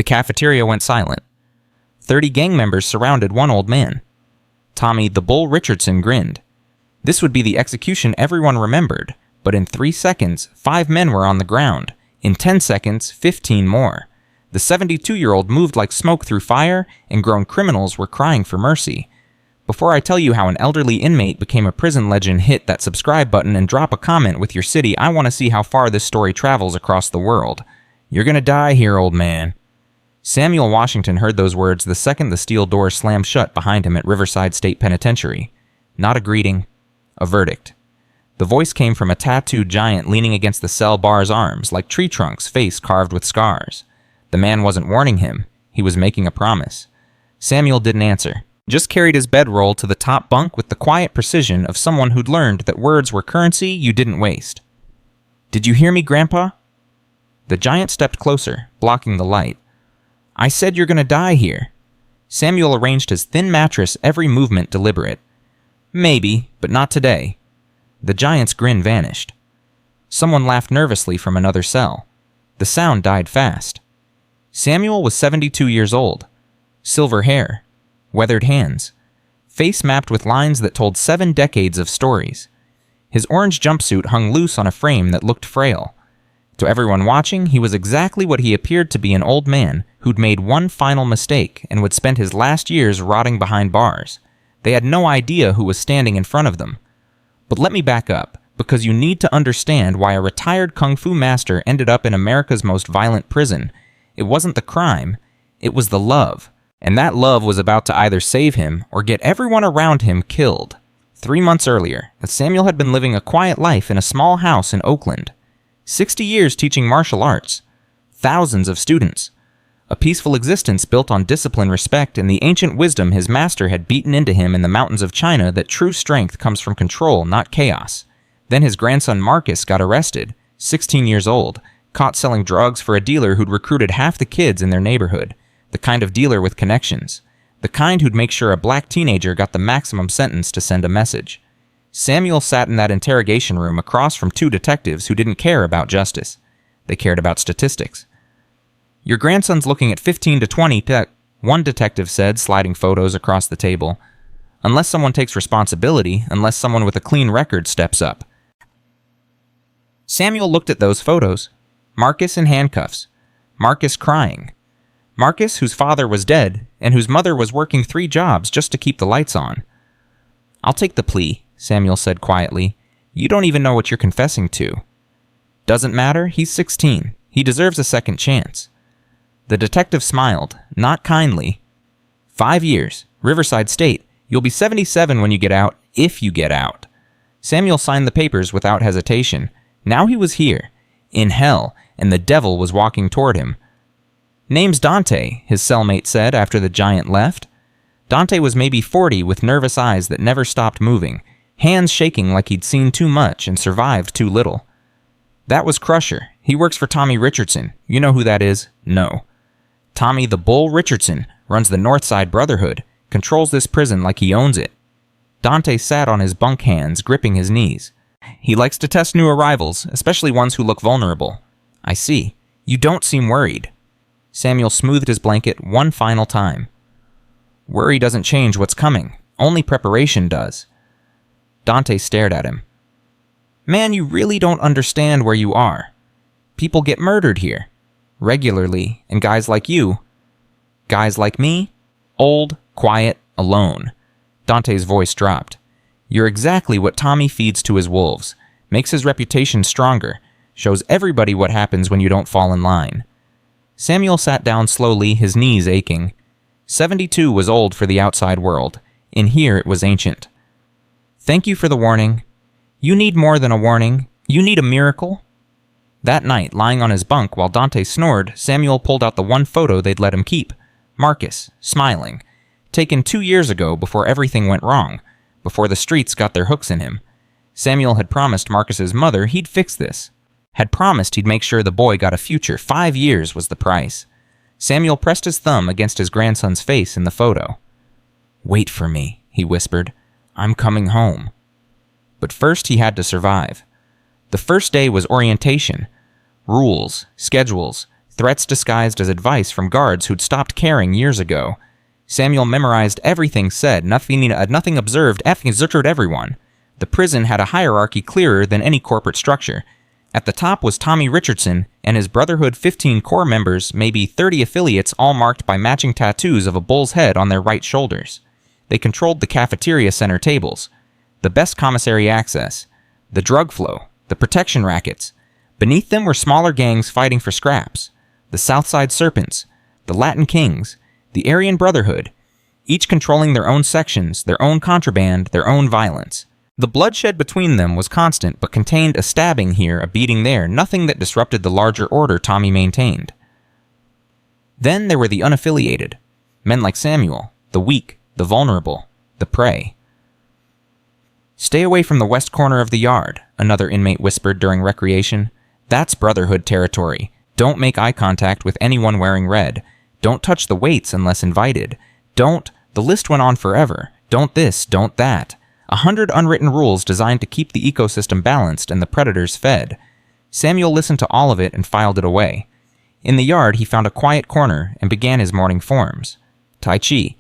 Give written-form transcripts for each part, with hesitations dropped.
The cafeteria went silent. 30 gang members surrounded one old man. Tommy the Bull Richardson grinned. This would be the execution everyone remembered, but in 3 seconds, 5 men were on the ground. In 10 seconds, 15 more. The 72-year-old moved like smoke through fire, and grown criminals were crying for mercy. Before I tell you how an elderly inmate became a prison legend, hit that subscribe button and drop a comment with your city. I want to see how far this story travels across the world. You're gonna die here, old man. Samuel Washington heard those words the second the steel door slammed shut behind him at Riverside State Penitentiary. Not a greeting, a verdict. The voice came from a tattooed giant leaning against the cell bar's arms, like tree trunks, face carved with scars. The man wasn't warning him. He was making a promise. Samuel didn't answer, just carried his bedroll to the top bunk with the quiet precision of someone who'd learned that words were currency you didn't waste. "Did you hear me, Grandpa?" The giant stepped closer, blocking the light. "I said you're gonna die here." Samuel arranged his thin mattress, every movement deliberate. "Maybe, but not today." The giant's grin vanished. Someone laughed nervously from another cell. The sound died fast. Samuel was 72 years old. Silver hair, weathered hands, face mapped with lines that told 7 decades of stories. His orange jumpsuit hung loose on a frame that looked frail. To everyone watching, he was exactly what he appeared to be, an old man who'd made one final mistake and would spend his last years rotting behind bars. They had no idea who was standing in front of them. But let me back up, because you need to understand why a retired kung fu master ended up in America's most violent prison. It wasn't the crime, it was the love. And that love was about to either save him or get everyone around him killed. 3 months earlier, Samuel had been living a quiet life in a small house in Oakland. 60 years teaching martial arts. Thousands of students. A peaceful existence built on discipline, respect, and the ancient wisdom his master had beaten into him in the mountains of China, that true strength comes from control, not chaos. Then his grandson Marcus got arrested, 16 years old, caught selling drugs for a dealer who'd recruited half the kids in their neighborhood. The kind of dealer with connections. The kind who'd make sure a black teenager got the maximum sentence to send a message. Samuel sat in that interrogation room across from 2 detectives who didn't care about justice. They cared about statistics. "Your grandson's looking at 15 to 20, one detective said, sliding photos across the table. "Unless someone takes responsibility, unless someone with a clean record steps up." Samuel looked at those photos. Marcus in handcuffs. Marcus crying. Marcus, whose father was dead, and whose mother was working 3 jobs just to keep the lights on. "I'll take the plea," Samuel said quietly. "You don't even know what you're confessing to." "Doesn't matter, he's 16. He deserves a second chance." The detective smiled, not kindly. 5 years, Riverside State. You'll be 77 when you get out, if you get out. Samuel signed the papers without hesitation. Now he was here, in hell, and the devil was walking toward him. "Name's Dante," his cellmate said after the giant left. Dante was maybe 40, with nervous eyes that never stopped moving, hands shaking like he'd seen too much and survived too little. "That was Crusher. He works for Tommy Richardson. You know who that is?" "No." "Tommy the Bull Richardson runs the Northside Brotherhood, controls this prison like he owns it." Dante sat on his bunk, hands gripping his knees. "He likes to test new arrivals, especially ones who look vulnerable." "I see. You don't seem worried." Samuel smoothed his blanket one final time. "Worry doesn't change what's coming. Only preparation does." Dante stared at him. "Man, you really don't understand where you are. People get murdered here. Regularly, and guys like you. Guys like me? Old, quiet, alone." Dante's voice dropped. "You're exactly what Tommy feeds to his wolves. Makes his reputation stronger. Shows everybody what happens when you don't fall in line." Samuel sat down slowly, his knees aching. 72 was old for the outside world. In here it was ancient. "Thank you for the warning. You need more than a warning. You need a miracle." That night, lying on his bunk while Dante snored, Samuel pulled out the one photo they'd let him keep. Marcus, smiling. Taken 2 years ago, before everything went wrong. Before the streets got their hooks in him. Samuel had promised Marcus's mother he'd fix this. Had promised he'd make sure the boy got a future. 5 years was the price. Samuel pressed his thumb against his grandson's face in the photo. "Wait for me," he whispered. "I'm coming home." But first he had to survive. The first day was orientation. Rules, schedules, threats disguised as advice from guards who'd stopped caring years ago. Samuel memorized everything said, nothing observed, effing everyone. The prison had a hierarchy clearer than any corporate structure. At the top was Tommy Richardson and his Brotherhood 15 core members, maybe 30 affiliates, all marked by matching tattoos of a bull's head on their right shoulders. They controlled the cafeteria center tables, the best commissary access, the drug flow, the protection rackets. Beneath them were smaller gangs fighting for scraps, the Southside Serpents, the Latin Kings, the Aryan Brotherhood, each controlling their own sections, their own contraband, their own violence. The bloodshed between them was constant, but contained a stabbing here, a beating there, nothing that disrupted the larger order Tommy maintained. Then there were the unaffiliated, men like Samuel, the weak, the vulnerable, the prey. "Stay away from the west corner of the yard," another inmate whispered during recreation. "That's Brotherhood territory. Don't make eye contact with anyone wearing red. Don't touch the weights unless invited. Don't..." The list went on forever. Don't this, don't that. 100 unwritten rules designed to keep the ecosystem balanced and the predators fed. Samuel listened to all of it and filed it away. In the yard, he found a quiet corner and began his morning forms. Tai Chi.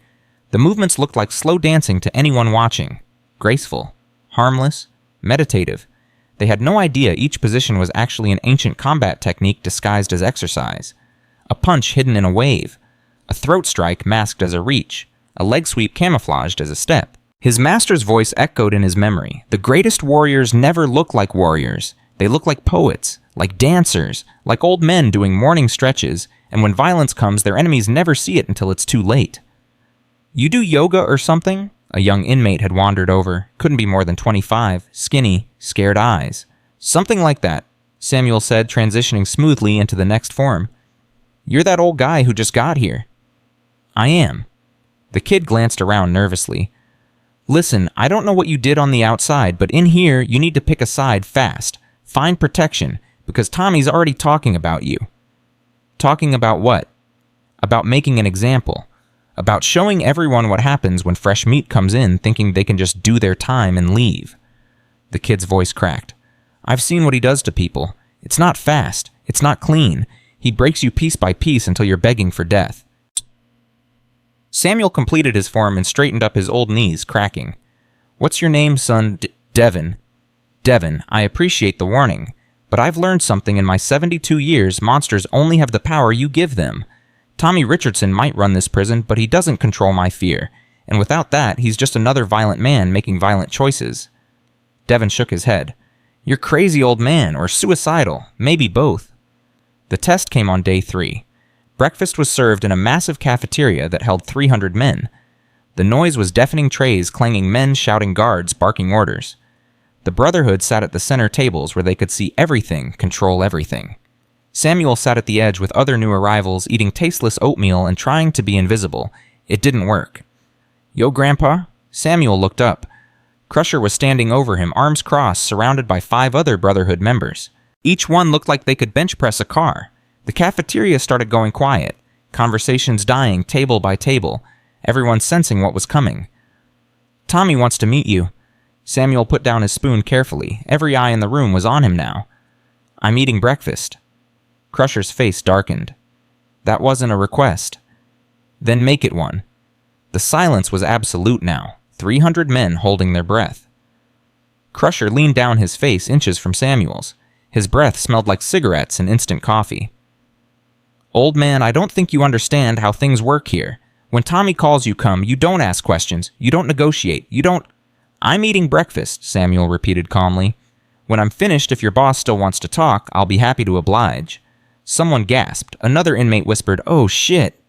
The movements looked like slow dancing to anyone watching. Graceful, harmless, meditative. They had no idea each position was actually an ancient combat technique disguised as exercise. A punch hidden in a wave. A throat strike masked as a reach. A leg sweep camouflaged as a step. His master's voice echoed in his memory. The greatest warriors never look like warriors. They look like poets, like dancers, like old men doing morning stretches, and when violence comes, their enemies never see it until it's too late. "You do yoga or something?" A young inmate had wandered over. Couldn't be more than 25, skinny, scared eyes. "Something like that," Samuel said, transitioning smoothly into the next form. "You're that old guy who just got here." "I am." The kid glanced around nervously. "Listen, I don't know what you did on the outside, but in here, you need to pick a side fast. Find protection, because Tommy's already talking about you." "Talking about what?" "About making an example. About showing everyone what happens when fresh meat comes in, thinking they can just do their time and leave." The kid's voice cracked. "I've seen what he does to people. It's not fast. It's not clean. He breaks you piece by piece until you're begging for death." Samuel completed his form and straightened up his old knees, cracking. "What's your name, son?" Devin. "Devin, I appreciate the warning, but I've learned something in my 72 years. Monsters only have the power you give them. Tommy Richardson might run this prison, but he doesn't control my fear, and without that, he's just another violent man making violent choices." Devin shook his head. "You're crazy, old man, or suicidal, maybe both." The test came on day 3. Breakfast was served in a massive cafeteria that held 300 men. The noise was deafening trays clanging, men shouting, guards barking orders. The Brotherhood sat at the center tables where they could see everything, control everything. Samuel sat at the edge with other new arrivals, eating tasteless oatmeal and trying to be invisible. It didn't work. "Yo, Grandpa?" Samuel looked up. Crusher was standing over him, arms crossed, surrounded by 5 other Brotherhood members. Each one looked like they could bench press a car. The cafeteria started going quiet, conversations dying table by table, everyone sensing what was coming. "Tommy wants to meet you." Samuel put down his spoon carefully. Every eye in the room was on him now. "I'm eating breakfast." Crusher's face darkened. "That wasn't a request." "Then make it one." The silence was absolute now, 300 men holding their breath. Crusher leaned down, his face inches from Samuel's. His breath smelled like cigarettes and instant coffee. "Old man, I don't think you understand how things work here. When Tommy calls you come, you don't ask questions, you don't negotiate, you don't..." "I'm eating breakfast," Samuel repeated calmly. "When I'm finished, if your boss still wants to talk, I'll be happy to oblige." Someone gasped. Another inmate whispered, "Oh shit."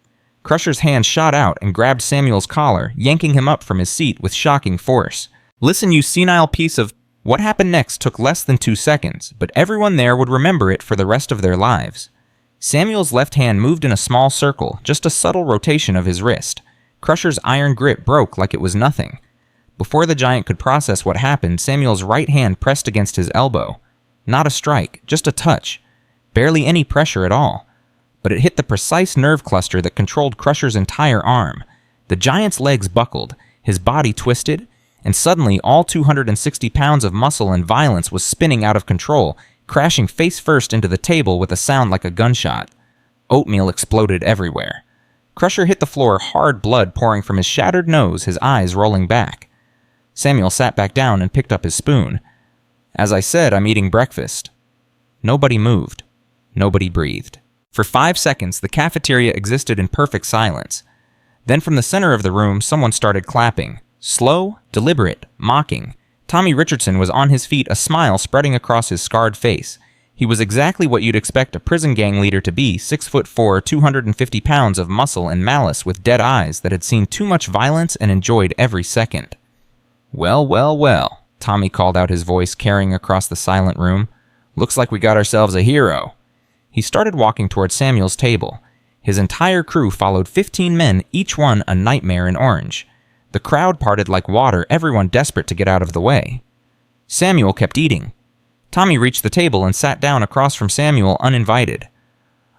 Crusher's hand shot out and grabbed Samuel's collar, yanking him up from his seat with shocking force. "Listen, you senile piece of..." What happened next took less than 2 seconds, but everyone there would remember it for the rest of their lives. Samuel's left hand moved in a small circle, just a subtle rotation of his wrist. Crusher's iron grip broke like it was nothing. Before the giant could process what happened, Samuel's right hand pressed against his elbow. Not a strike, just a touch. Barely any pressure at all. But it hit the precise nerve cluster that controlled Crusher's entire arm. The giant's legs buckled, his body twisted, and suddenly all 260 pounds of muscle and violence was spinning out of control, crashing face first into the table with a sound like a gunshot. Oatmeal exploded everywhere. Crusher hit the floor hard, blood pouring from his shattered nose, his eyes rolling back. Samuel sat back down and picked up his spoon. As I said, I'm eating breakfast. Nobody moved. Nobody breathed. For 5 seconds, the cafeteria existed in perfect silence. Then from the center of the room, someone started clapping. Slow, deliberate, mocking. Tommy Richardson was on his feet, a smile spreading across his scarred face. He was exactly what you'd expect a prison gang leader to be, 6'4", 250 pounds of muscle and malice with dead eyes that had seen too much violence and enjoyed every second. Well, well, well, Tommy called out, his voice carrying across the silent room. Looks like we got ourselves a hero. He started walking toward Samuel's table. His entire crew followed 15 men, each one a nightmare in orange. The crowd parted like water, everyone desperate to get out of the way. Samuel kept eating. Tommy reached the table and sat down across from Samuel uninvited.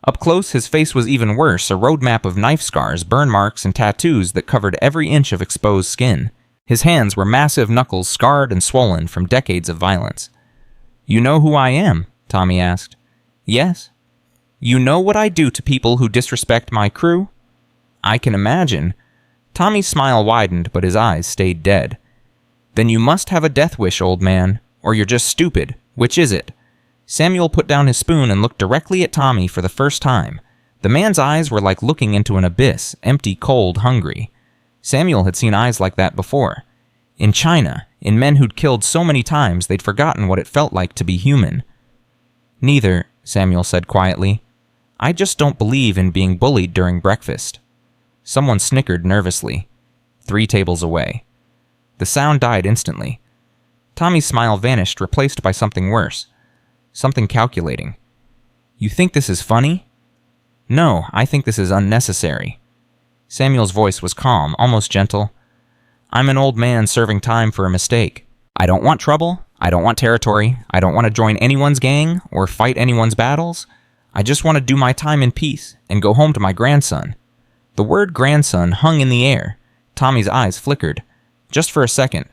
Up close, his face was even worse, a roadmap of knife scars, burn marks, and tattoos that covered every inch of exposed skin. His hands were massive knuckles, scarred and swollen from decades of violence. You know who I am? Tommy asked. Yes. You know what I do to people who disrespect my crew? I can imagine. Tommy's smile widened, but his eyes stayed dead. Then you must have a death wish, old man, or you're just stupid. Which is it? Samuel put down his spoon and looked directly at Tommy for the first time. The man's eyes were like looking into an abyss, empty, cold, hungry. Samuel had seen eyes like that before. In China, in men who'd killed so many times they'd forgotten what it felt like to be human. Neither, Samuel said quietly. I just don't believe in being bullied during breakfast. Someone snickered nervously, 3 tables away. The sound died instantly. Tommy's smile vanished, replaced by something worse. Something calculating. You think this is funny? No, I think this is unnecessary. Samuel's voice was calm, almost gentle. I'm an old man serving time for a mistake. I don't want trouble. I don't want territory. I don't want to join anyone's gang or fight anyone's battles. I just want to do my time in peace and go home to my grandson. The word grandson hung in the air. Tommy's eyes flickered. Just for a second.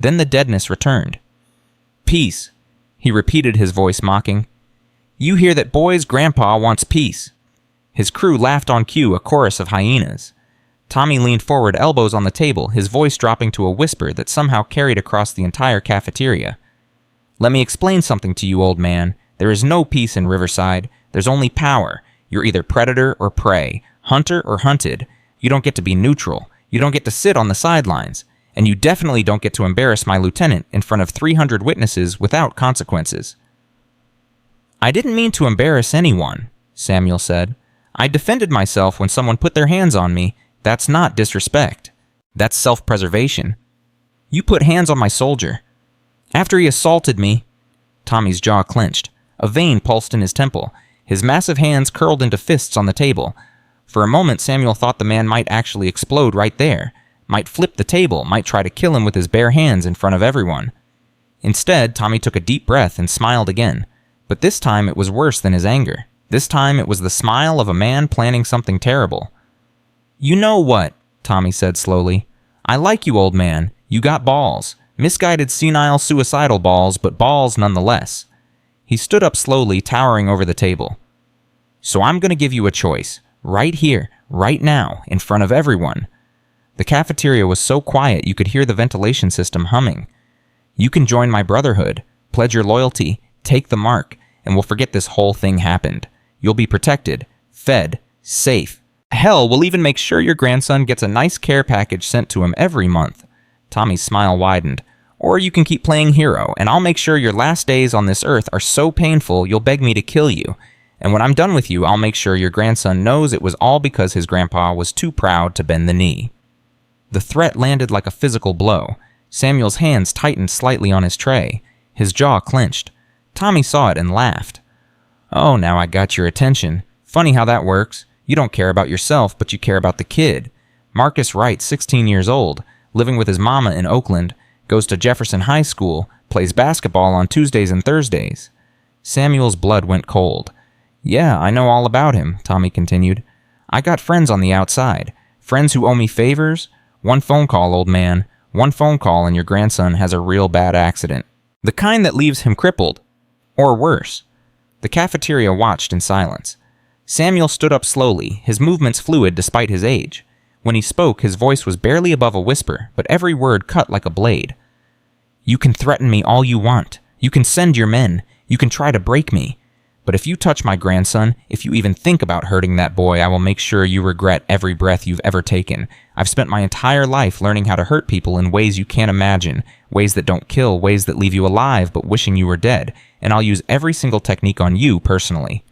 Then the deadness returned. Peace, he repeated, his voice mocking. You hear that, boys? Grandpa wants peace. His crew laughed on cue, a chorus of hyenas. Tommy leaned forward, elbows on the table, his voice dropping to a whisper that somehow carried across the entire cafeteria. Let me explain something to you, old man. There is no peace in Riverside. There's only power. You're either predator or prey, hunter or hunted. You don't get to be neutral. You don't get to sit on the sidelines. And you definitely don't get to embarrass my lieutenant in front of 300 witnesses without consequences. I didn't mean to embarrass anyone, Samuel said. I defended myself when someone put their hands on me. That's not disrespect. That's self-preservation. You put hands on my soldier. After he assaulted me... Tommy's jaw clenched. A vein pulsed in his temple. His massive hands curled into fists on the table. For a moment, Samuel thought the man might actually explode right there. Might flip the table, might try to kill him with his bare hands in front of everyone. Instead, Tommy took a deep breath and smiled again. But this time it was worse than his anger. This time it was the smile of a man planning something terrible. You know what? Tommy said slowly. I like you, old man. You got balls. Misguided, senile, suicidal balls, but balls nonetheless. He stood up slowly, towering over the table. So I'm going to give you a choice. Right here, right now, in front of everyone. The cafeteria was so quiet you could hear the ventilation system humming. You can join my brotherhood, pledge your loyalty, take the mark, and we'll forget this whole thing happened. You'll be protected, fed, safe. Hell, we'll even make sure your grandson gets a nice care package sent to him every month. Tommy's smile widened. Or you can keep playing hero, and I'll make sure your last days on this earth are so painful you'll beg me to kill you. And when I'm done with you, I'll make sure your grandson knows it was all because his grandpa was too proud to bend the knee. The threat landed like a physical blow. Samuel's hands tightened slightly on his tray. His jaw clenched. Tommy saw it and laughed. Oh, now I got your attention. Funny how that works. You don't care about yourself, but you care about the kid. Marcus Wright, 16 years old, living with his mama in Oakland, goes to Jefferson High School, plays basketball on Tuesdays and Thursdays. Samuel's blood went cold. Yeah, I know all about him, Tommy continued. I got friends on the outside. Friends who owe me favors. One phone call, old man. One phone call and your grandson has a real bad accident. The kind that leaves him crippled. Or worse. The cafeteria watched in silence. Samuel stood up slowly, his movements fluid despite his age. When he spoke, his voice was barely above a whisper, but every word cut like a blade. "You can threaten me all you want. You can send your men. You can try to break me. But if you touch my grandson, if you even think about hurting that boy, I will make sure you regret every breath you've ever taken. I've spent my entire life learning how to hurt people in ways you can't imagine, ways that don't kill, ways that leave you alive but wishing you were dead, and I'll use every single technique on you personally."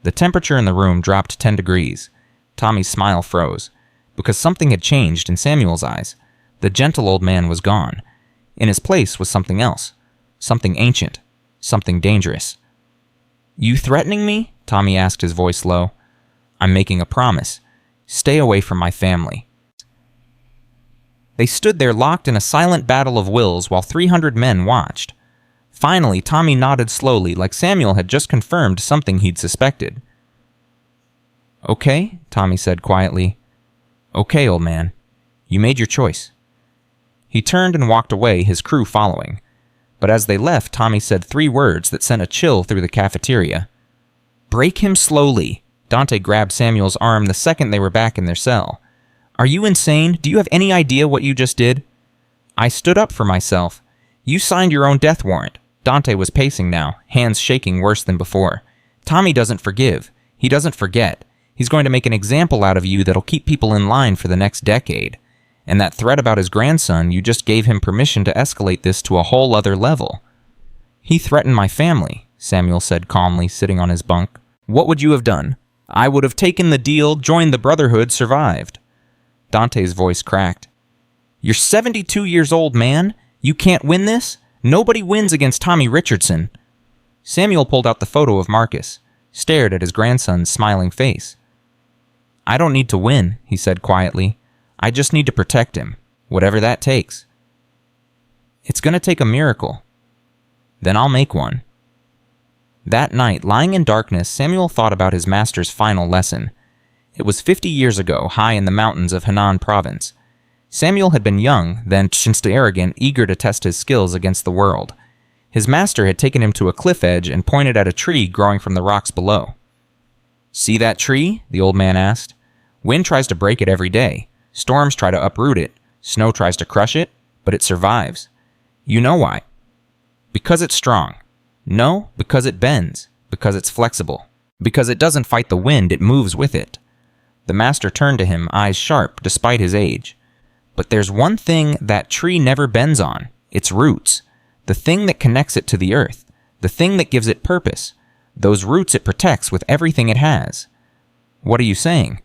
The temperature in the room dropped 10 degrees. Tommy's smile froze, because something had changed in Samuel's eyes. The gentle old man was gone. In his place was something else, something ancient, something dangerous. "You threatening me?" Tommy asked, his voice low. "I'm making a promise. Stay away from my family." They stood there locked in a silent battle of wills while 300 men watched. Finally, Tommy nodded slowly, like Samuel had just confirmed something he'd suspected. "Okay," Tommy said quietly. "Okay, old man. You made your choice." He turned and walked away, his crew following. But as they left, Tommy said 3 words that sent a chill through the cafeteria. "Break him slowly." Dante grabbed Samuel's arm the second they were back in their cell. "Are you insane? Do you have any idea what you just did?" "I stood up for myself. You signed your own death warrant." Dante was pacing now, hands shaking worse than before. "Tommy doesn't forgive. He doesn't forget. He's going to make an example out of you that'll keep people in line for the next decade. And that threat about his grandson, you just gave him permission to escalate this to a whole other level." "He threatened my family," Samuel said calmly, sitting on his bunk. "What would you have done?" "I would have taken the deal, joined the Brotherhood, survived." Dante's voice cracked. "You're 72 years old, man. You can't win this? Nobody wins against Tommy Richardson." Samuel pulled out the photo of Marcus, stared at his grandson's smiling face. "I don't need to win," he said quietly. "I just need to protect him, whatever that takes. It's going to take a miracle. Then I'll make one." That night, lying in darkness, Samuel thought about his master's final lesson. It was 50 years ago, high in the mountains of Henan province. Samuel had been young, then chinsta arrogant, eager to test his skills against the world. His master had taken him to a cliff edge and pointed at a tree growing from the rocks below. "See that tree?" the old man asked. "Wind tries to break it every day. Storms try to uproot it. Snow tries to crush it, but it survives. You know why? Because it's strong. No, because it bends. Because it's flexible. Because it doesn't fight the wind, it moves with it." The master turned to him, eyes sharp, despite his age. "But there's one thing that tree never bends on. Its roots. The thing that connects it to the earth. The thing that gives it purpose. Those roots it protects with everything it has." "What are you saying?"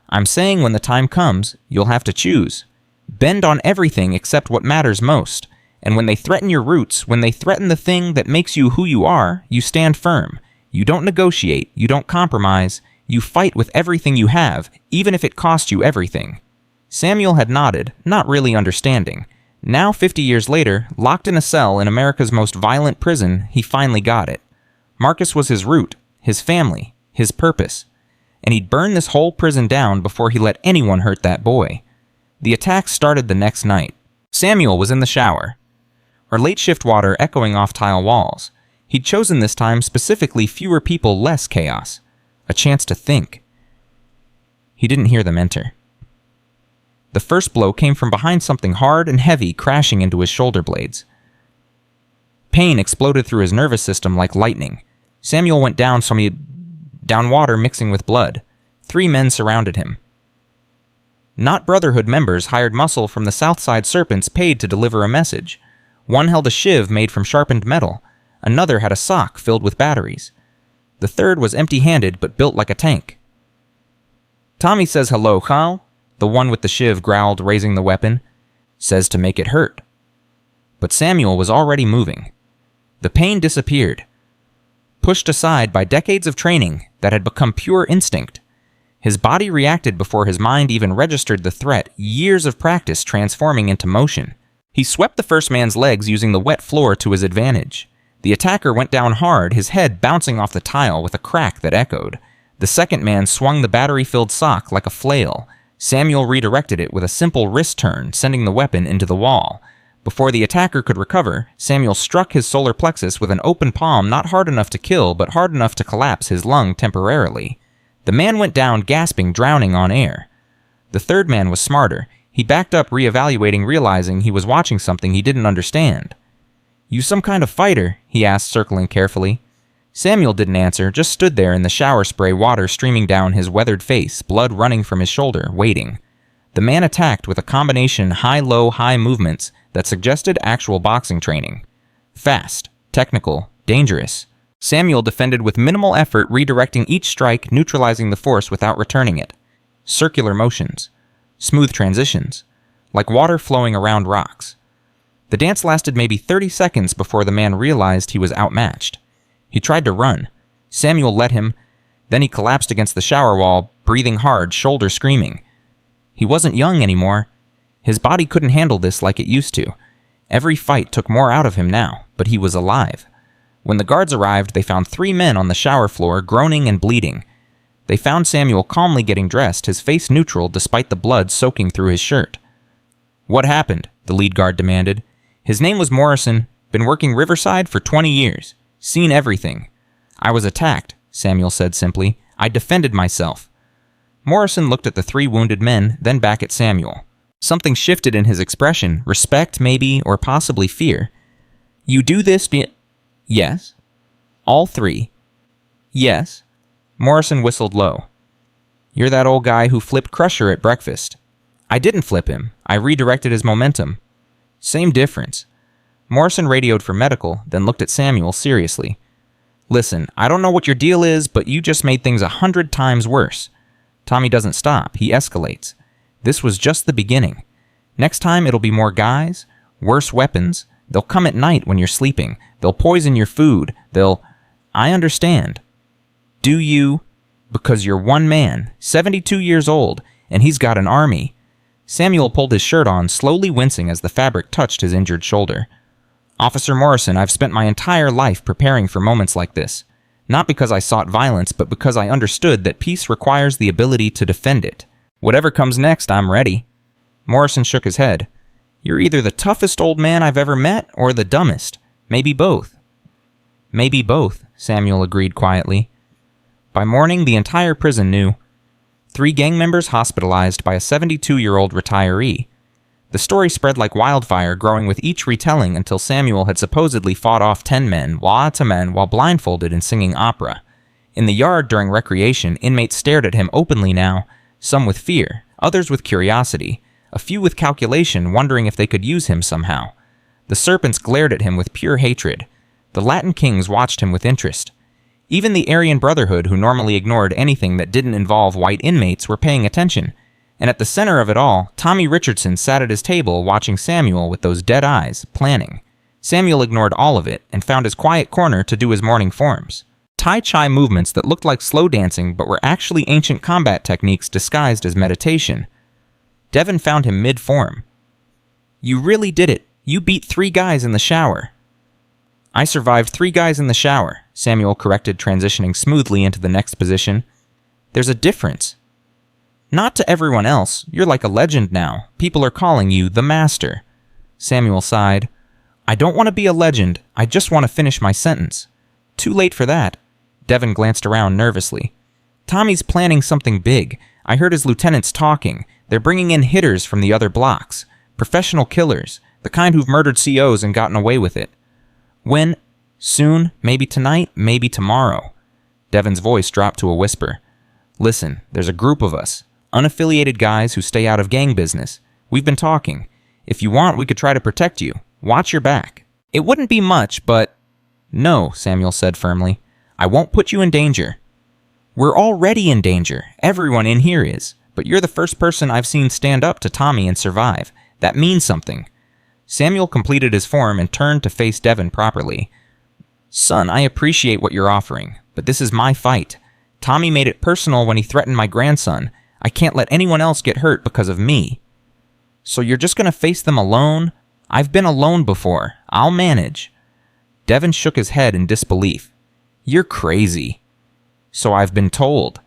"I'm saying when the time comes, you'll have to choose. Bend on everything except what matters most. And when they threaten your roots, when they threaten the thing that makes you who you are, you stand firm. You don't negotiate, you don't compromise, you fight with everything you have, even if it costs you everything." Samuel had nodded, not really understanding. Now, 50 years later, locked in a cell in America's most violent prison, he finally got it. Marcus was his root, his family, his purpose. And he'd burn this whole prison down before he let anyone hurt that boy. The attack started the next night. Samuel was in the shower, or late shift water echoing off tile walls. He'd chosen this time specifically fewer people, less chaos. A chance to think. He didn't hear them enter. The first blow came from behind something hard and heavy crashing into his shoulder blades. Pain exploded through his nervous system like lightning. Samuel went down down water mixing with blood. 3 men surrounded him. Not Brotherhood members, hired muscle from the Southside Serpents paid to deliver a message. One held a shiv made from sharpened metal. Another had a sock filled with batteries. The third was empty-handed but built like a tank. "Tommy says hello, Khal," the one with the shiv growled, raising the weapon. "Says to make it hurt." But Samuel was already moving. The pain disappeared, pushed aside by decades of training that had become pure instinct. His body reacted before his mind even registered the threat, years of practice transforming into motion. He swept the first man's legs using the wet floor to his advantage. The attacker went down hard, his head bouncing off the tile with a crack that echoed. The second man swung the battery-filled sock like a flail. Samuel redirected it with a simple wrist turn, sending the weapon into the wall. Before the attacker could recover, Samuel struck his solar plexus with an open palm not hard enough to kill, but hard enough to collapse his lung temporarily. The man went down gasping, drowning on air. The third man was smarter. He backed up, reevaluating, realizing he was watching something he didn't understand. "You some kind of fighter?" he asked, circling carefully. Samuel didn't answer, just stood there in the shower spray, water streaming down his weathered face, blood running from his shoulder, waiting. The man attacked with a combination high-low, high movements that suggested actual boxing training. Fast, technical, dangerous. Samuel defended with minimal effort, redirecting each strike, neutralizing the force without returning it. Circular motions. Smooth transitions. Like water flowing around rocks. The dance lasted maybe 30 seconds before the man realized he was outmatched. He tried to run. Samuel let him. Then he collapsed against the shower wall, breathing hard, shoulder screaming. He wasn't young anymore. His body couldn't handle this like it used to. Every fight took more out of him now, but he was alive. When the guards arrived, they found 3 men on the shower floor, groaning and bleeding. They found Samuel calmly getting dressed, his face neutral despite the blood soaking through his shirt. "What happened?" the lead guard demanded. His name was Morrison, been working Riverside for 20 years. Seen everything. "I was attacked," Samuel said simply. "I defended myself." Morrison looked at the 3 wounded men, then back at Samuel. Something shifted in his expression, respect maybe, or possibly fear. "You do this Yes." "All 3. "Yes." Morrison whistled low. "You're that old guy who flipped Crusher at breakfast." "I didn't flip him. I redirected his momentum." "Same difference." Morrison radioed for medical, then looked at Samuel seriously. "Listen, I don't know what your deal is, but you just made things 100 times worse. Tommy doesn't stop. He escalates. This was just the beginning. Next time it'll be more guys, worse weapons. They'll come at night when you're sleeping. They'll poison your food. I understand. Do you? Because you're one man, 72 years old, and he's got an army." Samuel pulled his shirt on, slowly wincing as the fabric touched his injured shoulder. "Officer Morrison, I've spent my entire life preparing for moments like this. Not because I sought violence, but because I understood that peace requires the ability to defend it. Whatever comes next, I'm ready." Morrison shook his head. "You're either the toughest old man I've ever met, or the dumbest. Maybe both." "Maybe both," Samuel agreed quietly. By morning, the entire prison knew. 3 gang members hospitalized by a 72-year-old retiree. The story spread like wildfire, growing with each retelling until Samuel had supposedly fought off 10 men, while blindfolded and singing opera. In the yard during recreation, inmates stared at him openly now, some with fear, others with curiosity, a few with calculation, wondering if they could use him somehow. The serpents glared at him with pure hatred. The Latin kings watched him with interest. Even the Aryan Brotherhood, who normally ignored anything that didn't involve white inmates, were paying attention. And at the center of it all, Tommy Richardson sat at his table watching Samuel with those dead eyes, planning. Samuel ignored all of it and found his quiet corner to do his morning forms. Tai Chi movements that looked like slow dancing but were actually ancient combat techniques disguised as meditation. Devin found him mid-form. "You really did it. You beat 3 guys in the shower." "I survived 3 guys in the shower," Samuel corrected, transitioning smoothly into the next position. "There's a difference." "Not to everyone else. You're like a legend now. People are calling you the Master." Samuel sighed. "I don't want to be a legend. I just want to finish my sentence." "Too late for that." Devin glanced around nervously. "Tommy's planning something big. I heard his lieutenants talking. They're bringing in hitters from the other blocks. Professional killers. The kind who've murdered COs and gotten away with it." "When?" "Soon. Maybe tonight. Maybe tomorrow." Devin's voice dropped to a whisper. "Listen, there's a group of us. Unaffiliated guys who stay out of gang business. We've been talking. If you want, we could try to protect you. Watch your back. It wouldn't be much, but..." "No," Samuel said firmly. "I won't put you in danger." "We're already in danger. Everyone in here is. But you're the first person I've seen stand up to Tommy and survive. That means something." Samuel completed his form and turned to face Devin properly. "Son, I appreciate what you're offering, but this is my fight. Tommy made it personal when he threatened my grandson. I can't let anyone else get hurt because of me." "So you're just going to face them alone?" "I've been alone before. I'll manage." Devin shook his head in disbelief. "You're crazy." "So I've been told."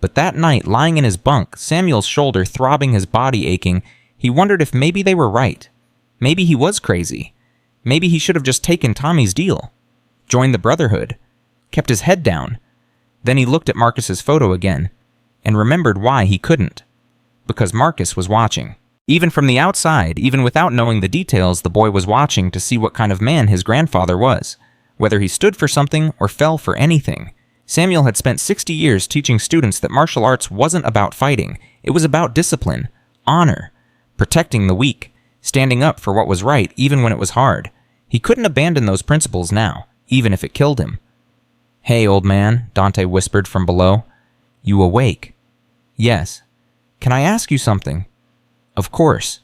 But that night, lying in his bunk, Samuel's shoulder throbbing, his body aching, he wondered if maybe they were right. Maybe he was crazy. Maybe he should have just taken Tommy's deal, joined the Brotherhood, kept his head down. Then he looked at Marcus's photo again, and remembered why he couldn't. Because Marcus was watching. Even from the outside, even without knowing the details, the boy was watching to see what kind of man his grandfather was. Whether he stood for something or fell for anything. Samuel had spent 60 years teaching students that martial arts wasn't about fighting. It was about discipline, honor, protecting the weak, standing up for what was right even when it was hard. He couldn't abandon those principles now, even if it killed him. "Hey, old man," Dante whispered from below. "You awake?" "Yes." "Can I ask you something?" "Of course."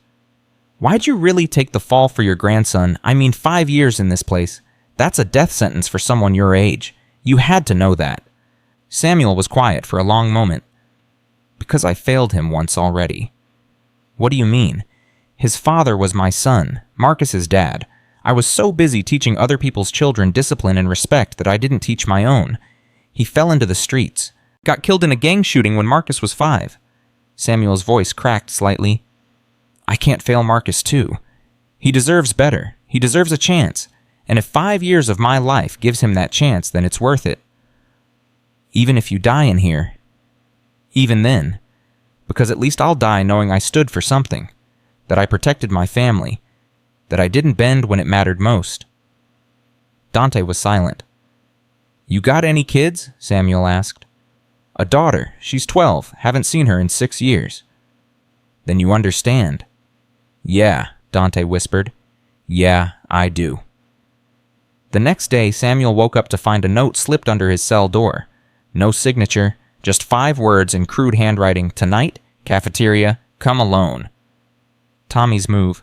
"Why'd you really take the fall for your grandson? I mean, 5 years in this place. That's a death sentence for someone your age. You had to know that." Samuel was quiet for a long moment. "Because I failed him once already." "What do you mean?" "His father was my son, Marcus's dad. I was so busy teaching other people's children discipline and respect that I didn't teach my own. He fell into the streets. Got killed in a gang shooting when Marcus was 5. Samuel's voice cracked slightly. "I can't fail Marcus too. He deserves better. He deserves a chance. And if 5 years of my life gives him that chance, then it's worth it. Even if you die in here. Even then. Because at least I'll die knowing I stood for something. That I protected my family. That I didn't bend when it mattered most." Dante was silent. "You got any kids?" Samuel asked. "A daughter. She's 12. Haven't seen her in 6 years." "Then you understand." "Yeah," Dante whispered. "Yeah, I do." The next day, Samuel woke up to find a note slipped under his cell door. No signature, just 5 words in crude handwriting. "Tonight, cafeteria, come alone." Tommy's move.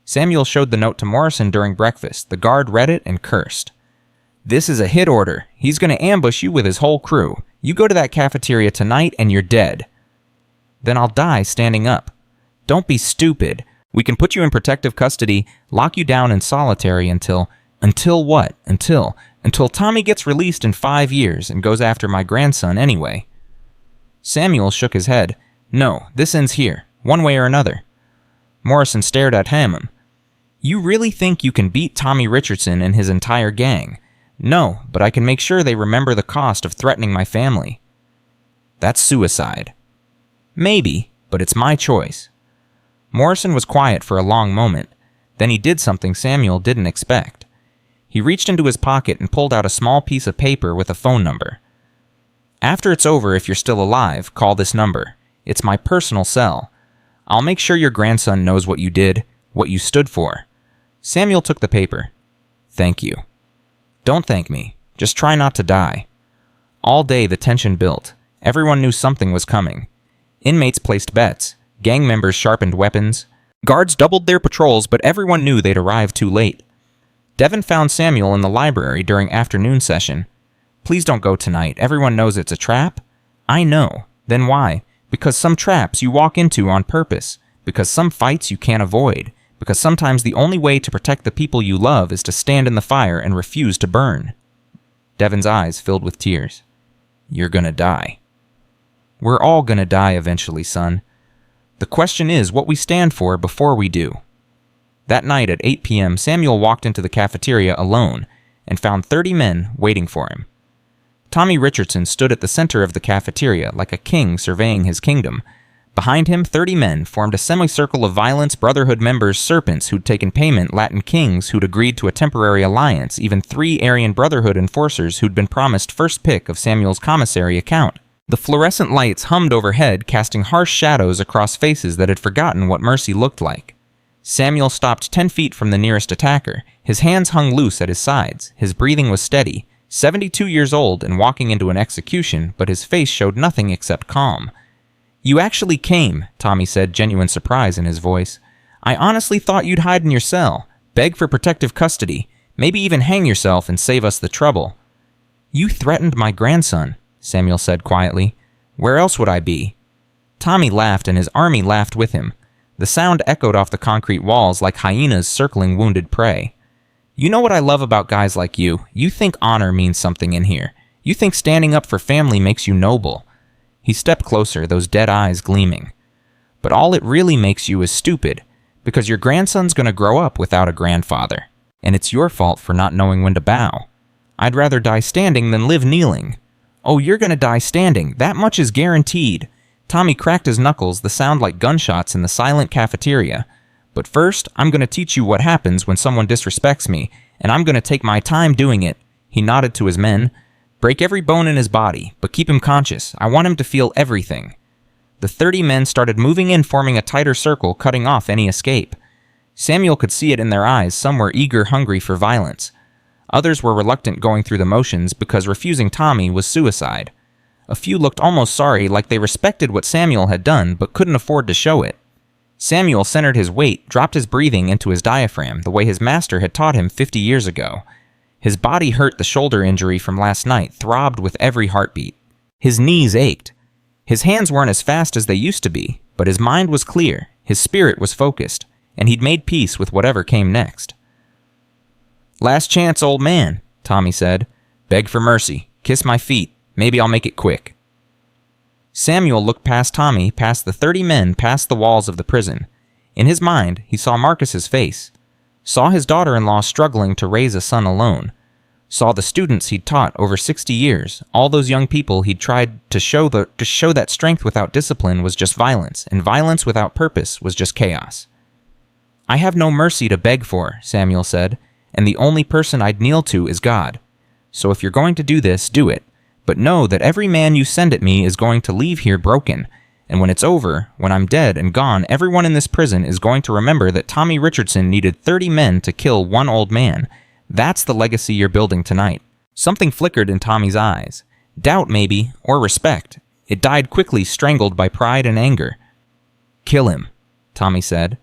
Samuel showed the note to Morrison during breakfast. The guard read it and cursed. "This is a hit order. He's going to ambush you with his whole crew. You go to that cafeteria tonight and you're dead." "Then I'll die standing up." "Don't be stupid. We can put you in protective custody, lock you down in solitary until... Until what? Until Tommy gets released in 5 years and goes after my grandson anyway." Samuel shook his head. "No, this ends here, one way or another." Morrison stared at him. "You really think you can beat Tommy Richardson and his entire gang?" "No, but I can make sure they remember the cost of threatening my family." "That's suicide." "Maybe, but it's my choice." Morrison was quiet for a long moment. Then he did something Samuel didn't expect. He reached into his pocket and pulled out a small piece of paper with a phone number. "After it's over, if you're still alive, call this number. It's my personal cell. I'll make sure your grandson knows what you did, what you stood for." Samuel took the paper. "Thank you." "Don't thank me. Just try not to die." All day the tension built. Everyone knew something was coming. Inmates placed bets. Gang members sharpened weapons. Guards doubled their patrols, but everyone knew they'd arrived too late. Devin found Samuel in the library during afternoon session. "Please don't go tonight. Everyone knows it's a trap." "I know. Then why?" "Because some traps you walk into on purpose. Because some fights you can't avoid. Because sometimes the only way to protect the people you love is to stand in the fire and refuse to burn." Devin's eyes filled with tears. "You're gonna die." "We're all gonna die eventually, son. The question is what we stand for before we do." That night at 8 p.m., Samuel walked into the cafeteria alone and found 30 men waiting for him. Tommy Richardson stood at the center of the cafeteria like a king surveying his kingdom. Behind him, 30 men formed a semicircle of Violence Brotherhood members, serpents who'd taken payment, Latin kings who'd agreed to a temporary alliance, even 3 Aryan Brotherhood enforcers who'd been promised first pick of Samuel's commissary account. The fluorescent lights hummed overhead, casting harsh shadows across faces that had forgotten what mercy looked like. Samuel stopped 10 feet from the nearest attacker. His hands hung loose at his sides. His breathing was steady. 72 years old and walking into an execution, but his face showed nothing except calm. "You actually came," Tommy said, genuine surprise in his voice. "I honestly thought you'd hide in your cell, beg for protective custody, maybe even hang yourself and save us the trouble." "You threatened my grandson," Samuel said quietly. "Where else would I be?" Tommy laughed and his army laughed with him. The sound echoed off the concrete walls like hyenas circling wounded prey. "You know what I love about guys like you? You think honor means something in here. You think standing up for family makes you noble." He stepped closer, those dead eyes gleaming. "But all it really makes you is stupid, Because your grandson's gonna grow up without a grandfather, and it's your fault for not knowing when to bow. I'd rather die standing than live kneeling. Oh, you're gonna die standing, that much is guaranteed. Tommy cracked his knuckles, the sound like gunshots in the silent cafeteria. But first, I'm gonna teach you what happens when someone disrespects me, and I'm gonna take my time doing it. He nodded to his men. Break every bone in his body, but keep him conscious. I want him to feel everything. The 30 men started moving in, forming a tighter circle, cutting off any escape. Samuel could see it in their eyes. Some were eager, hungry for violence. Others were reluctant, going through the motions because refusing Tommy was suicide. A few looked almost sorry, like they respected what Samuel had done but couldn't afford to show it. Samuel centered his weight, dropped his breathing into his diaphragm, the way his master had taught him 50 years ago. His body hurt. The shoulder injury from last night throbbed with every heartbeat. His knees ached. His hands weren't as fast as they used to be, but his mind was clear, his spirit was focused, and he'd made peace with whatever came next. "Last chance, old man," Tommy said. "Beg for mercy. Kiss my feet. Maybe I'll make it quick." Samuel looked past Tommy, past the 30 men, past the walls of the prison. In his mind, he saw Marcus's face, saw his daughter-in-law struggling to raise a son alone, saw the students he'd taught over 60 years, all those young people he'd tried to show that strength without discipline was just violence, and violence without purpose was just chaos. "I have no mercy to beg for," Samuel said, "and the only person I'd kneel to is God. So if you're going to do this, do it. But know that every man you send at me is going to leave here broken, and when it's over, when I'm dead and gone, everyone in this prison is going to remember that Tommy Richardson needed 30 men to kill one old man. That's the legacy you're building tonight." Something flickered in Tommy's eyes. Doubt, maybe, or respect. It died quickly, strangled by pride and anger. "Kill him," Tommy said.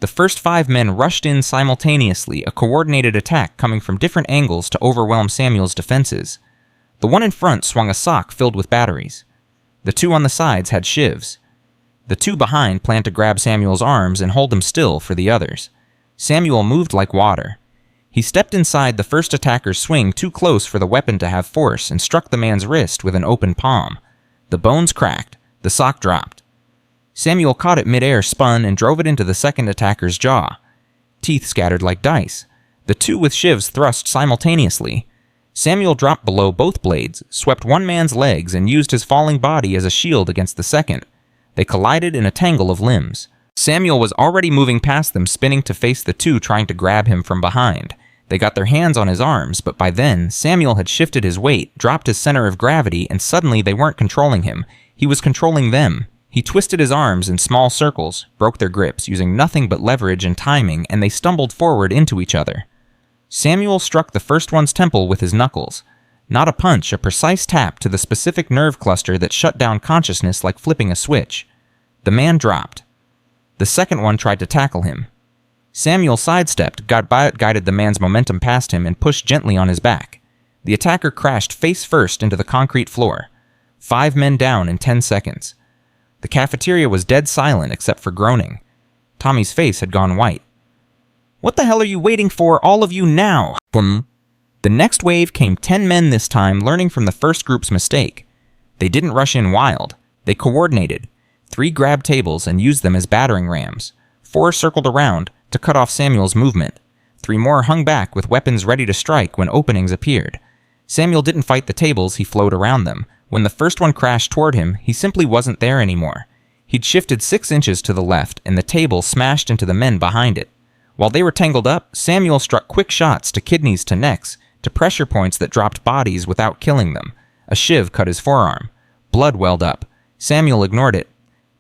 The first 5 men rushed in simultaneously, a coordinated attack coming from different angles to overwhelm Samuel's defenses. The one in front swung a sock filled with batteries. The 2 on the sides had shivs. The 2 behind planned to grab Samuel's arms and hold him still for the others. Samuel moved like water. He stepped inside the first attacker's swing too close for the weapon to have force and struck the man's wrist with an open palm. The bones cracked. The sock dropped. Samuel caught it midair, spun, and drove it into the second attacker's jaw. Teeth scattered like dice. The 2 with shivs thrust simultaneously. Samuel dropped below both blades, swept one man's legs, and used his falling body as a shield against the second. They collided in a tangle of limbs. Samuel was already moving past them, spinning to face the 2 trying to grab him from behind. They got their hands on his arms, but by then, Samuel had shifted his weight, dropped his center of gravity, and suddenly they weren't controlling him. He was controlling them. He twisted his arms in small circles, broke their grips, using nothing but leverage and timing, and they stumbled forward into each other. Samuel struck the first one's temple with his knuckles. Not a punch, a precise tap to the specific nerve cluster that shut down consciousness like flipping a switch. The man dropped. The second one tried to tackle him. Samuel sidestepped, guided the man's momentum past him, and pushed gently on his back. The attacker crashed face first into the concrete floor. 5 men down in 10 seconds. The cafeteria was dead silent except for groaning. Tommy's face had gone white. "What the hell are you waiting for, all of you now?" Boom. The next wave came 10 men this time, learning from the first group's mistake. They didn't rush in wild. They coordinated. 3 grabbed tables and used them as battering rams. 4 circled around to cut off Samuel's movement. 3 more hung back with weapons ready to strike when openings appeared. Samuel didn't fight the tables, he flowed around them. When the first one crashed toward him, he simply wasn't there anymore. He'd shifted 6 inches to the left, and the table smashed into the men behind it. While they were tangled up, Samuel struck quick shots to kidneys to necks, to pressure points that dropped bodies without killing them. A shiv cut his forearm. Blood welled up. Samuel ignored it.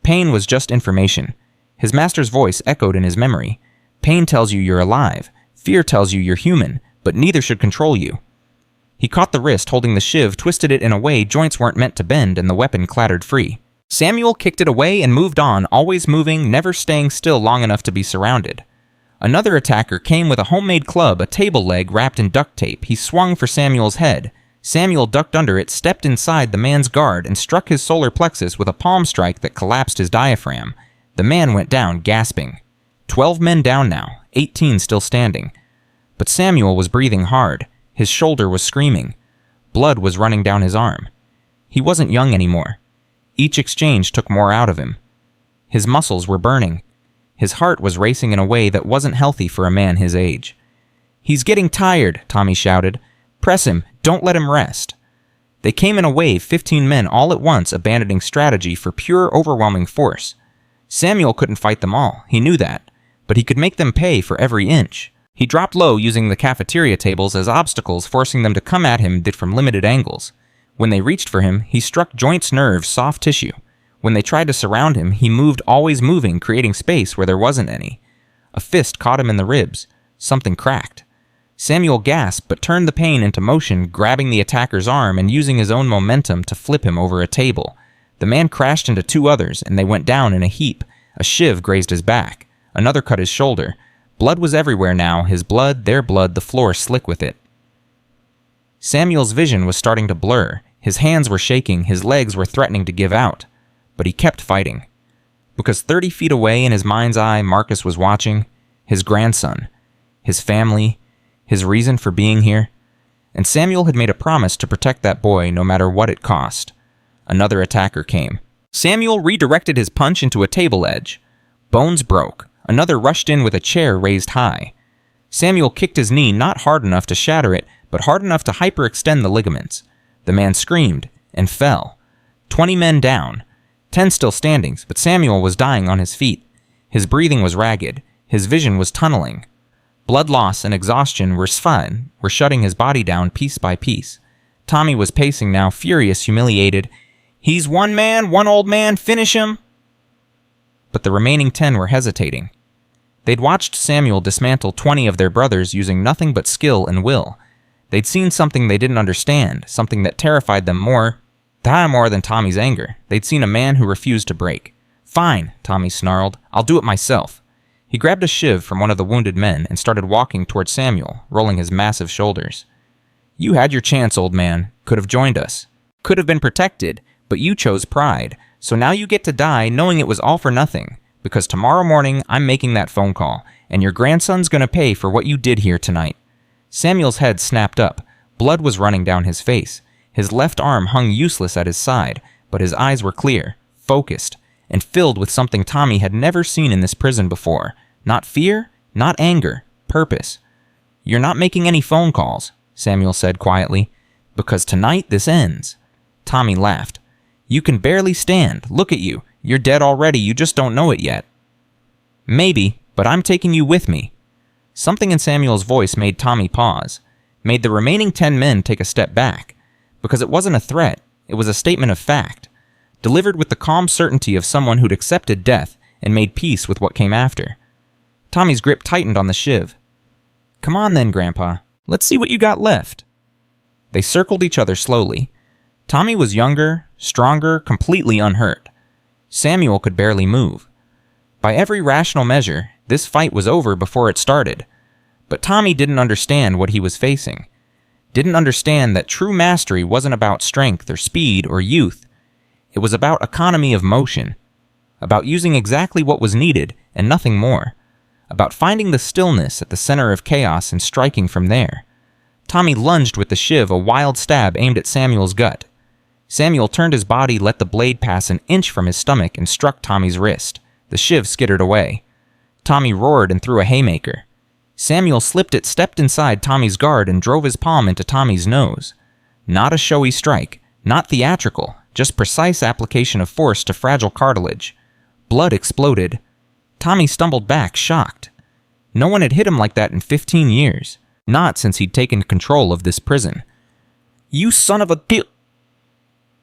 Pain was just information. His master's voice echoed in his memory. Pain tells you you're alive. Fear tells you you're human, but neither should control you. He caught the wrist holding the shiv, twisted it in a way joints weren't meant to bend, and the weapon clattered free. Samuel kicked it away and moved on, always moving, never staying still long enough to be surrounded. Another attacker came with a homemade club, a table leg wrapped in duct tape. He swung for Samuel's head. Samuel ducked under it, stepped inside the man's guard, and struck his solar plexus with a palm strike that collapsed his diaphragm. The man went down, gasping. 12 men down now, 18 still standing. But Samuel was breathing hard. His shoulder was screaming. Blood was running down his arm. He wasn't young anymore. Each exchange took more out of him. His muscles were burning. His heart was racing in a way that wasn't healthy for a man his age. "He's getting tired," Tommy shouted. "Press him. Don't let him rest." They came in a wave, 15 men all at once abandoning strategy for pure, overwhelming force. Samuel couldn't fight them all, he knew that, but he could make them pay for every inch. He dropped low using the cafeteria tables as obstacles, forcing them to come at him from limited angles. When they reached for him, he struck joints, nerves, soft tissue. When they tried to surround him, he moved, always moving, creating space where there wasn't any. A fist caught him in the ribs. Something cracked. Samuel gasped but turned the pain into motion, grabbing the attacker's arm and using his own momentum to flip him over a table. The man crashed into 2 others, and they went down in a heap. A shiv grazed his back. Another cut his shoulder. Blood was everywhere now, his blood, their blood, the floor slick with it. Samuel's vision was starting to blur. His hands were shaking, his legs were threatening to give out. But he kept fighting. Because 30 feet away in his mind's eye, Marcus was watching. His grandson. His family. His reason for being here. And Samuel had made a promise to protect that boy no matter what it cost. Another attacker came. Samuel redirected his punch into a table edge. Bones broke. Another rushed in with a chair raised high. Samuel kicked his knee not hard enough to shatter it, but hard enough to hyperextend the ligaments. The man screamed and fell. 20 men down. 10 still standing, but Samuel was dying on his feet. His breathing was ragged. His vision was tunneling. Blood loss and exhaustion were shutting his body down piece by piece. Tommy was pacing now, furious, humiliated. "He's one man, one old man, finish him!" But the remaining 10 were hesitating. They'd watched Samuel dismantle 20 of their brothers using nothing but skill and will. They'd seen something they didn't understand, something that terrified them more than Tommy's anger. They'd seen a man who refused to break. "Fine," Tommy snarled. "I'll do it myself." He grabbed a shiv from one of the wounded men and started walking towards Samuel, rolling his massive shoulders. "You had your chance, old man. Could have joined us. Could have been protected, but you chose pride. So now you get to die knowing it was all for nothing. Because tomorrow morning, I'm making that phone call, and your grandson's gonna pay for what you did here tonight." Samuel's head snapped up. Blood was running down his face. His left arm hung useless at his side, but his eyes were clear, focused, and filled with something Tommy had never seen in this prison before. Not fear, not anger, purpose. "You're not making any phone calls," Samuel said quietly, "because tonight this ends." Tommy laughed. "You can barely stand. Look at you. You're dead already, you just don't know it yet." "Maybe, but I'm taking you with me." Something in Samuel's voice made Tommy pause, made the remaining 10 men take a step back. Because it wasn't a threat, it was a statement of fact, delivered with the calm certainty of someone who'd accepted death and made peace with what came after. Tommy's grip tightened on the shiv. "Come on then, Grandpa. Let's see what you got left." They circled each other slowly. Tommy was younger, stronger, completely unhurt. Samuel could barely move. By every rational measure, this fight was over before it started. But Tommy didn't understand what he was facing. Didn't understand that true mastery wasn't about strength or speed or youth. It was about economy of motion. About using exactly what was needed and nothing more. About finding the stillness at the center of chaos and striking from there. Tommy lunged with the shiv, a wild stab aimed at Samuel's gut. Samuel turned his body, let the blade pass an inch from his stomach, and struck Tommy's wrist. The shiv skittered away. Tommy roared and threw a haymaker. Samuel slipped it, stepped inside Tommy's guard, and drove his palm into Tommy's nose. Not a showy strike, not theatrical, just precise application of force to fragile cartilage. Blood exploded. Tommy stumbled back, shocked. No one had hit him like that in 15 years. Not since he'd taken control of this prison. "You son of a d-"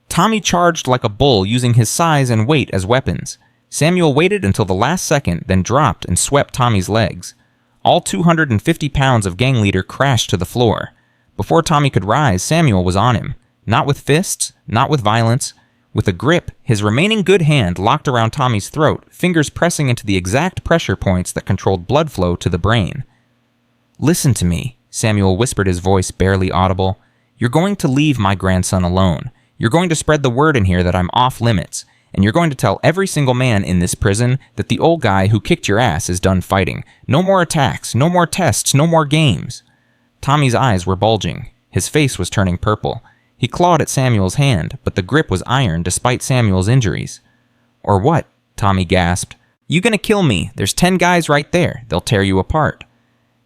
Tommy charged like a bull, using his size and weight as weapons. Samuel waited until the last second, then dropped and swept Tommy's legs. All 250 pounds of gang leader crashed to the floor. Before Tommy could rise, Samuel was on him. Not with fists, not with violence. With a grip, his remaining good hand locked around Tommy's throat, fingers pressing into the exact pressure points that controlled blood flow to the brain. "Listen to me," Samuel whispered, his voice barely audible. "You're going to leave my grandson alone. You're going to spread the word in here that I'm off limits. And you're going to tell every single man in this prison that the old guy who kicked your ass is done fighting. No more attacks, no more tests, no more games." Tommy's eyes were bulging. His face was turning purple. He clawed at Samuel's hand, but the grip was iron despite Samuel's injuries. "Or what?" Tommy gasped. "You gonna kill me? There's 10 guys right there. They'll tear you apart."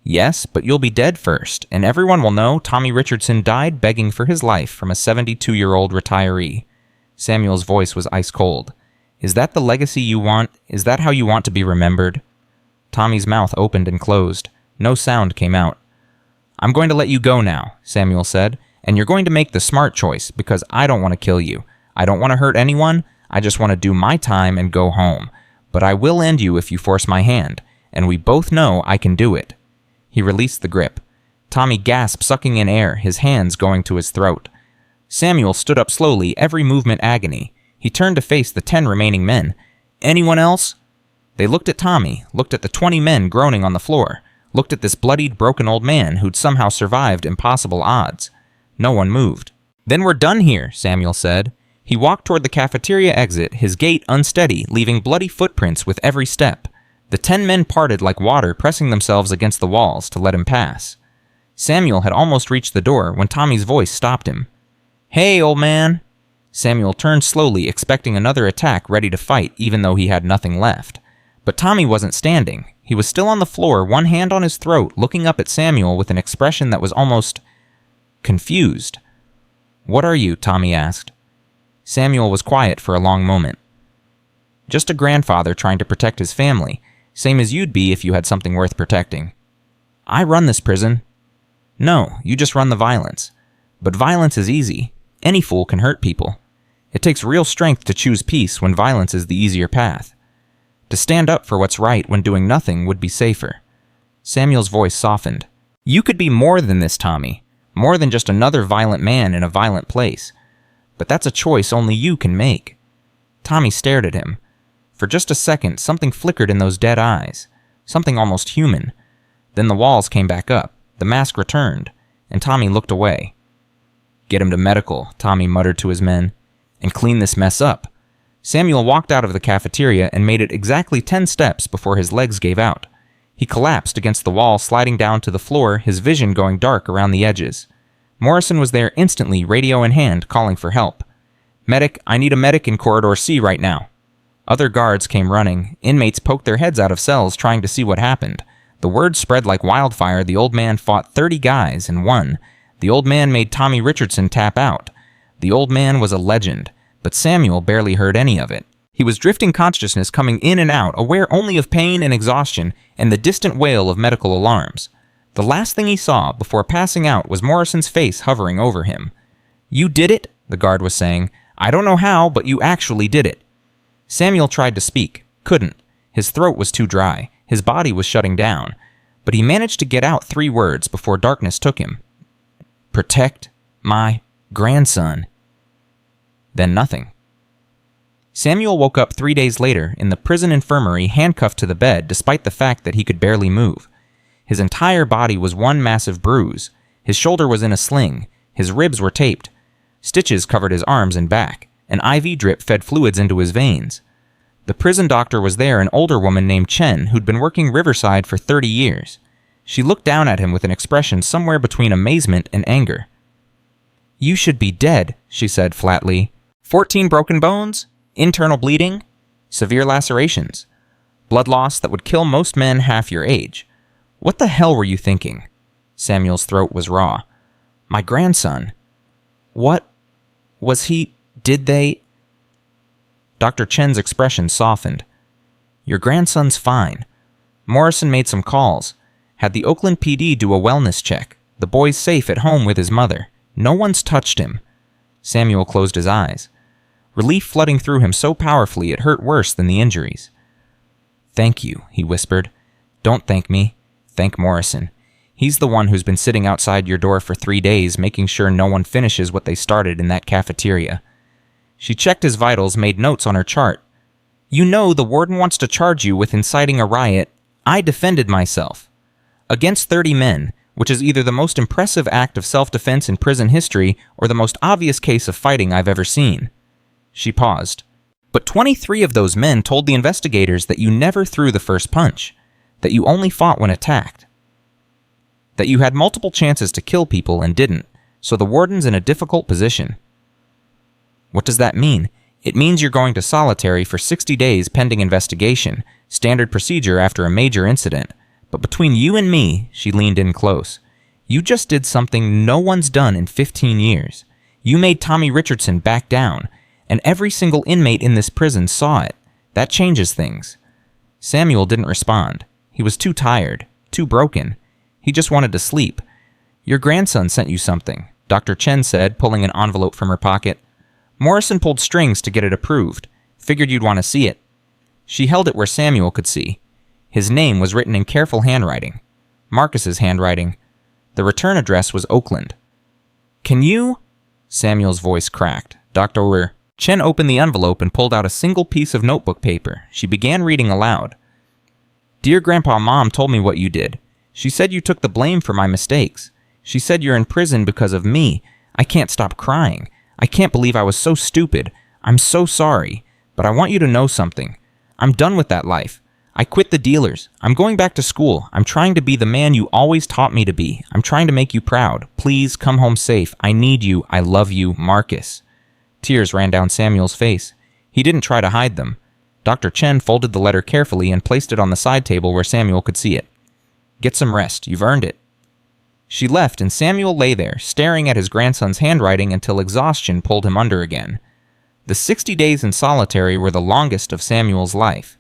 "Yes, but you'll be dead first, and everyone will know Tommy Richardson died begging for his life from a 72-year-old retiree." Samuel's voice was ice cold. "Is that the legacy you want? Is that how you want to be remembered?" Tommy's mouth opened and closed. No sound came out. "I'm going to let you go now," Samuel said, "and you're going to make the smart choice, because I don't want to kill you. I don't want to hurt anyone. I just want to do my time and go home. But I will end you if you force my hand, and we both know I can do it." He released the grip. Tommy gasped, sucking in air, his hands going to his throat. Samuel stood up slowly, every movement agony. He turned to face the 10 remaining men. "Anyone else?" They looked at Tommy, looked at the 20 men groaning on the floor, looked at this bloodied, broken old man who'd somehow survived impossible odds. No one moved. "Then we're done here," Samuel said. He walked toward the cafeteria exit, his gait unsteady, leaving bloody footprints with every step. The 10 men parted like water, pressing themselves against the walls to let him pass. Samuel had almost reached the door when Tommy's voice stopped him. "Hey, old man!" Samuel turned slowly, expecting another attack, ready to fight, even though he had nothing left. But Tommy wasn't standing. He was still on the floor, one hand on his throat, looking up at Samuel with an expression that was almost confused. "What are you?" Tommy asked. Samuel was quiet for a long moment. "Just a grandfather trying to protect his family, same as you'd be if you had something worth protecting." "I run this prison." "No, you just run the violence. But violence is easy. Any fool can hurt people. It takes real strength to choose peace when violence is the easier path. To stand up for what's right when doing nothing would be safer." Samuel's voice softened. "You could be more than this, Tommy. More than just another violent man in a violent place. But that's a choice only you can make." Tommy stared at him. For just a second, something flickered in those dead eyes. Something almost human. Then the walls came back up. The mask returned, and Tommy looked away. "Get him to medical," Tommy muttered to his men. "And clean this mess up." Samuel walked out of the cafeteria and made it exactly 10 steps before his legs gave out. He collapsed against the wall, sliding down to the floor, his vision going dark around the edges. Morrison was there instantly, radio in hand, calling for help. "Medic, I need a medic in Corridor C right now." Other guards came running. Inmates poked their heads out of cells trying to see what happened. The word spread like wildfire. The old man fought 30 guys and won. The old man made Tommy Richardson tap out. The old man was a legend, but Samuel barely heard any of it. He was drifting consciousness, coming in and out, aware only of pain and exhaustion and the distant wail of medical alarms. The last thing he saw before passing out was Morrison's face hovering over him. "You did it," the guard was saying. "I don't know how, but you actually did it." Samuel tried to speak. Couldn't. His throat was too dry. His body was shutting down. But he managed to get out 3 words before darkness took him. "Protect my grandson." Then nothing. Samuel woke up 3 days later in the prison infirmary, handcuffed to the bed despite the fact that he could barely move. His entire body was one massive bruise. His shoulder was in a sling. His ribs were taped. Stitches covered his arms and back. An IV drip fed fluids into his veins. The prison doctor was there, an older woman named Chen, who'd been working Riverside for 30 years. She looked down at him with an expression somewhere between amazement and anger. "You should be dead," she said flatly. 14 broken bones, internal bleeding, severe lacerations, blood loss that would kill most men half your age. What the hell were you thinking?" Samuel's throat was raw. "My grandson. What was he? Did they?" Dr. Chen's expression softened. "Your grandson's fine. Morrison made some calls. Had the Oakland PD do a wellness check. The boy's safe at home with his mother. No one's touched him." Samuel closed his eyes. Relief flooding through him so powerfully it hurt worse than the injuries. "Thank you," he whispered. "Don't thank me. Thank Morrison. He's the one who's been sitting outside your door for 3 days, making sure no one finishes what they started in that cafeteria." She checked his vitals, made notes on her chart. "You know the warden wants to charge you with inciting a riot. I defended myself. Against 30 men, which is either the most impressive act of self-defense in prison history or the most obvious case of fighting I've ever seen." She paused. "But 23 of those men told the investigators that you never threw the first punch, that you only fought when attacked, that you had multiple chances to kill people and didn't, so the warden's in a difficult position." "What does that mean?" It means you're going to solitary for 60 days pending investigation, standard procedure after a major incident. But between you and me," she leaned in close, "you just did something no one's done in 15 years. You made Tommy Richardson back down, and every single inmate in this prison saw it. That changes things." Samuel didn't respond. He was too tired, too broken. He just wanted to sleep. "Your grandson sent you something," Dr. Chen said, pulling an envelope from her pocket. "Morrison pulled strings to get it approved. Figured you'd want to see it." She held it where Samuel could see. His name was written in careful handwriting. Marcus's handwriting. The return address was Oakland. "Can you?" Samuel's voice cracked. Dr. Chen opened the envelope and pulled out a single piece of notebook paper. She began reading aloud. "Dear Grandpa, Mom told me what you did. She said you took the blame for my mistakes. She said you're in prison because of me. I can't stop crying. I can't believe I was so stupid. I'm so sorry. But I want you to know something. I'm done with that life. I quit the dealers. I'm going back to school. I'm trying to be the man you always taught me to be. I'm trying to make you proud. Please come home safe. I need you. I love you, Marcus." Tears ran down Samuel's face. He didn't try to hide them. Dr. Chen folded the letter carefully and placed it on the side table where Samuel could see it. "Get some rest. You've earned it." She left, and Samuel lay there, staring at his grandson's handwriting until exhaustion pulled him under again. The 60 days in solitary were the longest of Samuel's life.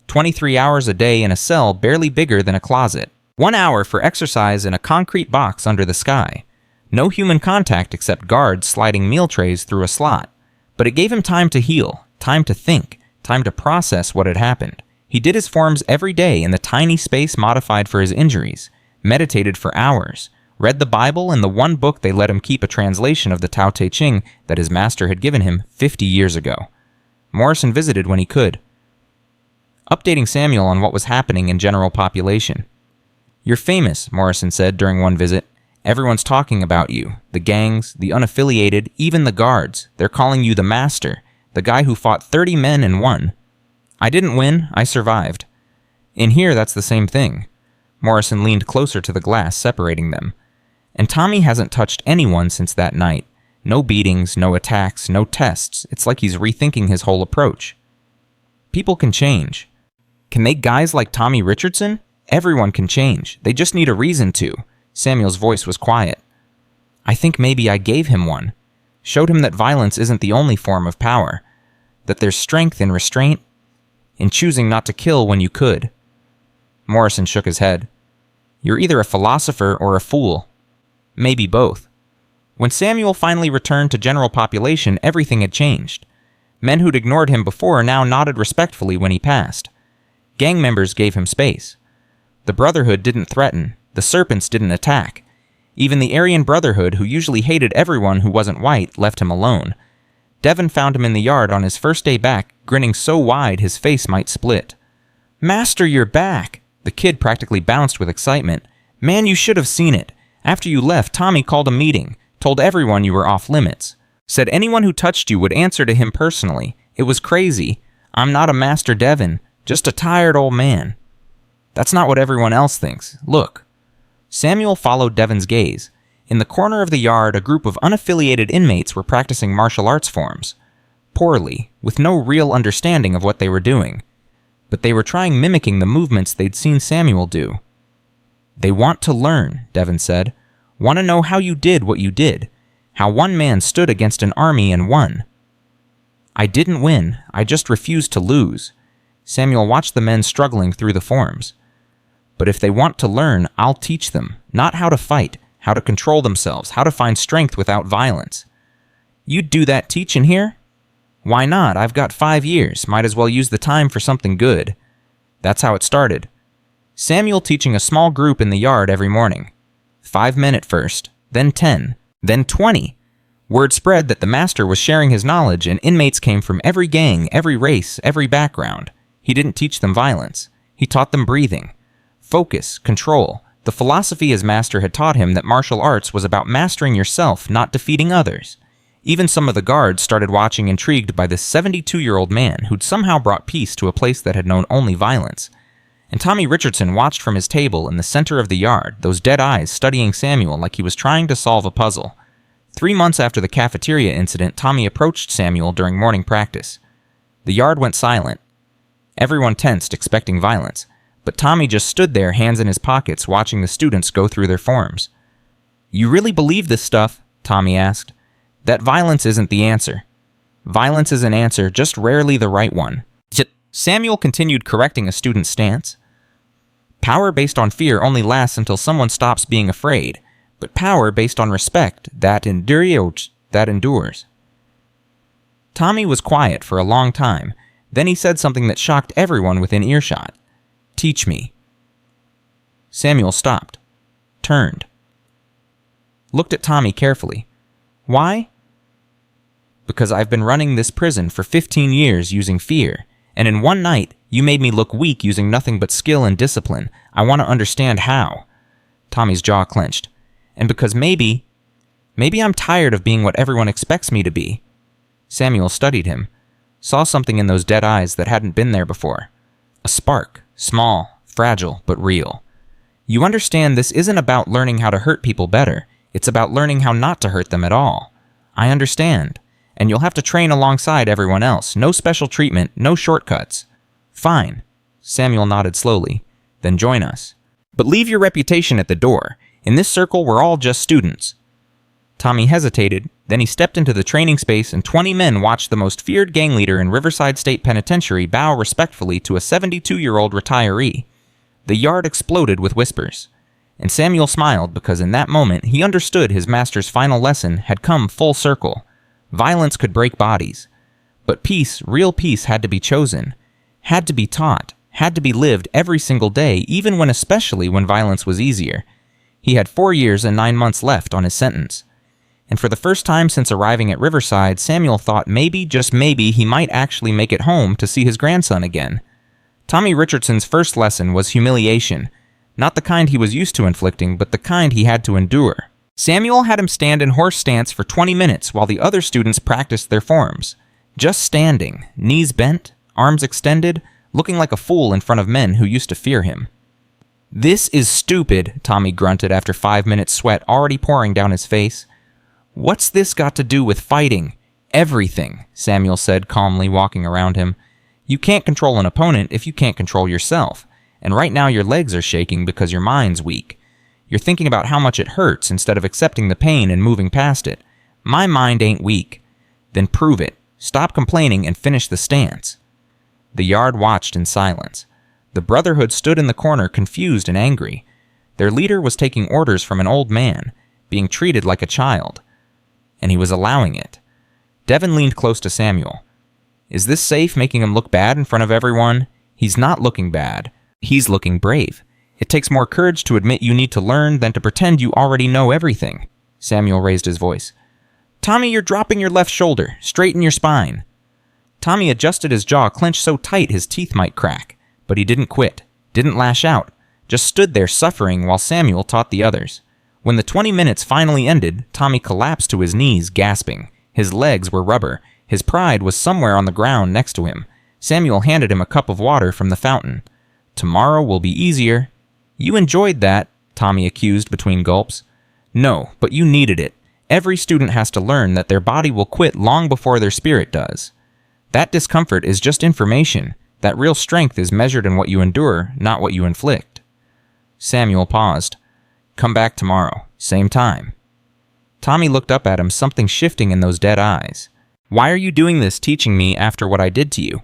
23 hours a day in a cell barely bigger than a closet. 1 hour for exercise in a concrete box under the sky. No human contact except guards sliding meal trays through a slot. But it gave him time to heal, time to think, time to process what had happened. He did his forms every day in the tiny space modified for his injuries, meditated for hours, read the Bible and the one book they let him keep a translation of the Tao Te Ching that his master had given him 50 years ago. Morrison visited when he could, updating Samuel on what was happening in general population. "You're famous," Morrison said during one visit. "Everyone's talking about you. The gangs, the unaffiliated, even the guards. They're calling you the master, the guy who fought 30 men and won." "I didn't win, I survived." "In here, that's the same thing." Morrison leaned closer to the glass separating them. "And Tommy hasn't touched anyone since that night. No beatings, no attacks, no tests. It's like he's rethinking his whole approach." "People can change." "Can they guys like Tommy Richardson?" "Everyone can change. They just need a reason to." Samuel's voice was quiet. "I think maybe I gave him one. Showed him that violence isn't the only form of power. That there's strength in restraint, in choosing not to kill when you could." Morrison shook his head. "You're either a philosopher or a fool. Maybe both." When Samuel finally returned to general population, everything had changed. Men who'd ignored him before now nodded respectfully when he passed. Gang members gave him space. The Brotherhood didn't threaten. The Serpents didn't attack. Even the Aryan Brotherhood, who usually hated everyone who wasn't white, left him alone. Devin found him in the yard on his first day back, grinning so wide his face might split. "Master, you're back!" The kid practically bounced with excitement. "Man, you should have seen it. After you left, Tommy called a meeting, told everyone you were off limits. Said anyone who touched you would answer to him personally. It was crazy. I'm not a Master Devin, just a tired old man." "That's not what everyone else thinks. Look." Samuel followed Devin's gaze. In the corner of the yard, a group of unaffiliated inmates were practicing martial arts forms. Poorly, with no real understanding of what they were doing. But they were trying mimicking the movements they'd seen Samuel do. "They want to learn," Devin said. "Want to know how you did what you did. How one man stood against an army and won." "I didn't win. I just refused to lose." Samuel watched the men struggling through the forms. "But if they want to learn, I'll teach them. Not how to fight, how to control themselves, how to find strength without violence." "You'd do that teaching here?" "Why not? I've got 5 years. Might as well use the time for something good." That's how it started. Samuel teaching a small group in the yard every morning. 5 men at first, then 10, then 20. Word spread that the master was sharing his knowledge, and inmates came from every gang, every race, every background. He didn't teach them violence. He taught them breathing, focus, control. The philosophy his master had taught him that martial arts was about mastering yourself, not defeating others. Even some of the guards started watching, intrigued by this 72-year-old man who'd somehow brought peace to a place that had known only violence. And Tommy Richardson watched from his table in the center of the yard, those dead eyes studying Samuel like he was trying to solve a puzzle. 3 months after the cafeteria incident, Tommy approached Samuel during morning practice. The yard went silent. Everyone tensed, expecting violence, but Tommy just stood there, hands in his pockets, watching the students go through their forms. "You really believe this stuff?" Tommy asked. "That violence isn't the answer. Violence is an answer, just rarely the right one." Samuel continued, correcting a student's stance. "Power based on fear only lasts until someone stops being afraid, but power based on respect, that endures." Tommy was quiet for a long time. Then he said something that shocked everyone within earshot. "Teach me." Samuel stopped, turned, looked at Tommy carefully. "Why?" "Because I've been running this prison for 15 years using fear, and in one night, you made me look weak using nothing but skill and discipline. I want to understand how." Tommy's jaw clenched. "And because maybe I'm tired of being what everyone expects me to be." Samuel studied him, saw something in those dead eyes that hadn't been there before. A spark, small, fragile, but real. "You understand this isn't about learning how to hurt people better. It's about learning how not to hurt them at all." "I understand. And you'll have to train alongside everyone else. No special treatment, no shortcuts." "Fine." Samuel nodded slowly. "Then join us. But leave your reputation at the door. In this circle, we're all just students." Tommy hesitated, then he stepped into the training space and 20 men watched the most feared gang leader in Riverside State Penitentiary bow respectfully to a 72-year-old retiree. The yard exploded with whispers. And Samuel smiled because in that moment he understood his master's final lesson had come full circle. Violence could break bodies. But peace, real peace, had to be chosen, had to be taught, had to be lived every single day, especially when violence was easier. He had 4 years and 9 months left on his sentence. And for the first time since arriving at Riverside, Samuel thought maybe, just maybe, he might actually make it home to see his grandson again. Tommy Richardson's first lesson was humiliation. Not the kind he was used to inflicting, but the kind he had to endure. Samuel had him stand in horse stance for 20 minutes while the other students practiced their forms. Just standing, knees bent, arms extended, looking like a fool in front of men who used to fear him. "This is stupid," Tommy grunted after 5 minutes, sweat already pouring down his face. "What's this got to do with fighting?" "Everything," Samuel said calmly, walking around him. "You can't control an opponent if you can't control yourself. And right now your legs are shaking because your mind's weak. You're thinking about how much it hurts instead of accepting the pain and moving past it. My mind ain't weak." "Then prove it. Stop complaining and finish the stance." The yard watched in silence. The Brotherhood stood in the corner, confused and angry. Their leader was taking orders from an old man, being treated like a child. And he was allowing it. Devin leaned close to Samuel. "Is this safe, making him look bad in front of everyone?" "He's not looking bad. He's looking brave. It takes more courage to admit you need to learn than to pretend you already know everything." Samuel raised his voice. "Tommy, you're dropping your left shoulder. Straighten your spine." Tommy adjusted his jaw, clenched so tight his teeth might crack. But he didn't quit, didn't lash out, just stood there suffering while Samuel taught the others. When the 20 minutes finally ended, Tommy collapsed to his knees, gasping. His legs were rubber. His pride was somewhere on the ground next to him. Samuel handed him a cup of water from the fountain. "Tomorrow will be easier." "You enjoyed that," Tommy accused between gulps. "No, but you needed it. Every student has to learn that their body will quit long before their spirit does. That discomfort is just information. That real strength is measured in what you endure, not what you inflict." Samuel paused. "Come back tomorrow, same time." Tommy looked up at him, something shifting in those dead eyes. "Why are you doing this, teaching me after what I did to you?"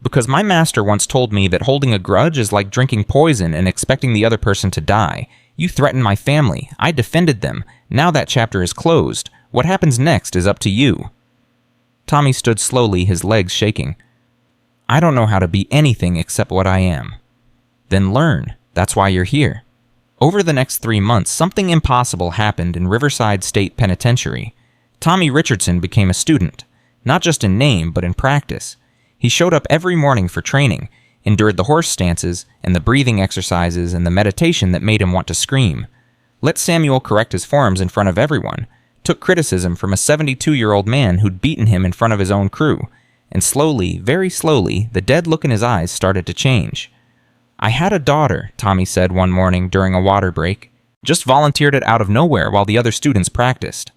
"Because my master once told me that holding a grudge is like drinking poison and expecting the other person to die. You threatened my family. I defended them. Now that chapter is closed. What happens next is up to you." Tommy stood slowly, his legs shaking. "I don't know how to be anything except what I am." "Then learn. That's why you're here." Over the next 3 months, something impossible happened in Riverside State Penitentiary. Tommy Richardson became a student, not just in name, but in practice. He showed up every morning for training, endured the horse stances and the breathing exercises and the meditation that made him want to scream. Let Samuel correct his forms in front of everyone, took criticism from a 72-year-old man who'd beaten him in front of his own crew, and slowly, very slowly, the dead look in his eyes started to change. "I had a daughter," Tommy said one morning during a water break. Just volunteered it out of nowhere while the other students practiced.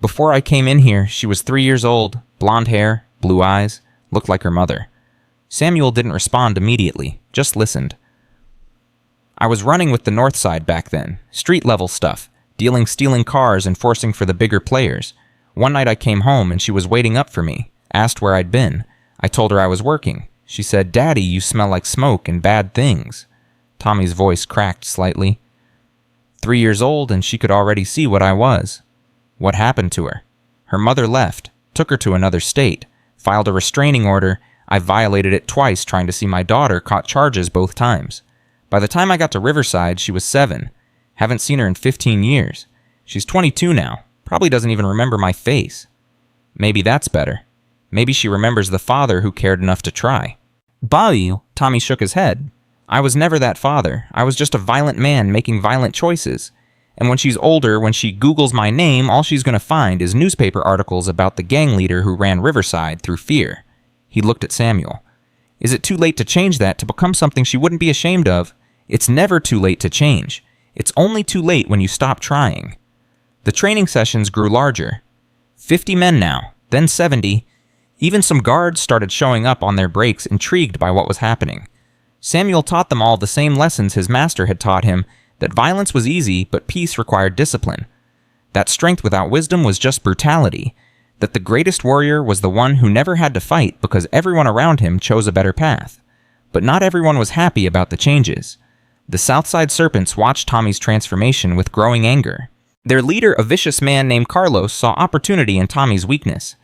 Before I came in here, she was 3 years old, blonde hair, blue eyes, looked like her mother. Samuel didn't respond immediately, just listened. I was running with the North Side back then, street-level stuff, stealing cars and forcing for the bigger players. One night I came home and she was waiting up for me, asked where I'd been. I told her I was working. She said, "Daddy, you smell like smoke and bad things." Tommy's voice cracked slightly. 3 years old and she could already see what I was. What happened to her? Her mother left, took her to another state, filed a restraining order. I violated it twice trying to see my daughter, caught charges both times. By the time I got to Riverside, she was 7. Haven't seen her in 15 years. She's 22 now. Probably doesn't even remember my face. Maybe that's better. Maybe she remembers the father who cared enough to try. Bah, Tommy shook his head. I was never that father. I was just a violent man making violent choices. And when she's older, when she Googles my name, all she's going to find is newspaper articles about the gang leader who ran Riverside through fear. He looked at Samuel. Is it too late to change that, to become something she wouldn't be ashamed of? It's never too late to change. It's only too late when you stop trying. The training sessions grew larger. 50 men now, then 70. Even some guards started showing up on their breaks, intrigued by what was happening. Samuel taught them all the same lessons his master had taught him, that violence was easy, but peace required discipline. That strength without wisdom was just brutality. That the greatest warrior was the one who never had to fight because everyone around him chose a better path. But not everyone was happy about the changes. The Southside Serpents watched Tommy's transformation with growing anger. Their leader, a vicious man named Carlos, saw opportunity in Tommy's weakness.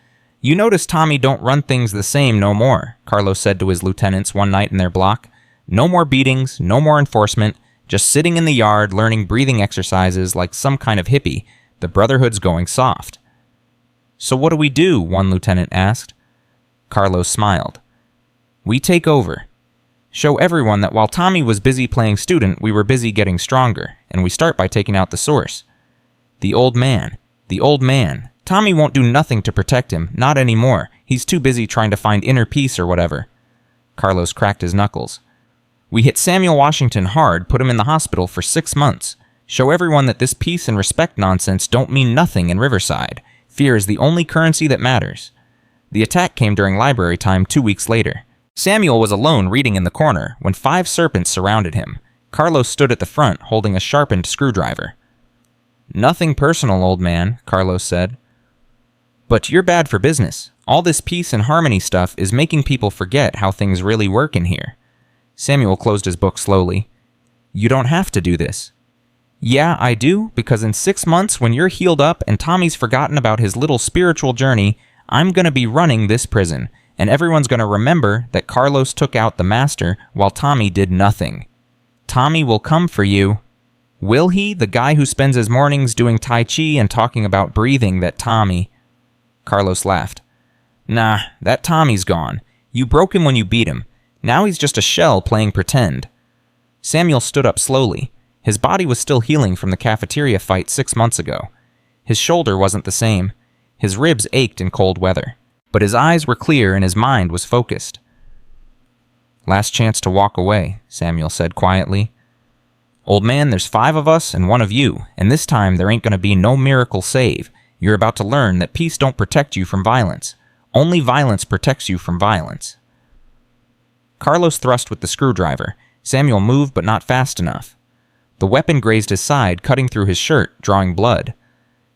"You notice Tommy don't run things the same no more," Carlos said to his lieutenants one night in their block. "No more beatings, no more enforcement, just sitting in the yard learning breathing exercises like some kind of hippie. The Brotherhood's going soft." "So what do we do?" one lieutenant asked. Carlos smiled. "We take over. Show everyone that while Tommy was busy playing student, we were busy getting stronger, and we start by taking out the source. The old man. Tommy won't do nothing to protect him, not anymore. He's too busy trying to find inner peace or whatever." Carlos cracked his knuckles. "We hit Samuel Washington hard, put him in the hospital for 6 months. Show everyone that this peace and respect nonsense don't mean nothing in Riverside. Fear is the only currency that matters." The attack came during library time 2 weeks later. Samuel was alone reading in the corner when 5 serpents surrounded him. Carlos stood at the front holding a sharpened screwdriver. "Nothing personal, old man," Carlos said. "But you're bad for business. All this peace and harmony stuff is making people forget how things really work in here." Samuel closed his book slowly. "You don't have to do this." "Yeah, I do, because in 6 months when you're healed up and Tommy's forgotten about his little spiritual journey, I'm going to be running this prison, and everyone's going to remember that Carlos took out the master while Tommy did nothing. Tommy will come for you." "Will he, the guy who spends his mornings doing Tai Chi and talking about breathing that Tommy..." Carlos laughed. "Nah, that Tommy's gone. You broke him when you beat him. Now he's just a shell playing pretend." Samuel stood up slowly. His body was still healing from the cafeteria fight 6 months ago. His shoulder wasn't the same. His ribs ached in cold weather. But his eyes were clear and his mind was focused. "Last chance to walk away," Samuel said quietly. "Old man, there's 5 of us and 1 of you, and this time there ain't going to be no miracle save. You're about to learn that peace don't protect you from violence. Only violence protects you from violence." Carlos thrust with the screwdriver. Samuel moved, but not fast enough. The weapon grazed his side, cutting through his shirt, drawing blood.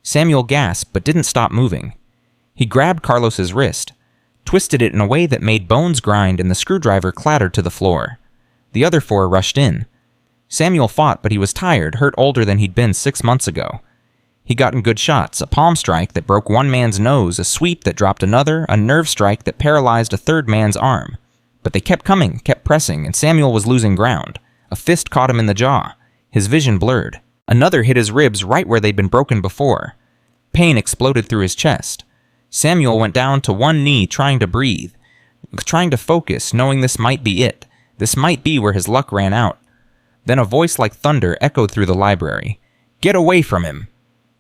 Samuel gasped, but didn't stop moving. He grabbed Carlos's wrist, twisted it in a way that made bones grind, and the screwdriver clattered to the floor. The other 4 rushed in. Samuel fought, but he was tired, hurt older than he'd been 6 months ago. He got in good shots, a palm strike that broke one man's nose, a sweep that dropped another, a nerve strike that paralyzed a third man's arm. But they kept coming, kept pressing, and Samuel was losing ground. A fist caught him in the jaw. His vision blurred. Another hit his ribs right where they'd been broken before. Pain exploded through his chest. Samuel went down to one knee, trying to breathe, trying to focus, knowing this might be it. This might be where his luck ran out. Then a voice like thunder echoed through the library. "Get away from him!"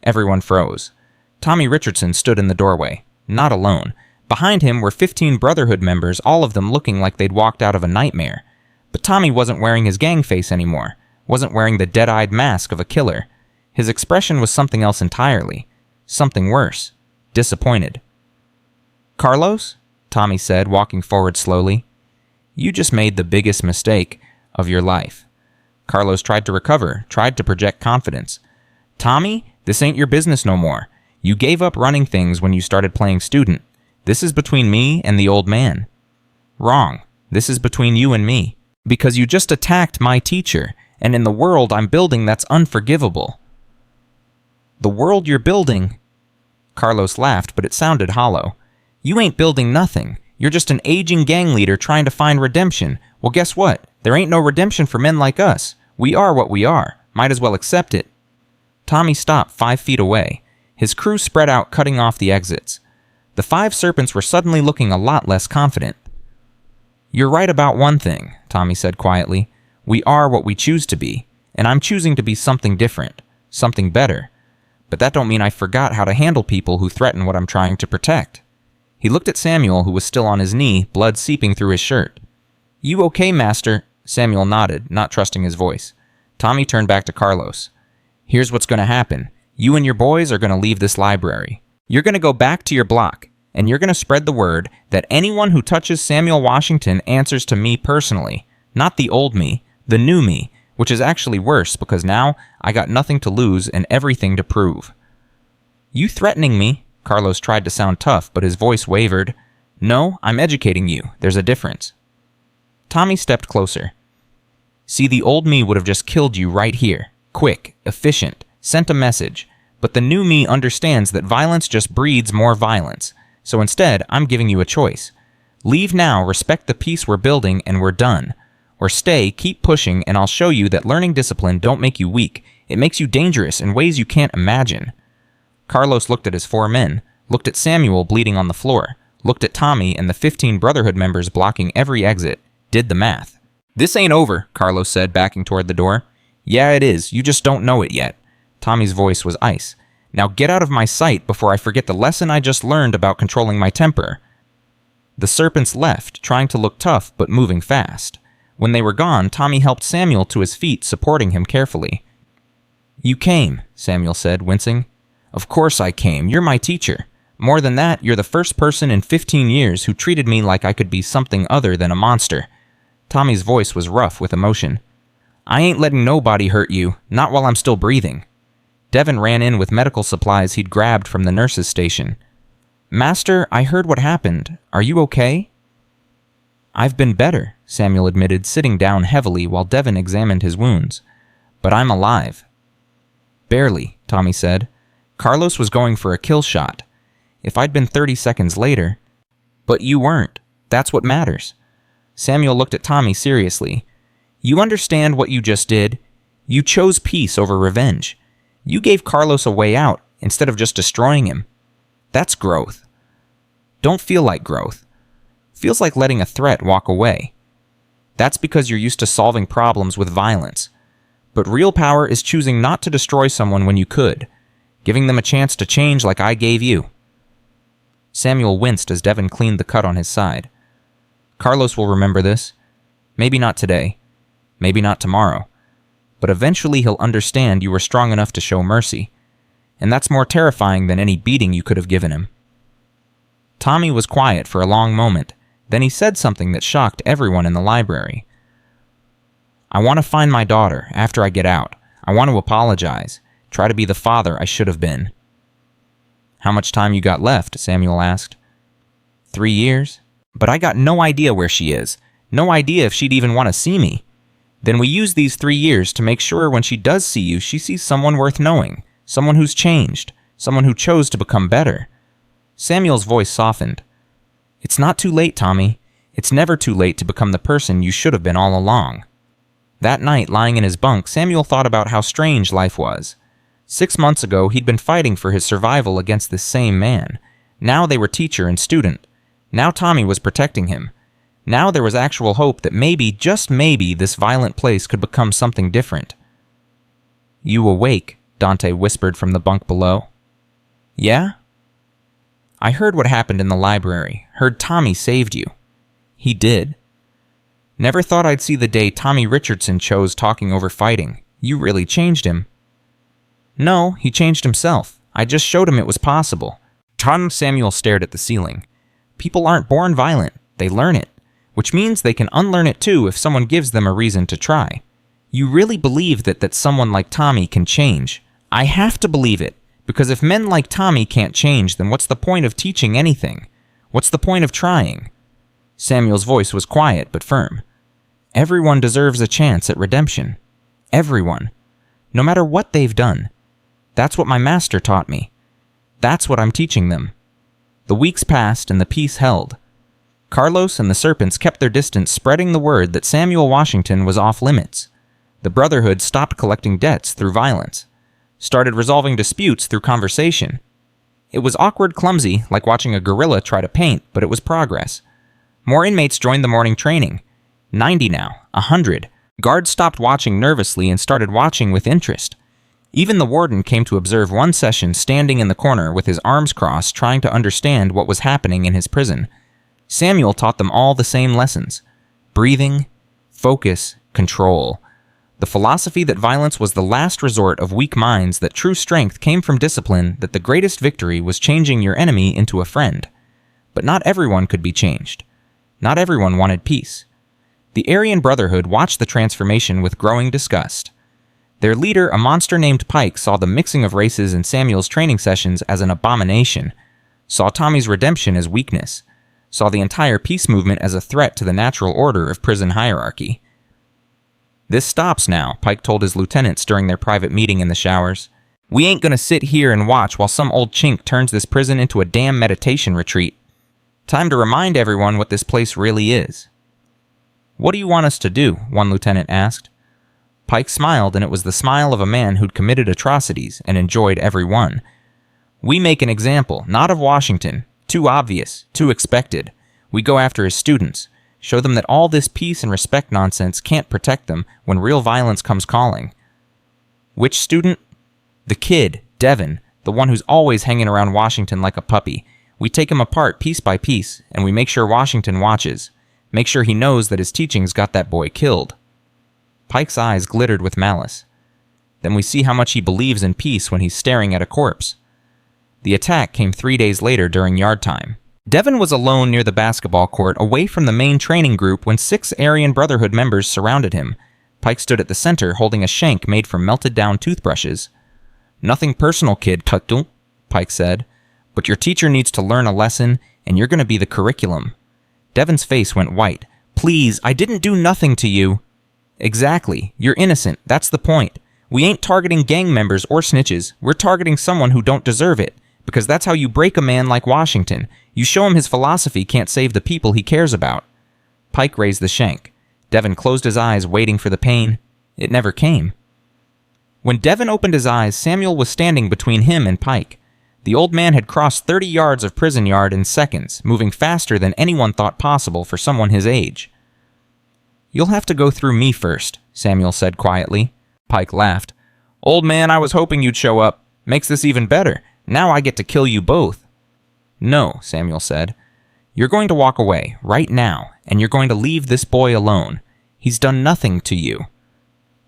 Everyone froze. Tommy Richardson stood in the doorway, not alone. Behind him were 15 Brotherhood members, all of them looking like they'd walked out of a nightmare. But Tommy wasn't wearing his gang face anymore. wasn't wearing the dead-eyed mask of a killer. His expression was something else entirely. Something worse. Disappointed. "Carlos?" Tommy said, walking forward slowly. "You just made the biggest mistake of your life." Carlos tried to recover, tried to project confidence. "Tommy, this ain't your business no more. You gave up running things when you started playing student. This is between me and the old man." "Wrong. This is between you and me. Because you just attacked my teacher, and in the world I'm building that's unforgivable." "The world you're building?" Carlos laughed, but it sounded hollow. "You ain't building nothing. You're just an aging gang leader trying to find redemption. Well, guess what? There ain't no redemption for men like us. We are what we are. Might as well accept it." Tommy stopped 5 feet away. His crew spread out, cutting off the exits. The 5 serpents were suddenly looking a lot less confident. "You're right about one thing," Tommy said quietly. "We are what we choose to be, and I'm choosing to be something different, something better. But that don't mean I forgot how to handle people who threaten what I'm trying to protect." He looked at Samuel, who was still on his knee, blood seeping through his shirt. "You okay, Master?" Samuel nodded, not trusting his voice. Tommy turned back to Carlos. "Here's what's going to happen. You and your boys are going to leave this library. You're going to go back to your block, and you're going to spread the word that anyone who touches Samuel Washington answers to me personally. Not the old me, the new me, which is actually worse because now I got nothing to lose and everything to prove." "You threatening me?" Carlos tried to sound tough, but his voice wavered. "No, I'm educating you. There's a difference." Tommy stepped closer. "See, the old me would have just killed you right here. Quick, efficient, sent a message. But the new me understands that violence just breeds more violence. So instead, I'm giving you a choice. Leave now, respect the peace we're building, and we're done. Or stay, keep pushing, and I'll show you that learning discipline don't make you weak. It makes you dangerous in ways you can't imagine." Carlos looked at his 4 men, looked at Samuel bleeding on the floor, looked at Tommy and the 15 Brotherhood members blocking every exit, did the math. "This ain't over," Carlos said, backing toward the door. "Yeah, it is. You just don't know it yet." Tommy's voice was ice. "Now get out of my sight before I forget the lesson I just learned about controlling my temper." The serpents left, trying to look tough but moving fast. When they were gone, Tommy helped Samuel to his feet, supporting him carefully. "You came," Samuel said, wincing. "Of course I came. You're my teacher. More than that, you're the first person in 15 years who treated me like I could be something other than a monster." Tommy's voice was rough with emotion. "I ain't letting nobody hurt you, not while I'm still breathing." Devin ran in with medical supplies he'd grabbed from the nurse's station. "Master, I heard what happened. Are you okay?" "I've been better," Samuel admitted, sitting down heavily while Devin examined his wounds. "But I'm alive." "Barely," Tommy said. "Carlos was going for a kill shot. If I'd been 30 seconds later..." "But you weren't. That's what matters." Samuel looked at Tommy seriously. "You understand what you just did? You chose peace over revenge. You gave Carlos a way out instead of just destroying him. That's growth. Don't feel like growth. Feels like letting a threat walk away. That's because you're used to solving problems with violence. But real power is choosing not to destroy someone when you could, giving them a chance to change like I gave you." Samuel winced as Devin cleaned the cut on his side. "Carlos will remember this. Maybe not today. Maybe not tomorrow. But eventually he'll understand you were strong enough to show mercy. And that's more terrifying than any beating you could have given him." Tommy was quiet for a long moment. Then he said something that shocked everyone in the library. "I want to find my daughter after I get out. I want to apologize. Try to be the father I should have been." "How much time you got left?" Samuel asked. 3 years. But I got no idea where she is. No idea if she'd even want to see me. Then we use these 3 years to make sure when she does see you, she sees someone worth knowing. Someone who's changed. Someone who chose to become better." Samuel's voice softened. "It's not too late, Tommy. It's never too late to become the person you should have been all along." That night, lying in his bunk, Samuel thought about how strange life was. 6 months ago, he'd been fighting for his survival against this same man. Now they were teacher and student. Now Tommy was protecting him. Now there was actual hope that maybe, just maybe, this violent place could become something different. "You awake," Dante whispered from the bunk below. "Yeah?" "I heard what happened in the library. Heard Tommy saved you." "He did." Never thought I'd see the day Tommy Richardson chose talking over fighting. You really changed him." "No, he changed himself. I just showed him it was possible." Samuel stared at the ceiling. "People aren't born violent. They learn it. Which means they can unlearn it too if someone gives them a reason to try. You really believe that someone like Tommy can change?" "I have to believe it. Because if men like Tommy can't change, then what's the point of teaching anything? What's the point of trying?" Samuel's voice was quiet but firm. "Everyone deserves a chance at redemption. Everyone. No matter what they've done. That's what my master taught me. That's what I'm teaching them." The weeks passed and the peace held. Carlos and the Serpents kept their distance, spreading the word that Samuel Washington was off limits. The Brotherhood stopped collecting debts through violence, started resolving disputes through conversation. It was awkward, clumsy, like watching a gorilla try to paint, but it was progress. More inmates joined the morning training. 90 now, 100. Guards stopped watching nervously and started watching with interest. Even the warden came to observe one session standing in the corner with his arms crossed, trying to understand what was happening in his prison. Samuel taught them all the same lessons: breathing, focus, control. The philosophy that violence was the last resort of weak minds, that true strength came from discipline, that the greatest victory was changing your enemy into a friend. But not everyone could be changed. Not everyone wanted peace. The Aryan Brotherhood watched the transformation with growing disgust. Their leader, a monster named Pike, saw the mixing of races in Samuel's training sessions as an abomination, saw Tommy's redemption as weakness, saw the entire peace movement as a threat to the natural order of prison hierarchy. "This stops now," Pike told his lieutenants during their private meeting in the showers. "We ain't gonna sit here and watch while some old chink turns this prison into a damn meditation retreat. Time to remind everyone what this place really is." "What do you want us to do?" one lieutenant asked. Pike smiled, and it was the smile of a man who'd committed atrocities and enjoyed every one. "We make an example, not of Washington. Too obvious, too expected. We go after his students, show them that all this peace and respect nonsense can't protect them when real violence comes calling." "Which student?" "The kid, Devin, the one who's always hanging around Washington like a puppy. We take him apart piece by piece, and we make sure Washington watches. Make sure he knows that his teachings got that boy killed." Pike's eyes glittered with malice. "Then we see how much he believes in peace when he's staring at a corpse." The attack came 3 days later during yard time. Devin was alone near the basketball court, away from the main training group, when 6 Aryan Brotherhood members surrounded him. Pike stood at the center, holding a shank made from melted-down toothbrushes. "Nothing personal, kid, Tuttle," Pike said. "But your teacher needs to learn a lesson, and you're going to be the curriculum." Devin's face went white. "Please, I didn't do nothing to you." "Exactly. You're innocent. That's the point. We ain't targeting gang members or snitches. We're targeting someone who don't deserve it. Because that's how you break a man like Washington. You show him his philosophy can't save the people he cares about." Pike raised the shank. Devin closed his eyes, waiting for the pain. It never came. When Devin opened his eyes, Samuel was standing between him and Pike. The old man had crossed 30 yards of prison yard in seconds, moving faster than anyone thought possible for someone his age. "You'll have to go through me first," Samuel said quietly. Pike laughed. "Old man, I was hoping you'd show up. Makes this even better. Now I get to kill you both." "No," Samuel said. "You're going to walk away, right now, and you're going to leave this boy alone. He's done nothing to you."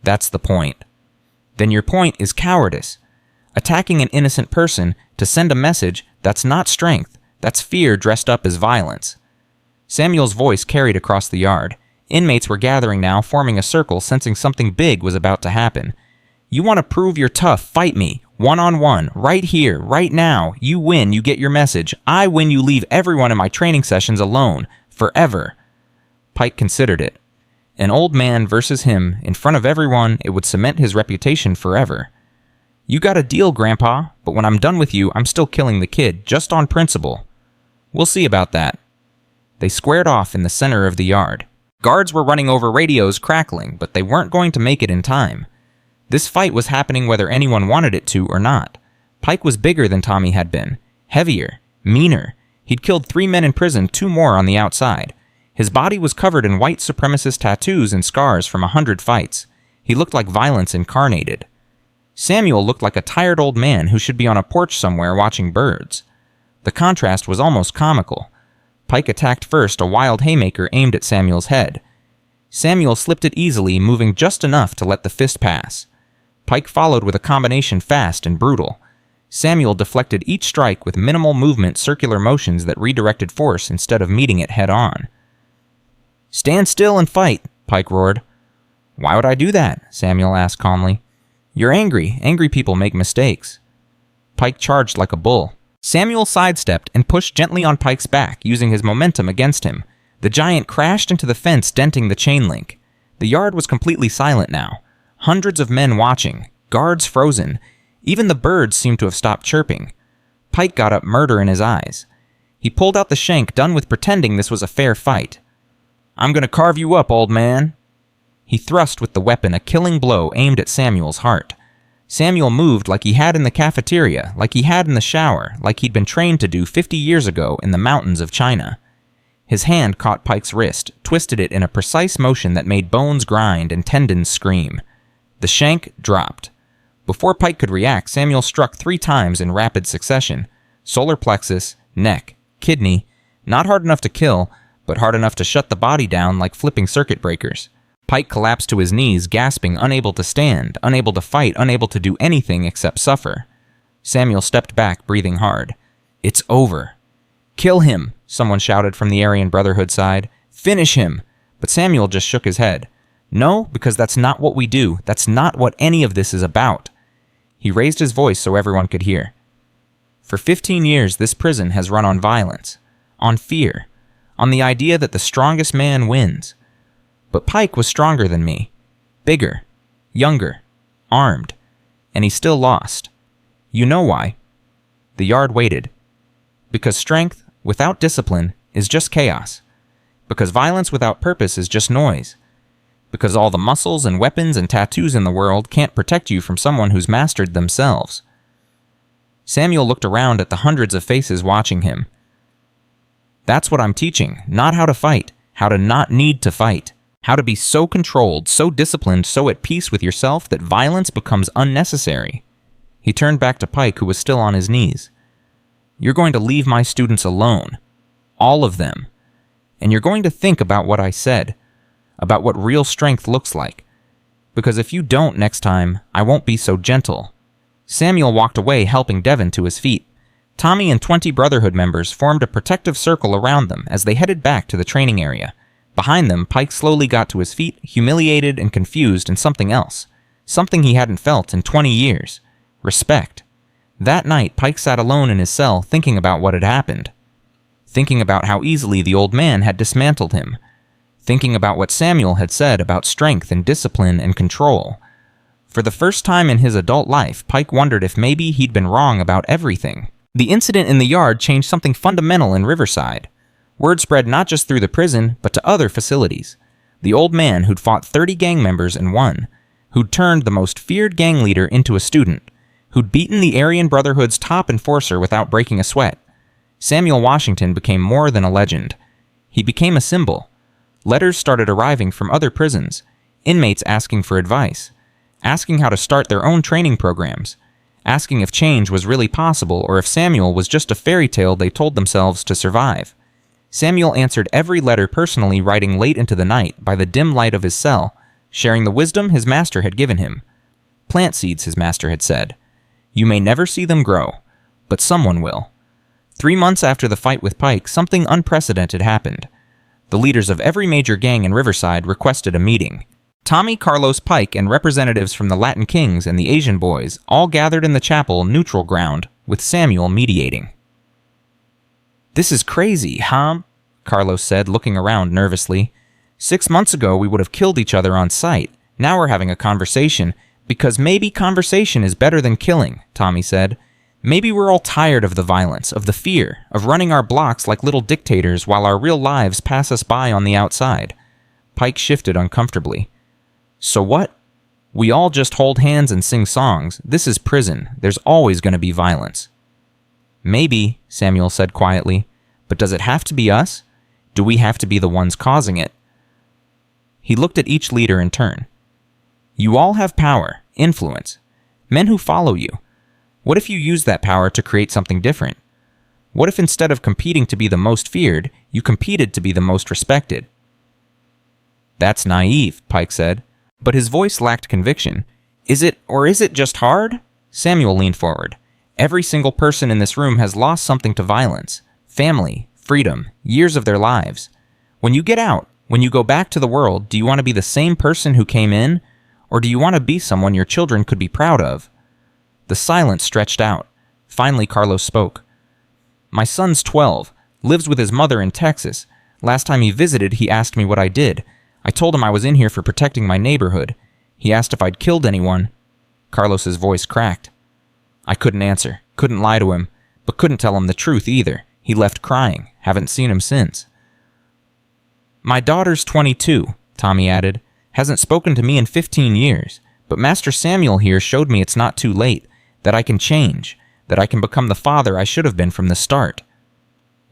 "That's the point." "Then your point is cowardice. Attacking an innocent person to send a message, that's not strength. That's fear dressed up as violence." Samuel's voice carried across the yard. Inmates were gathering now, forming a circle, sensing something big was about to happen. "You want to prove you're tough, fight me. One-on-one, right here, right now. You win, you get your message. I win, you leave everyone in my training sessions alone. Forever." Pike considered it. An old man versus him, in front of everyone, it would cement his reputation forever. "You got a deal, Grandpa, but when I'm done with you, I'm still killing the kid, just on principle." "We'll see about that." They squared off in the center of the yard. Guards were running over radios, crackling, but they weren't going to make it in time. This fight was happening whether anyone wanted it to or not. Pike was bigger than Tommy had been, heavier, meaner. He'd killed 3 men in prison, 2 more on the outside. His body was covered in white supremacist tattoos and scars from 100 fights. He looked like violence incarnated. Samuel looked like a tired old man who should be on a porch somewhere watching birds. The contrast was almost comical. Pike attacked first, a wild haymaker aimed at Samuel's head. Samuel slipped it easily, moving just enough to let the fist pass. Pike followed with a combination fast and brutal. Samuel deflected each strike with minimal movement, circular motions that redirected force instead of meeting it head-on. "Stand still and fight," Pike roared. "Why would I do that?" Samuel asked calmly. "You're angry. Angry people make mistakes." Pike charged like a bull. Samuel sidestepped and pushed gently on Pike's back, using his momentum against him. The giant crashed into the fence, denting the chain link. The yard was completely silent now. Hundreds of men watching, guards frozen. Even the birds seemed to have stopped chirping. Pike got up, murder in his eyes. He pulled out the shank, done with pretending this was a fair fight. "I'm gonna carve you up, old man." He thrust with the weapon, a killing blow aimed at Samuel's heart. Samuel moved like he had in the cafeteria, like he had in the shower, like he'd been trained to do 50 years ago in the mountains of China. His hand caught Pike's wrist, twisted it in a precise motion that made bones grind and tendons scream. The shank dropped. Before Pike could react, Samuel struck 3 times in rapid succession. Solar plexus, neck, kidney, not hard enough to kill, but hard enough to shut the body down like flipping circuit breakers. Pike collapsed to his knees, gasping, unable to stand, unable to fight, unable to do anything except suffer. Samuel stepped back, breathing hard. "It's over." "Kill him," someone shouted from the Aryan Brotherhood side. "Finish him." But Samuel just shook his head. "No, because that's not what we do. That's not what any of this is about." He raised his voice so everyone could hear. "For 15 years, this prison has run on violence, on fear, on the idea that the strongest man wins. But Pike was stronger than me, bigger, younger, armed, and he still lost. You know why?" The yard waited. Because strength without discipline is just chaos. Because violence without purpose is just noise. Because all the muscles and weapons and tattoos in the world can't protect you from someone who's mastered themselves. Samuel looked around at the hundreds of faces watching him. "That's what I'm teaching, not how to fight, how to not need to fight. How to be so controlled, so disciplined, so at peace with yourself that violence becomes unnecessary." He turned back to Pike, who was still on his knees. "You're going to leave my students alone. All of them. And you're going to think about what I said, about what real strength looks like. Because if you don't next time, I won't be so gentle." Samuel walked away, helping Devon to his feet. Tommy and 20 Brotherhood members formed a protective circle around them as they headed back to the training area. Behind them, Pike slowly got to his feet, humiliated and confused, and something else. Something he hadn't felt in 20 years. Respect. That night, Pike sat alone in his cell, thinking about what had happened. Thinking about how easily the old man had dismantled him. Thinking about what Samuel had said about strength and discipline and control. For the first time in his adult life, Pike wondered if maybe he'd been wrong about everything. The incident in the yard changed something fundamental in Riverside. Word spread not just through the prison, but to other facilities. The old man who'd fought 30 gang members and won, who'd turned the most feared gang leader into a student, who'd beaten the Aryan Brotherhood's top enforcer without breaking a sweat. Samuel Washington became more than a legend. He became a symbol. Letters started arriving from other prisons, inmates asking for advice, asking how to start their own training programs, asking if change was really possible or if Samuel was just a fairy tale they told themselves to survive. Samuel answered every letter personally, writing late into the night by the dim light of his cell, sharing the wisdom his master had given him. Plant seeds, his master had said. You may never see them grow, but someone will. 3 months after the fight with Pike, something unprecedented happened. The leaders of every major gang in Riverside requested a meeting. Tommy, Carlos, Pike, and representatives from the Latin Kings and the Asian Boys all gathered in the chapel neutral ground, with Samuel mediating. "This is crazy, huh?" Carlos said, looking around nervously. 6 months ago, we would have killed each other on sight. Now we're having a conversation, because maybe conversation is better than killing, Tommy said. Maybe we're all tired of the violence, of the fear, of running our blocks like little dictators while our real lives pass us by on the outside. Pike shifted uncomfortably. So what? We all just hold hands and sing songs. This is prison. There's always going to be violence. Maybe, Samuel said quietly, but does it have to be us? Do we have to be the ones causing it? He looked at each leader in turn. You all have power, influence, men who follow you. What if you use that power to create something different? What if instead of competing to be the most feared, you competed to be the most respected? That's naive, Pike said. But his voice lacked conviction. Is it just hard? Samuel leaned forward. Every single person in this room has lost something to violence. Family, freedom, years of their lives. When you get out, when you go back to the world, do you want to be the same person who came in? Or do you want to be someone your children could be proud of? The silence stretched out. Finally, Carlos spoke. My son's 12, lives with his mother in Texas. Last time he visited, he asked me what I did. I told him I was in here for protecting my neighborhood. He asked if I'd killed anyone. Carlos's voice cracked. I couldn't answer, couldn't lie to him, but couldn't tell him the truth either. He left crying. Haven't seen him since. My daughter's 22, Tommy added. Hasn't spoken to me in 15 years, but Master Samuel here showed me it's not too late, that I can change, that I can become the father I should have been from the start.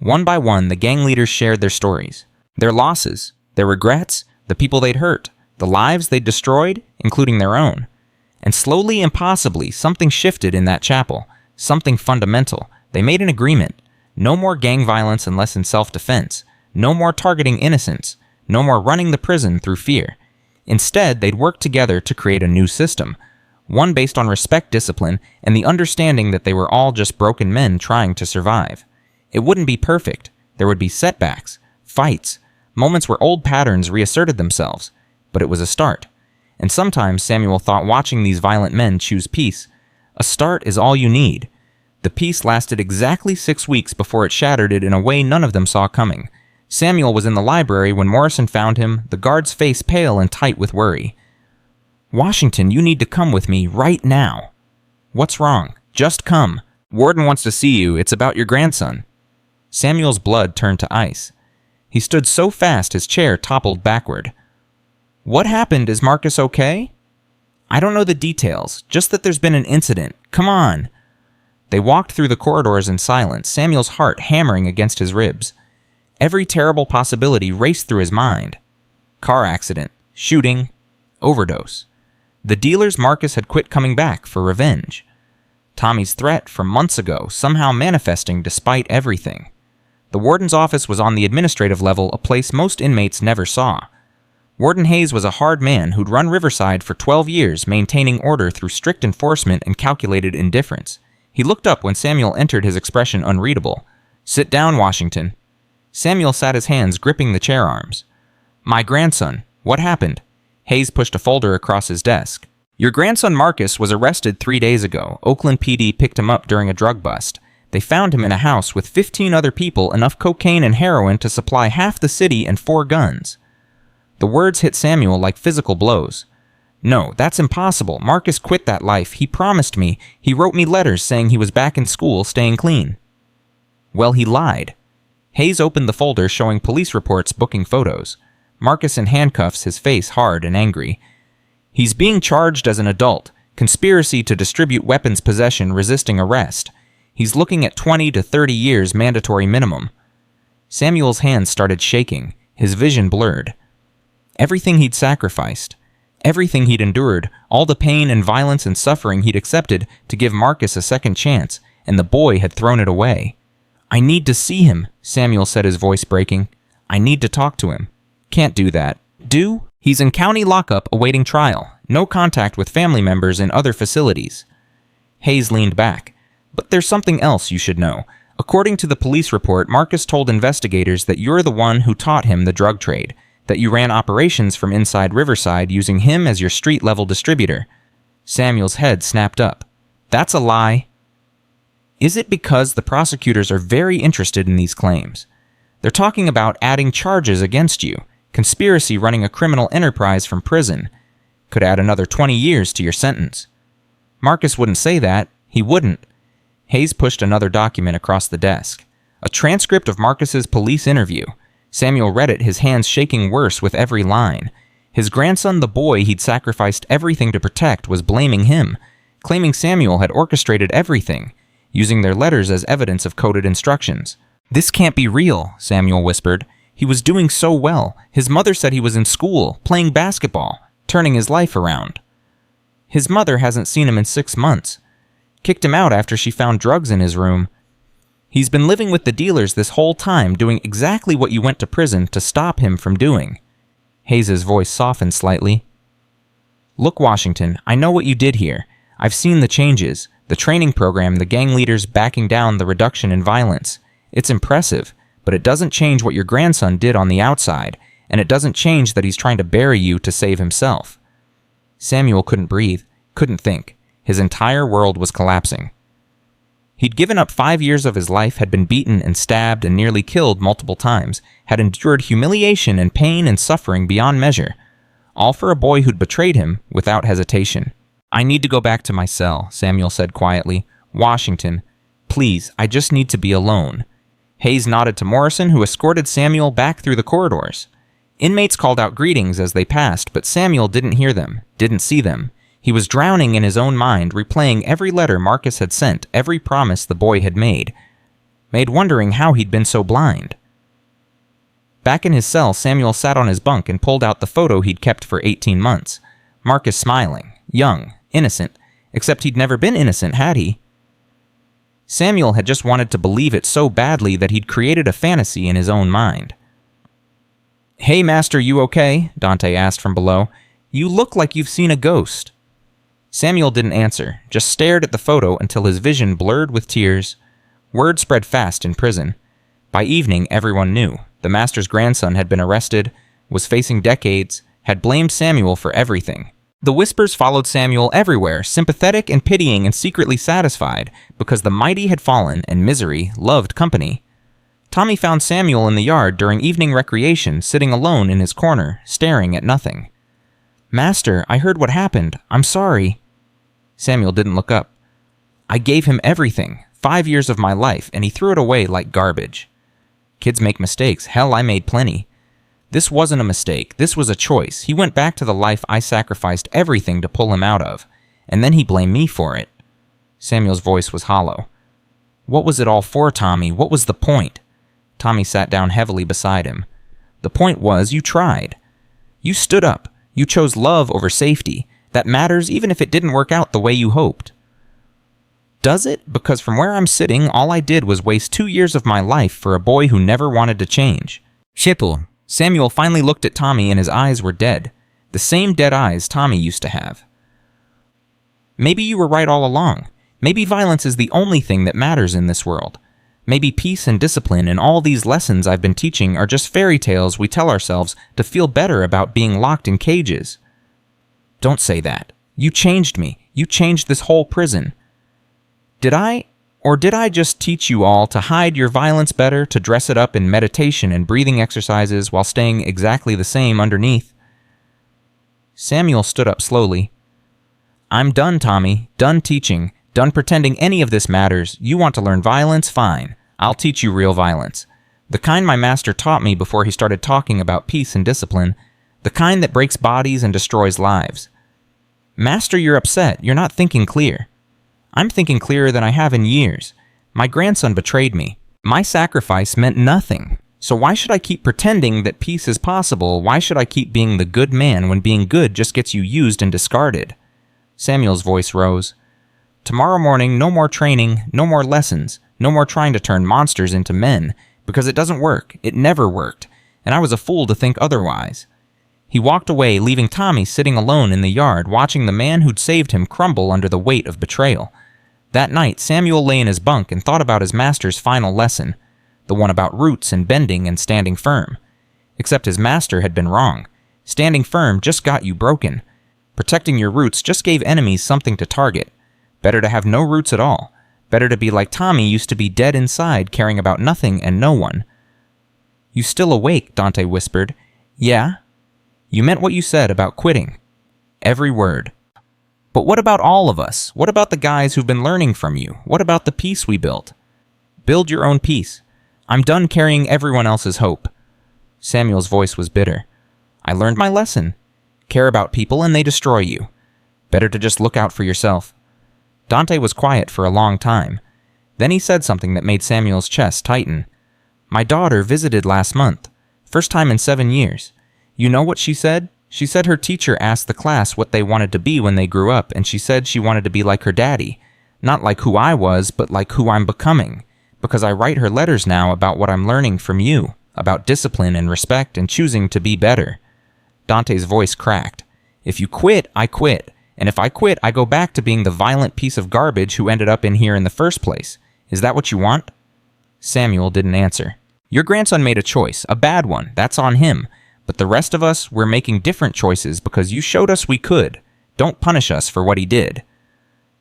One by one, the gang leaders shared their stories, their losses, their regrets, the people they'd hurt, the lives they'd destroyed, including their own. And slowly and possibly, something shifted in that chapel, something fundamental. They made an agreement. No more gang violence unless in self-defense. No more targeting innocents. No more running the prison through fear. Instead, they'd work together to create a new system, one based on respect, discipline, and the understanding that they were all just broken men trying to survive. It wouldn't be perfect. There would be setbacks, fights, moments where old patterns reasserted themselves, but it was a start. And sometimes Samuel thought watching these violent men choose peace. A start is all you need. The peace lasted exactly 6 weeks before it shattered it in a way none of them saw coming. Samuel was in the library when Morrison found him, the guard's face pale and tight with worry. Washington, you need to come with me right now. What's wrong? Just come. Warden wants to see you. It's about your grandson. Samuel's blood turned to ice. He stood so fast his chair toppled backward. What happened? Is Marcus okay? I don't know the details, just that there's been an incident. Come on. They walked through the corridors in silence, Samuel's heart hammering against his ribs. Every terrible possibility raced through his mind. Car accident, shooting, overdose. The dealers Marcus had quit coming back for revenge. Tommy's threat from months ago somehow manifesting despite everything. The warden's office was on the administrative level, a place most inmates never saw. Warden Hayes was a hard man who'd run Riverside for 12 years, maintaining order through strict enforcement and calculated indifference. He looked up when Samuel entered, his expression unreadable. Sit down, Washington. Samuel sat his hands gripping the chair arms. My grandson. What happened? Hayes pushed a folder across his desk. Your grandson Marcus was arrested 3 days ago. Oakland PD picked him up during a drug bust. They found him in a house with 15 other people, enough cocaine and heroin to supply half the city and 4 guns. The words hit Samuel like physical blows. No, that's impossible. Marcus quit that life. He promised me. He wrote me letters saying he was back in school, staying clean. Well, he lied. Hayes opened the folder showing police reports, booking photos. Marcus in handcuffs, his face hard and angry. He's being charged as an adult. Conspiracy to distribute weapons possession, resisting arrest. He's looking at 20 to 30 years mandatory minimum. Samuel's hands started shaking, his vision blurred. Everything he'd sacrificed, everything he'd endured, all the pain and violence and suffering he'd accepted to give Marcus a second chance, and the boy had thrown it away. I need to see him, Samuel said, his voice breaking. I need to talk to him. Can't do that. Do? He's in county lockup awaiting trial. No contact with family members in other facilities. Hayes leaned back. But there's something else you should know. According to the police report, Marcus told investigators that you're the one who taught him the drug trade, that you ran operations from inside Riverside using him as your street-level distributor. Samuel's head snapped up. That's a lie. Is it because the prosecutors are very interested in these claims? They're talking about adding charges against you, conspiracy running a criminal enterprise from prison. Could add another 20 years to your sentence. Marcus wouldn't say that. He wouldn't. Hayes pushed another document across the desk. A transcript of Marcus's police interview. Samuel read it, his hands shaking worse with every line. His grandson, the boy he'd sacrificed everything to protect, was blaming him, claiming Samuel had orchestrated everything, using their letters as evidence of coded instructions. This can't be real, Samuel whispered. He was doing so well. His mother said he was in school, playing basketball, turning his life around. His mother hasn't seen him in 6 months. Kicked him out after she found drugs in his room. He's been living with the dealers this whole time, doing exactly what you went to prison to stop him from doing. Hayes's voice softened slightly. Look, Washington, I know what you did here. I've seen the changes, the training program, the gang leaders backing down the reduction in violence. It's impressive, but it doesn't change what your grandson did on the outside, and it doesn't change that he's trying to bury you to save himself. Samuel couldn't breathe, couldn't think. His entire world was collapsing. He'd given up 5 years of his life, had been beaten and stabbed and nearly killed multiple times, had endured humiliation and pain and suffering beyond measure, all for a boy who'd betrayed him without hesitation. I need to go back to my cell, Samuel said quietly. Washington, please, I just need to be alone. Hayes nodded to Morrison, who escorted Samuel back through the corridors. Inmates called out greetings as they passed, but Samuel didn't hear them, didn't see them. He was drowning in his own mind, replaying every letter Marcus had sent, every promise the boy had made wondering how he'd been so blind. Back in his cell, Samuel sat on his bunk and pulled out the photo he'd kept for 18 months. Marcus smiling, young, innocent, except he'd never been innocent, had he? Samuel had just wanted to believe it so badly that he'd created a fantasy in his own mind. Hey, Master, you okay? Dante asked from below. You look like you've seen a ghost. Samuel didn't answer, just stared at the photo until his vision blurred with tears. Word spread fast in prison. By evening, everyone knew. The Master's grandson had been arrested, was facing decades, had blamed Samuel for everything. The whispers followed Samuel everywhere, sympathetic and pitying and secretly satisfied, because the mighty had fallen and misery loved company. Tommy found Samuel in the yard during evening recreation, sitting alone in his corner, staring at nothing. Master, I heard what happened. I'm sorry. Samuel didn't look up. I gave him everything, 5 years of my life, and he threw it away like garbage. Kids make mistakes. Hell, I made plenty. This wasn't a mistake. This was a choice. He went back to the life I sacrificed everything to pull him out of, and then he blamed me for it. Samuel's voice was hollow. What was it all for, Tommy? What was the point? Tommy sat down heavily beside him. The point was, you tried. You stood up. You chose love over safety. That matters even if it didn't work out the way you hoped. Does it? Because from where I'm sitting, all I did was waste 2 years of my life for a boy who never wanted to change. Shipple. Samuel finally looked at Tommy and his eyes were dead. The same dead eyes Tommy used to have. Maybe you were right all along. Maybe violence is the only thing that matters in this world. Maybe peace and discipline and all these lessons I've been teaching are just fairy tales we tell ourselves to feel better about being locked in cages. Don't say that. You changed me. You changed this whole prison. Did I just teach you all to hide your violence better, to dress it up in meditation and breathing exercises while staying exactly the same underneath? Samuel stood up slowly. I'm done, Tommy. Done teaching. Done pretending any of this matters. You want to learn violence? Fine. I'll teach you real violence. The kind my master taught me before he started talking about peace and discipline. The kind that breaks bodies and destroys lives. Master, you're upset. You're not thinking clear. I'm thinking clearer than I have in years. My grandson betrayed me. My sacrifice meant nothing. So why should I keep pretending that peace is possible? Why should I keep being the good man when being good just gets you used and discarded? Samuel's voice rose. Tomorrow morning, no more training, no more lessons, no more trying to turn monsters into men, because it doesn't work. It never worked, and I was a fool to think otherwise. He walked away, leaving Tommy sitting alone in the yard, watching the man who'd saved him crumble under the weight of betrayal. That night, Samuel lay in his bunk and thought about his master's final lesson, the one about roots and bending and standing firm. Except his master had been wrong. Standing firm just got you broken. Protecting your roots just gave enemies something to target. Better to have no roots at all. Better to be like Tommy used to be, dead inside, caring about nothing and no one. You still awake, Dante whispered. Yeah? You meant what you said about quitting. Every word. But what about all of us? What about the guys who've been learning from you? What about the peace we built? Build your own peace. I'm done carrying everyone else's hope. Samuel's voice was bitter. I learned my lesson. Care about people and they destroy you. Better to just look out for yourself. Dante was quiet for a long time. Then he said something that made Samuel's chest tighten. My daughter visited last month. First time in 7 years. You know what she said? She said her teacher asked the class what they wanted to be when they grew up, and she said she wanted to be like her daddy. Not like who I was, but like who I'm becoming. Because I write her letters now about what I'm learning from you, about discipline and respect and choosing to be better. Dante's voice cracked. "If you quit, I quit. And if I quit, I go back to being the violent piece of garbage who ended up in here in the first place. Is that what you want?" Samuel didn't answer. "Your grandson made a choice, a bad one. That's on him. But the rest of us, we're making different choices because you showed us we could. Don't punish us for what he did."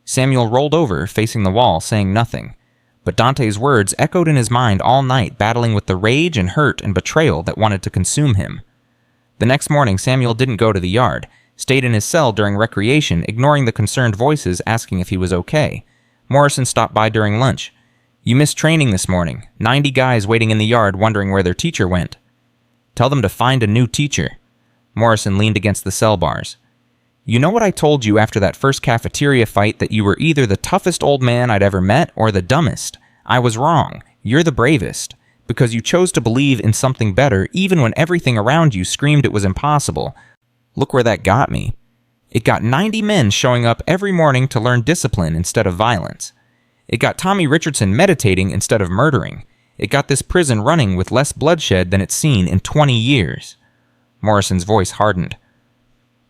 Samuel rolled over, facing the wall, saying nothing. But Dante's words echoed in his mind all night, battling with the rage and hurt and betrayal that wanted to consume him. The next morning, Samuel didn't go to the yard, stayed in his cell during recreation, ignoring the concerned voices asking if he was okay. Morrison stopped by during lunch. "You missed training this morning. 90 guys waiting in the yard wondering where their teacher went." "Tell them to find a new teacher." Morrison leaned against the cell bars. "You know what I told you after that first cafeteria fight, that you were either the toughest old man I'd ever met or the dumbest? I was wrong. You're the bravest. Because you chose to believe in something better even when everything around you screamed it was impossible. Look where that got me. It got 90 men showing up every morning to learn discipline instead of violence. It got Tommy Richardson meditating instead of murdering. It got this prison running with less bloodshed than it's seen in 20 years. Morrison's voice hardened.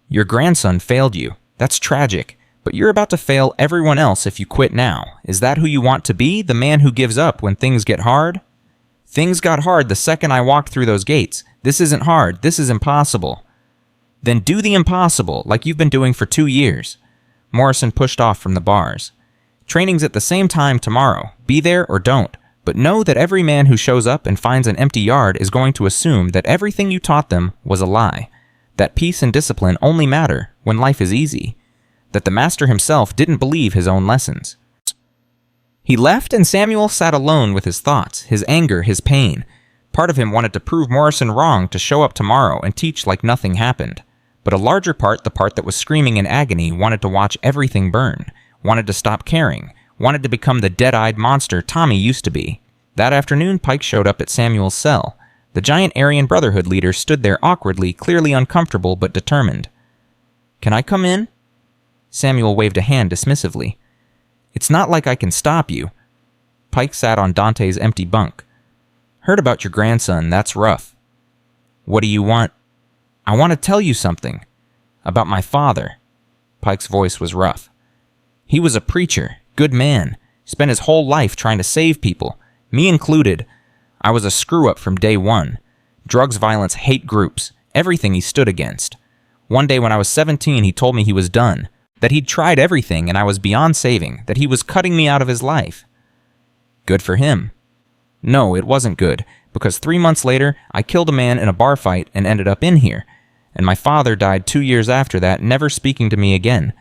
"Your grandson failed you. That's tragic. But you're about to fail everyone else if you quit now. Is that who you want to be, the man who gives up when things get hard?" "Things got hard the second I walked through those gates. This isn't hard. This is impossible." "Then do the impossible, like you've been doing for 2 years. Morrison pushed off from the bars. "Training's at the same time tomorrow. Be there or don't. But know that every man who shows up and finds an empty yard is going to assume that everything you taught them was a lie. That peace and discipline only matter when life is easy. That the master himself didn't believe his own lessons." He left, and Samuel sat alone with his thoughts, his anger, his pain. Part of him wanted to prove Morrison wrong, to show up tomorrow and teach like nothing happened. But a larger part, the part that was screaming in agony, wanted to watch everything burn, wanted to stop caring, wanted to become the dead-eyed monster Tommy used to be. That afternoon, Pike showed up at Samuel's cell. The giant Aryan Brotherhood leader stood there awkwardly, clearly uncomfortable but determined. "Can I come in?" Samuel waved a hand dismissively. "It's not like I can stop you." Pike sat on Dante's empty bunk. "Heard about your grandson. That's rough." "What do you want?" "I want to tell you something. About my father." Pike's voice was rough. "He was a preacher, good man, spent his whole life trying to save people, me included. I was a screw-up from day one. Drugs, violence, hate groups, everything he stood against. One day when I was 17, he told me he was done, that he'd tried everything and I was beyond saving, that he was cutting me out of his life." "Good for him." "No, it wasn't good, because 3 months later, I killed a man in a bar fight and ended up in here. And my father died 2 years after that, never speaking to me again,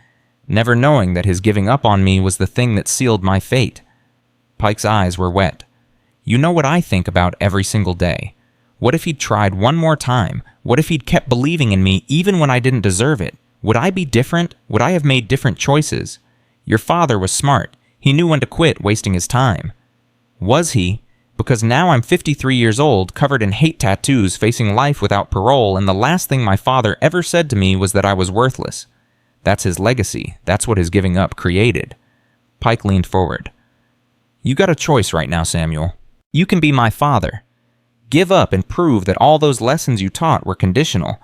never knowing that his giving up on me was the thing that sealed my fate." Pike's eyes were wet. "You know what I think about every single day. What if he'd tried one more time? What if he'd kept believing in me even when I didn't deserve it? Would I be different? Would I have made different choices? Your father was smart. He knew when to quit wasting his time." "Was he? Because now I'm 53 years old, covered in hate tattoos, facing life without parole, and the last thing my father ever said to me was that I was worthless. That's his legacy. That's what his giving up created." Pike leaned forward. "You got a choice right now, Samuel. You can be my father. Give up and prove that all those lessons you taught were conditional.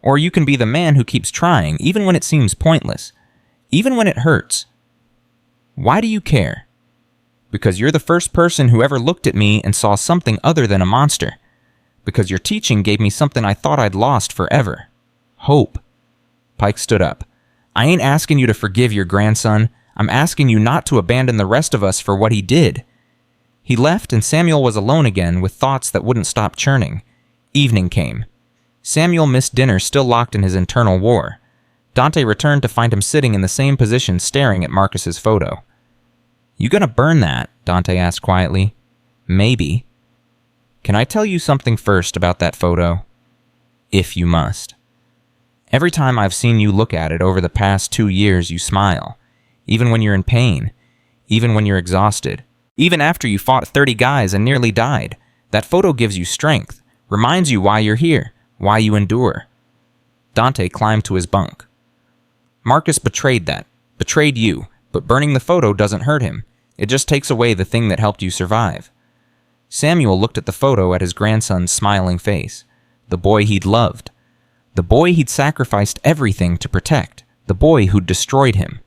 Or you can be the man who keeps trying, even when it seems pointless, even when it hurts. Why do you care? Because you're the first person who ever looked at me and saw something other than a monster. Because your teaching gave me something I thought I'd lost forever. Hope." Pike stood up. "I ain't asking you to forgive your grandson. I'm asking you not to abandon the rest of us for what he did." He left, and Samuel was alone again with thoughts that wouldn't stop churning. Evening came. Samuel missed dinner, still locked in his internal war. Dante returned to find him sitting in the same position, staring at Marcus's photo. "You gonna burn that?" Dante asked quietly. "Maybe." "Can I tell you something first about that photo?" "If you must." "Every time I've seen you look at it over the past 2 years, you smile. Even when you're in pain. Even when you're exhausted. Even after you fought 30 guys and nearly died. That photo gives you strength. Reminds you why you're here. Why you endure." Dante climbed to his bunk. "Marcus betrayed that. Betrayed you. But burning the photo doesn't hurt him. It just takes away the thing that helped you survive." Samuel looked at the photo, at his grandson's smiling face. The boy he'd loved. The boy he'd sacrificed everything to protect. The boy who'd destroyed him.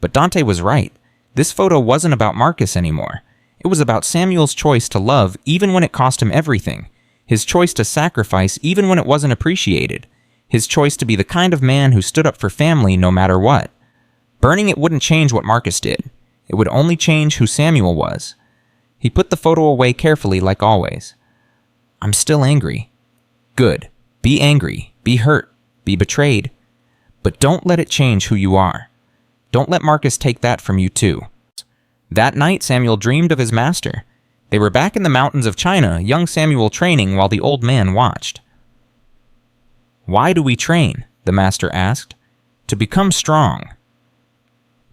But Dante was right. This photo wasn't about Marcus anymore. It was about Samuel's choice to love even when it cost him everything. His choice to sacrifice even when it wasn't appreciated. His choice to be the kind of man who stood up for family no matter what. Burning it wouldn't change what Marcus did. It would only change who Samuel was. He put the photo away carefully like always. I'm still angry. Good. Be angry. Be hurt. Be betrayed. But don't let it change who you are. Don't let Marcus take that from you too. That night, Samuel dreamed of his master. They were back in the mountains of China, young Samuel training while the old man watched. Why do we train? The master asked. To become strong.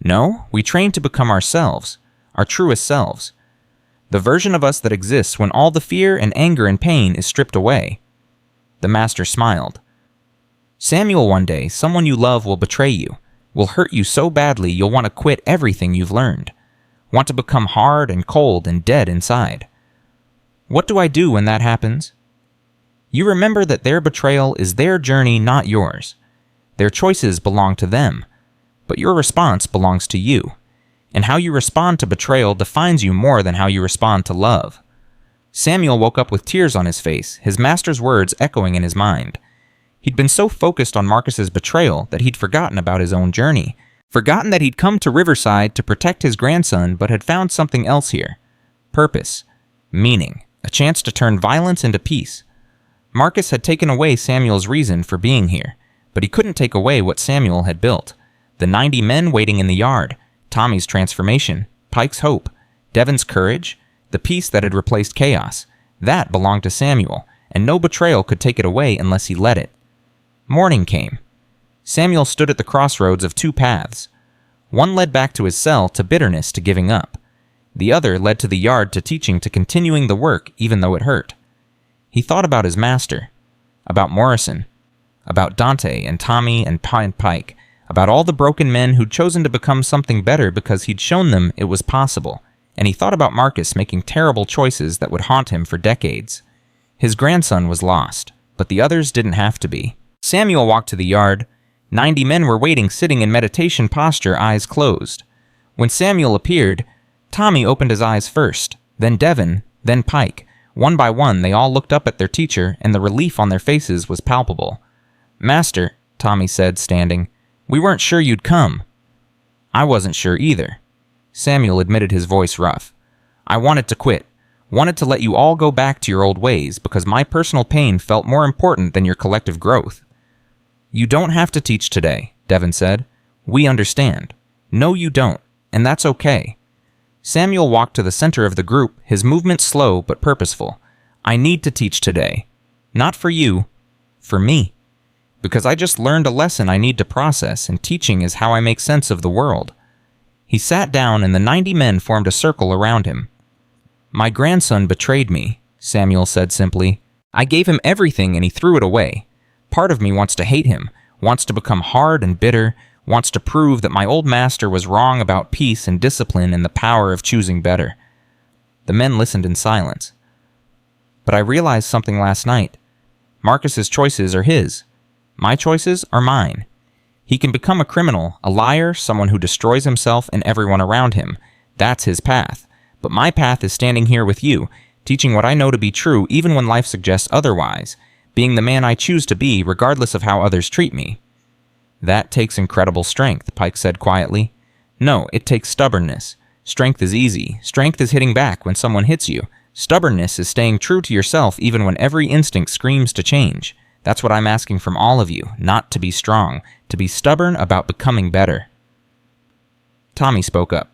No, we train to become ourselves, our truest selves. The version of us that exists when all the fear and anger and pain is stripped away. The master smiled. Samuel, one day, someone you love will betray you, will hurt you so badly you'll want to quit everything you've learned. Want to become hard and cold and dead inside. What do I do when that happens? You remember that their betrayal is their journey, not yours. Their choices belong to them, but your response belongs to you. And how you respond to betrayal defines you more than how you respond to love. Samuel woke up with tears on his face, his master's words echoing in his mind. He'd been so focused on Marcus's betrayal that he'd forgotten about his own journey. Forgotten that he'd come to Riverside to protect his grandson but had found something else here. Purpose. Meaning. A chance to turn violence into peace. Marcus had taken away Samuel's reason for being here, but he couldn't take away what Samuel had built. The 90 men waiting in the yard, Tommy's transformation, Pike's hope, Devon's courage, the peace that had replaced chaos. That belonged to Samuel, and no betrayal could take it away unless he let it. Morning came. Samuel stood at the crossroads of two paths. One led back to his cell, to bitterness, to giving up. The other led to the yard, to teaching, to continuing the work even though it hurt. He thought about his master, about Morrison, about Dante and Tommy and Pike, about all the broken men who'd chosen to become something better because he'd shown them it was possible, and he thought about Marcus making terrible choices that would haunt him for decades. His grandson was lost, but the others didn't have to be. Samuel walked to the yard. 90 men were waiting, sitting in meditation posture, eyes closed. When Samuel appeared, Tommy opened his eyes first, then Devon, then Pike. One by one, they all looked up at their teacher, and the relief on their faces was palpable. Master, Tommy said, standing, we weren't sure you'd come. I wasn't sure either. Samuel admitted, his voice rough. I wanted to quit. Wanted to let you all go back to your old ways because my personal pain felt more important than your collective growth. You don't have to teach today, Devon said. We understand. No, you don't, and that's okay. Samuel walked to the center of the group, his movement slow but purposeful. I need to teach today. Not for you, for me. Because I just learned a lesson I need to process, and teaching is how I make sense of the world. He sat down, and the 90 men formed a circle around him. My grandson betrayed me, Samuel said simply. I gave him everything and he threw it away. Part of me wants to hate him, wants to become hard and bitter, wants to prove that my old master was wrong about peace and discipline and the power of choosing better. The men listened in silence. But I realized something last night. Marcus's choices are his. My choices are mine. He can become a criminal, a liar, someone who destroys himself and everyone around him. That's his path. But my path is standing here with you, teaching what I know to be true even when life suggests otherwise, being the man I choose to be regardless of how others treat me. That takes incredible strength, Pike said quietly. No, it takes stubbornness. Strength is easy. Strength is hitting back when someone hits you. Stubbornness is staying true to yourself even when every instinct screams to change. That's what I'm asking from all of you, not to be strong, to be stubborn about becoming better. Tommy spoke up.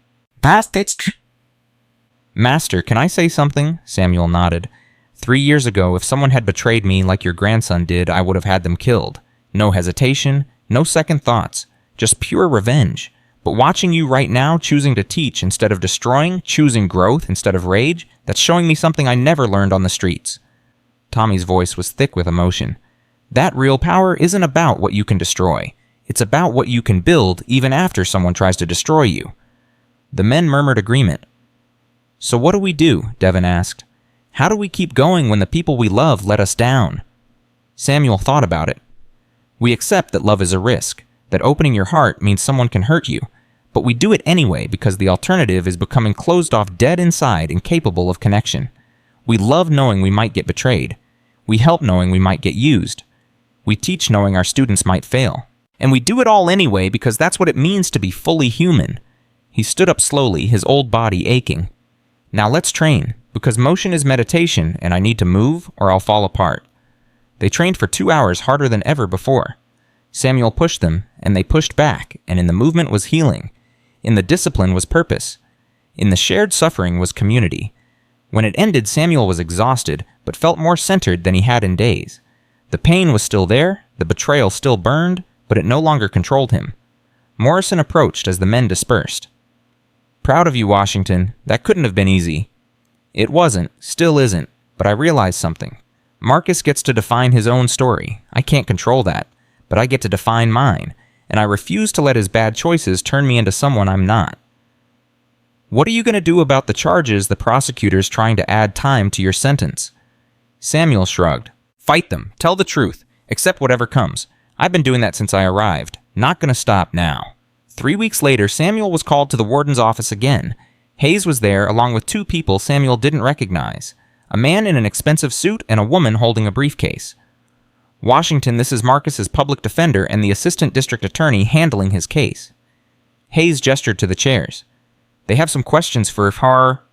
Master, can I say something? Samuel nodded. 3 years ago, if someone had betrayed me like your grandson did, I would have had them killed. No hesitation, no second thoughts, just pure revenge. But watching you right now choosing to teach instead of destroying, choosing growth instead of rage, that's showing me something I never learned on the streets. Tommy's voice was thick with emotion. That real power isn't about what you can destroy. It's about what you can build even after someone tries to destroy you. The men murmured agreement. So what do we do? Devon asked. How do we keep going when the people we love let us down? Samuel thought about it. We accept that love is a risk, that opening your heart means someone can hurt you, but we do it anyway because the alternative is becoming closed off dead inside, incapable of connection. We love knowing we might get betrayed. We help knowing we might get used. We teach knowing our students might fail. And we do it all anyway because that's what it means to be fully human. He stood up slowly, his old body aching. Now let's train, because motion is meditation and I need to move or I'll fall apart. They trained for 2 hours harder than ever before. Samuel pushed them, and they pushed back, and in the movement was healing. In the discipline was purpose. In the shared suffering was community. When it ended, Samuel was exhausted, but felt more centered than he had in days. The pain was still there, the betrayal still burned, but it no longer controlled him. Morrison approached as the men dispersed. "Proud of you, Washington. That couldn't have been easy." "It wasn't, still isn't, but I realized something. Marcus gets to define his own story. I can't control that, but I get to define mine, and I refuse to let his bad choices turn me into someone I'm not." "What are you going to do about the charges the prosecutor's trying to add time to your sentence?" Samuel shrugged. "Fight them. Tell the truth. Accept whatever comes. I've been doing that since I arrived. Not going to stop now." 3 weeks later, Samuel was called to the warden's office again. Hayes was there, along with 2 people Samuel didn't recognize. A man in an expensive suit and a woman holding a briefcase. "Washington, this is Marcus's public defender and the assistant district attorney handling his case." Hayes gestured to the chairs. "They have some questions for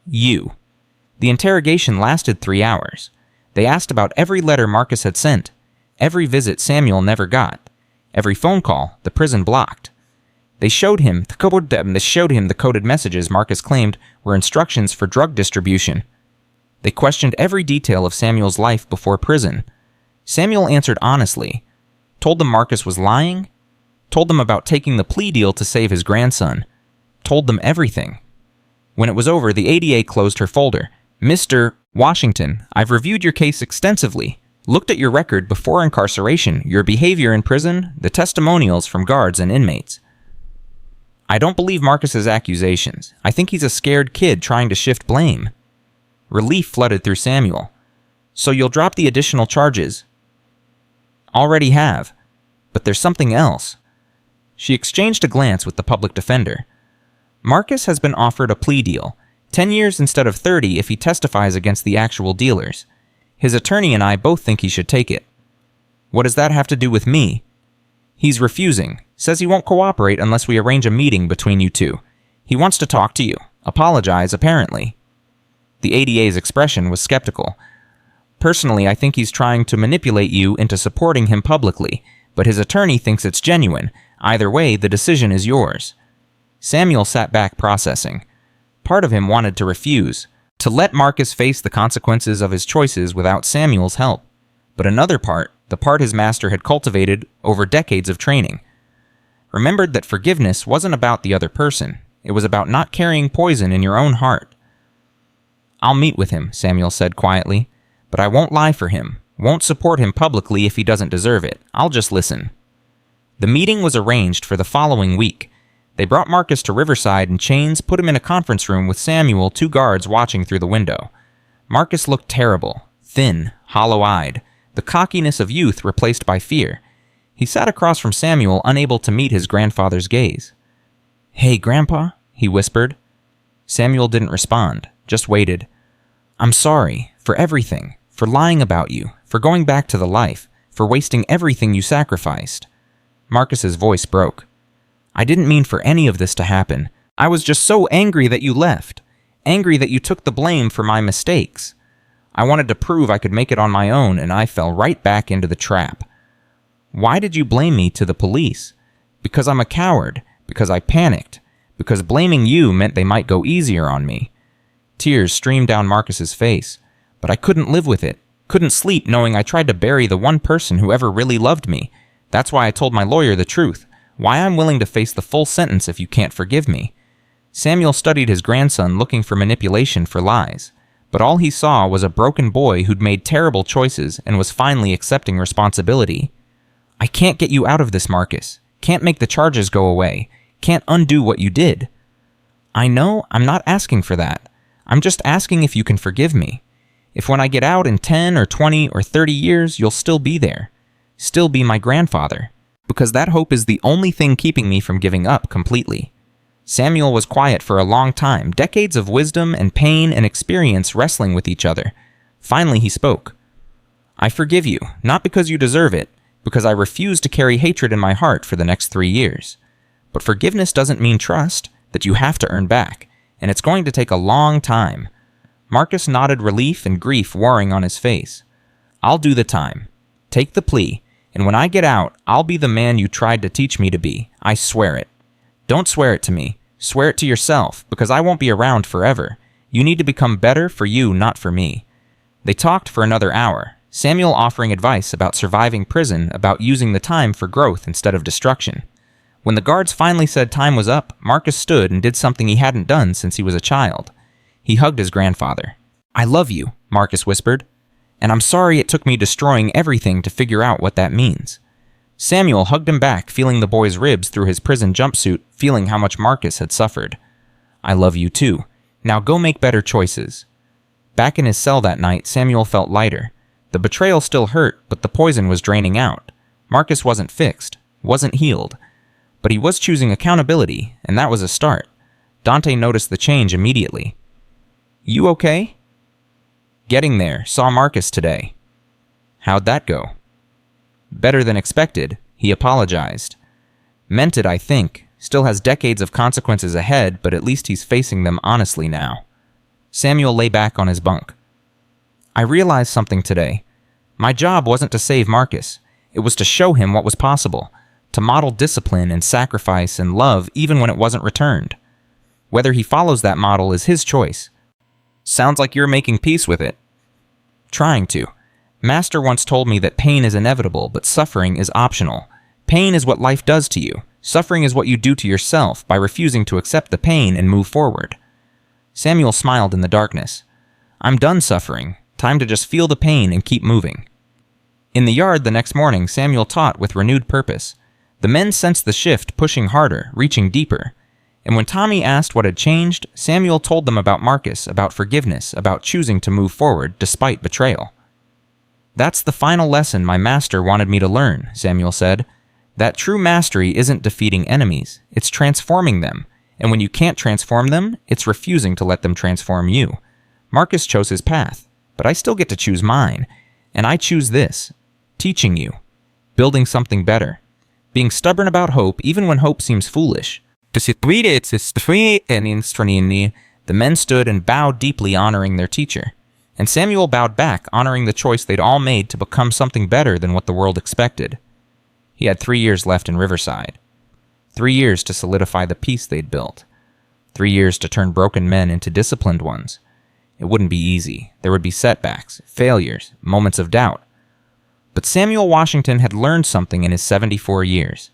you." The interrogation lasted 3 hours. They asked about every letter Marcus had sent, every visit Samuel never got, every phone call the prison blocked. They showed him the coded messages Marcus claimed were instructions for drug distribution. They questioned every detail of Samuel's life before prison. Samuel answered honestly, told them Marcus was lying, told them about taking the plea deal to save his grandson, told them everything. When it was over, the ADA closed her folder. "Mr. Washington, I've reviewed your case extensively, looked at your record before incarceration, your behavior in prison, the testimonials from guards and inmates. I don't believe Marcus's accusations. I think he's a scared kid trying to shift blame." Relief flooded through Samuel. "So you'll drop the additional charges?" "Already have. But there's something else." She exchanged a glance with the public defender. "Marcus has been offered a plea deal, 10 years instead of 30 if he testifies against the actual dealers. His attorney and I both think he should take it." "What does that have to do with me?" "He's refusing. Says he won't cooperate unless we arrange a meeting between you two. He wants to talk to you. Apologize, apparently." The ADA's expression was skeptical. "Personally, I think he's trying to manipulate you into supporting him publicly, but his attorney thinks it's genuine. Either way, the decision is yours." Samuel sat back processing. Part of him wanted to refuse, to let Marcus face the consequences of his choices without Samuel's help. But another part, the part his master had cultivated over decades of training, remembered that forgiveness wasn't about the other person. It was about not carrying poison in your own heart. "I'll meet with him," Samuel said quietly, "but I won't lie for him, won't support him publicly if he doesn't deserve it. I'll just listen." The meeting was arranged for the following week. They brought Marcus to Riverside in chains, put him in a conference room with Samuel, 2 guards watching through the window. Marcus looked terrible, thin, hollow-eyed, the cockiness of youth replaced by fear. He sat across from Samuel, unable to meet his grandfather's gaze. "Hey, Grandpa," he whispered. Samuel didn't respond, just waited. "I'm sorry, for everything, for lying about you, for going back to the life, for wasting everything you sacrificed." Marcus's voice broke. "I didn't mean for any of this to happen. I was just so angry that you left, angry that you took the blame for my mistakes. I wanted to prove I could make it on my own, and I fell right back into the trap. Why did you blame me to the police? Because I'm a coward, because I panicked, because blaming you meant they might go easier on me." Tears streamed down Marcus's face. "But I couldn't live with it, couldn't sleep knowing I tried to bury the one person who ever really loved me. That's why I told my lawyer the truth, why I'm willing to face the full sentence if you can't forgive me." Samuel studied his grandson, looking for manipulation for lies. But all he saw was a broken boy who'd made terrible choices and was finally accepting responsibility. "I can't get you out of this, Marcus. Can't make the charges go away. Can't undo what you did." "I know, I'm not asking for that. I'm just asking if you can forgive me. If when I get out in 10 or 20 or 30 years, you'll still be there. Still be my grandfather. because that hope is the only thing keeping me from giving up completely." Samuel was quiet for a long time, decades of wisdom and pain and experience wrestling with each other. Finally he spoke. "I forgive you, not because you deserve it, because I refuse to carry hatred in my heart for the next 3 years. But forgiveness doesn't mean trust that you have to earn back, and it's going to take a long time." Marcus nodded, relief and grief warring on his face. "I'll do the time. Take the plea, and when I get out, I'll be the man you tried to teach me to be. I swear it. Don't swear it to me. Swear it to yourself, because I won't be around forever. You need to become better for you, not for me." They talked for another hour, Samuel offering advice about surviving prison, about using the time for growth instead of destruction. When the guards finally said time was up, Marcus stood and did something he hadn't done since he was a child. He hugged his grandfather. "I love you," Marcus whispered, "and I'm sorry it took me destroying everything to figure out what that means." Samuel hugged him back, feeling the boy's ribs through his prison jumpsuit, feeling how much Marcus had suffered. "I love you too. Now go make better choices." Back in his cell that night, Samuel felt lighter. The betrayal still hurt, but the poison was draining out. Marcus wasn't fixed, wasn't healed. But he was choosing accountability, and that was a start. Dante noticed the change immediately. "You okay?" "Getting there. Saw Marcus today." "How'd that go?" "Better than expected. He apologized." "Meant it, I think. Still has decades of consequences ahead, but at least he's facing them honestly now." Samuel lay back on his bunk. "I realized something today. My job wasn't to save Marcus. It was to show him what was possible, to model discipline and sacrifice and love even when it wasn't returned. Whether he follows that model is his choice." "Sounds like you're making peace with it." "Trying to. Master once told me that pain is inevitable, but suffering is optional. Pain is what life does to you. Suffering is what you do to yourself by refusing to accept the pain and move forward." Samuel smiled in the darkness. "I'm done suffering. Time to just feel the pain and keep moving." In the yard the next morning, Samuel taught with renewed purpose. The men sensed the shift, pushing harder, reaching deeper. And when Tommy asked what had changed, Samuel told them about Marcus, about forgiveness, about choosing to move forward despite betrayal. "That's the final lesson my master wanted me to learn," Samuel said. "That true mastery isn't defeating enemies, it's transforming them. And when you can't transform them, it's refusing to let them transform you. Marcus chose his path, but I still get to choose mine. And I choose this, teaching you, building something better, being stubborn about hope even when hope seems foolish." The men stood and bowed deeply, honoring their teacher. And Samuel bowed back, honoring the choice they'd all made to become something better than what the world expected. He had 3 years left in Riverside. 3 years to solidify the peace they'd built. 3 years to turn broken men into disciplined ones. It wouldn't be easy. There would be setbacks, failures, moments of doubt. But Samuel Washington had learned something in his 74 years.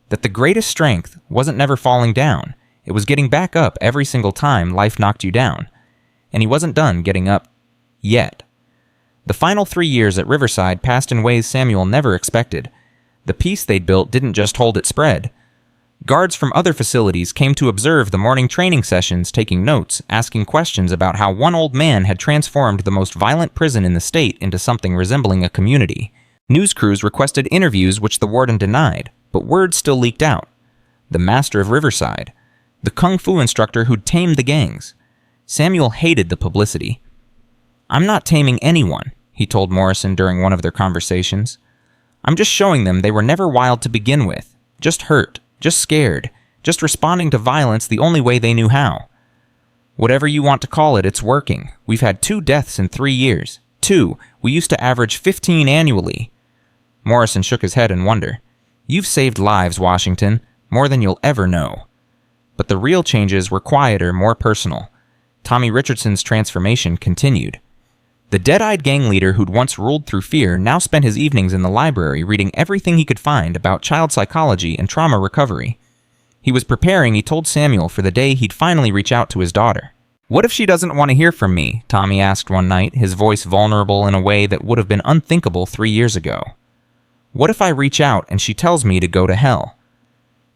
That the greatest strength wasn't never falling down. It was getting back up every single time life knocked you down. And he wasn't done getting up yet. The final 3 years at Riverside passed in ways Samuel never expected. The peace they'd built didn't just hold its spread. Guards from other facilities came to observe the morning training sessions, taking notes, asking questions about how one old man had transformed the most violent prison in the state into something resembling a community. News crews requested interviews, which the warden denied, but word still leaked out. The master of Riverside, the kung fu instructor who'd tamed the gangs. Samuel hated the publicity. "I'm not taming anyone," he told Morrison during one of their conversations. "I'm just showing them they were never wild to begin with, just hurt, just scared, just responding to violence the only way they knew how. Whatever you want to call it, it's working. We've had 2 deaths in 3 years. 2. We used to average 15 annually." Morrison shook his head in wonder. "You've saved lives, Washington, more than you'll ever know." But the real changes were quieter, more personal. Tommy Richardson's transformation continued. The dead-eyed gang leader who'd once ruled through fear now spent his evenings in the library reading everything he could find about child psychology and trauma recovery. He was preparing, he told Samuel, for the day he'd finally reach out to his daughter. "What if she doesn't want to hear from me?" Tommy asked one night, his voice vulnerable in a way that would have been unthinkable 3 years ago. "What if I reach out and she tells me to go to hell?"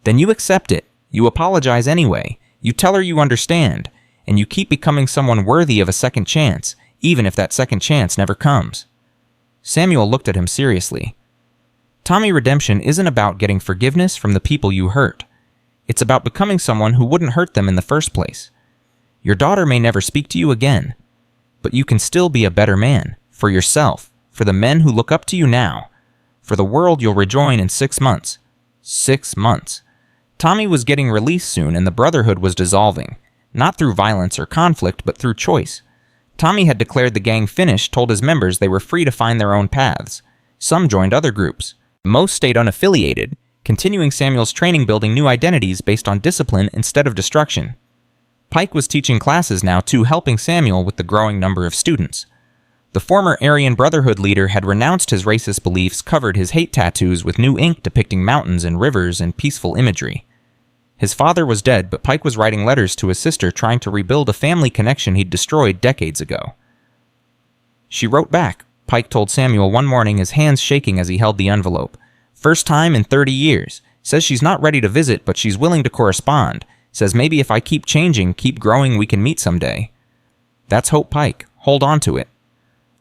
"Then you accept it. You apologize anyway. You tell her you understand, and you keep becoming someone worthy of a second chance, even if that second chance never comes." Samuel looked at him seriously. Tommy redemption isn't about getting forgiveness from the people you hurt. It's about becoming someone who wouldn't hurt them in the first place. Your daughter may never speak to you again, but you can still be a better man, for yourself, for the men who look up to you now, for the world you'll rejoin in 6 months. 6 months. Tommy was getting released soon and the brotherhood was dissolving, not through violence or conflict, but through choice. Tommy had declared the gang finished, told his members they were free to find their own paths. Some joined other groups. Most stayed unaffiliated, continuing Samuel's training, building new identities based on discipline instead of destruction. Pike was teaching classes now too, helping Samuel with the growing number of students. The former Aryan Brotherhood leader had renounced his racist beliefs, covered his hate tattoos with new ink depicting mountains and rivers and peaceful imagery. His father was dead, but Pike was writing letters to his sister trying to rebuild a family connection he'd destroyed decades ago. She wrote back, Pike told Samuel one morning, his hands shaking as he held the envelope. First time in 30 years. Says she's not ready to visit, but she's willing to correspond. Says maybe if I keep changing, keep growing, we can meet someday. That's Hope Pike. Hold on to it.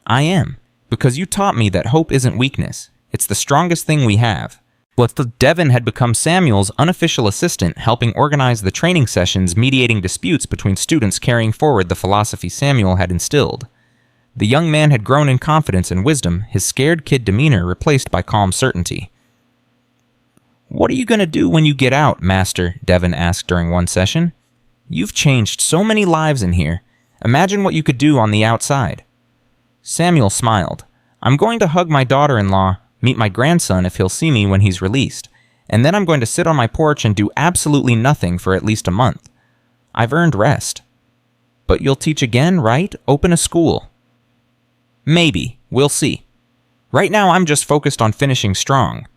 I am. Because you taught me that hope isn't weakness. It's the strongest thing we have. Devin had become Samuel's unofficial assistant, helping organize the training sessions, mediating disputes between students, carrying forward the philosophy Samuel had instilled. The young man had grown in confidence and wisdom, his scared kid demeanor replaced by calm certainty. What are you going to do when you get out, Master? Devin asked during one session. You've changed so many lives in here. Imagine what you could do on the outside. Samuel smiled. I'm going to hug my daughter-in-law, meet my grandson if he'll see me when he's released, and then I'm going to sit on my porch and do absolutely nothing for at least a month. I've earned rest. But you'll teach again, right? Open a school. Maybe. We'll see. Right now I'm just focused on finishing strong.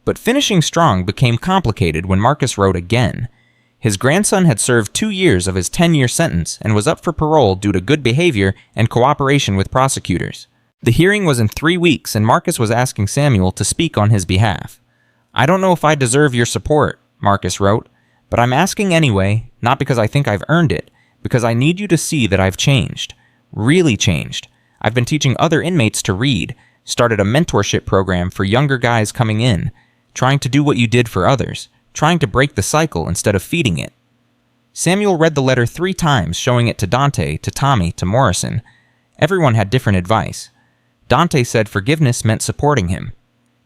But finishing strong became complicated when Marcus wrote again. His grandson had served 2 years of his 10-year sentence and was up for parole due to good behavior and cooperation with prosecutors. The hearing was in 3 weeks, and Marcus was asking Samuel to speak on his behalf. I don't know if I deserve your support, Marcus wrote, but I'm asking anyway, not because I think I've earned it, because I need you to see that I've changed. Really changed. I've been teaching other inmates to read, started a mentorship program for younger guys coming in, trying to do what you did for others, trying to break the cycle instead of feeding it. Samuel read the letter 3 times, showing it to Dante, to Tommy, to Morrison. Everyone had different advice. Dante said forgiveness meant supporting him.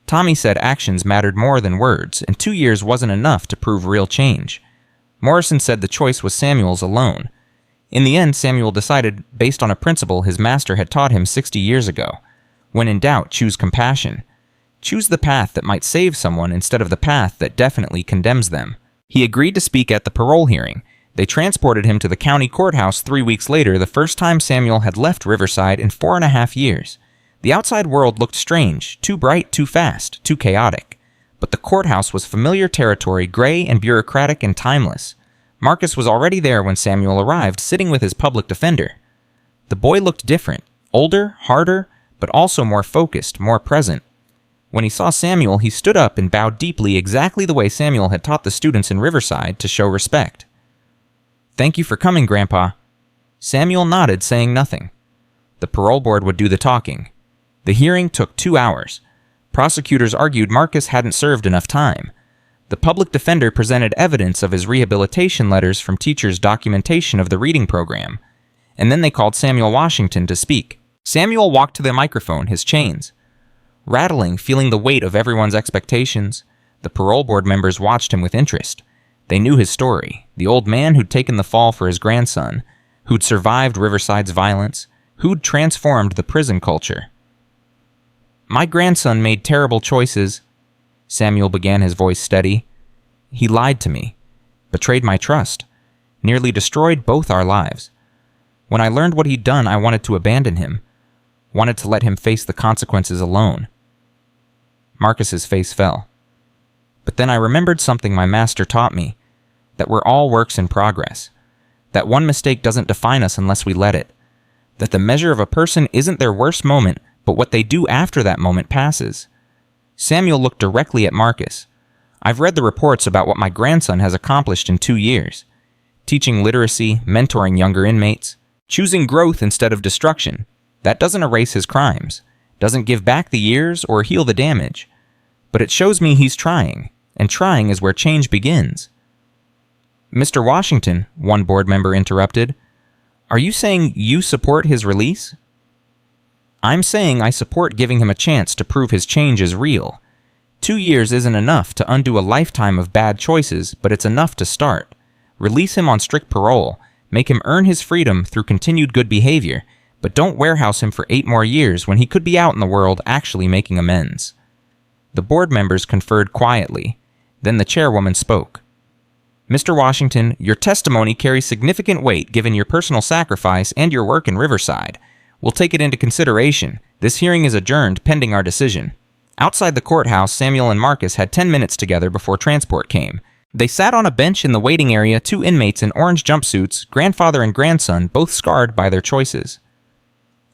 Tommy said actions mattered more than words, and 2 years wasn't enough to prove real change. Morrison said the choice was Samuel's alone. In the end, Samuel decided, based on a principle his master had taught him 60 years ago. When in doubt, choose compassion. Choose the path that might save someone instead of the path that definitely condemns them. He agreed to speak at the parole hearing. They transported him to the county courthouse 3 weeks later, the first time Samuel had left Riverside in 4.5 years. The outside world looked strange, too bright, too fast, too chaotic. But the courthouse was familiar territory, gray and bureaucratic and timeless. Marcus was already there when Samuel arrived, sitting with his public defender. The boy looked different, older, harder, but also more focused, more present. When he saw Samuel, he stood up and bowed deeply, exactly the way Samuel had taught the students in Riverside to show respect. Thank you for coming, Grandpa. Samuel nodded, saying nothing. The parole board would do the talking. The hearing took 2 hours. Prosecutors argued Marcus hadn't served enough time. The public defender presented evidence of his rehabilitation letters from teachers' documentation of the reading program. And then they called Samuel Washington to speak. Samuel walked to the microphone, his chains rattling, feeling the weight of everyone's expectations. The parole board members watched him with interest. They knew his story, the old man who'd taken the fall for his grandson, who'd survived Riverside's violence, who'd transformed the prison culture. My grandson made terrible choices. Samuel began, his voice steady. He lied to me, betrayed my trust, nearly destroyed both our lives. When I learned what he'd done, I wanted to abandon him, wanted to let him face the consequences alone. Marcus's face fell. But then I remembered something my master taught me, that we're all works in progress, that one mistake doesn't define us unless we let it, that the measure of a person isn't their worst moment, but what they do after that moment passes. Samuel looked directly at Marcus. I've read the reports about what my grandson has accomplished in 2 years. Teaching literacy, mentoring younger inmates, choosing growth instead of destruction. That doesn't erase his crimes, doesn't give back the years or heal the damage. but it shows me he's trying, and trying is where change begins." "Mr. Washington," one board member interrupted, "are you saying you support his release?" "I'm saying I support giving him a chance to prove his change is real. 2 years isn't enough to undo a lifetime of bad choices, but it's enough to start. Release him on strict parole, make him earn his freedom through continued good behavior, but don't warehouse him for 8 more years when he could be out in the world actually making amends." The board members conferred quietly. Then the chairwoman spoke. "Mr. Washington, your testimony carries significant weight given your personal sacrifice and your work in Riverside. We'll take it into consideration. This hearing is adjourned pending our decision." Outside the courthouse, Samuel and Marcus had 10 minutes together before transport came. They sat on a bench in the waiting area, 2 inmates in orange jumpsuits, grandfather and grandson, both scarred by their choices.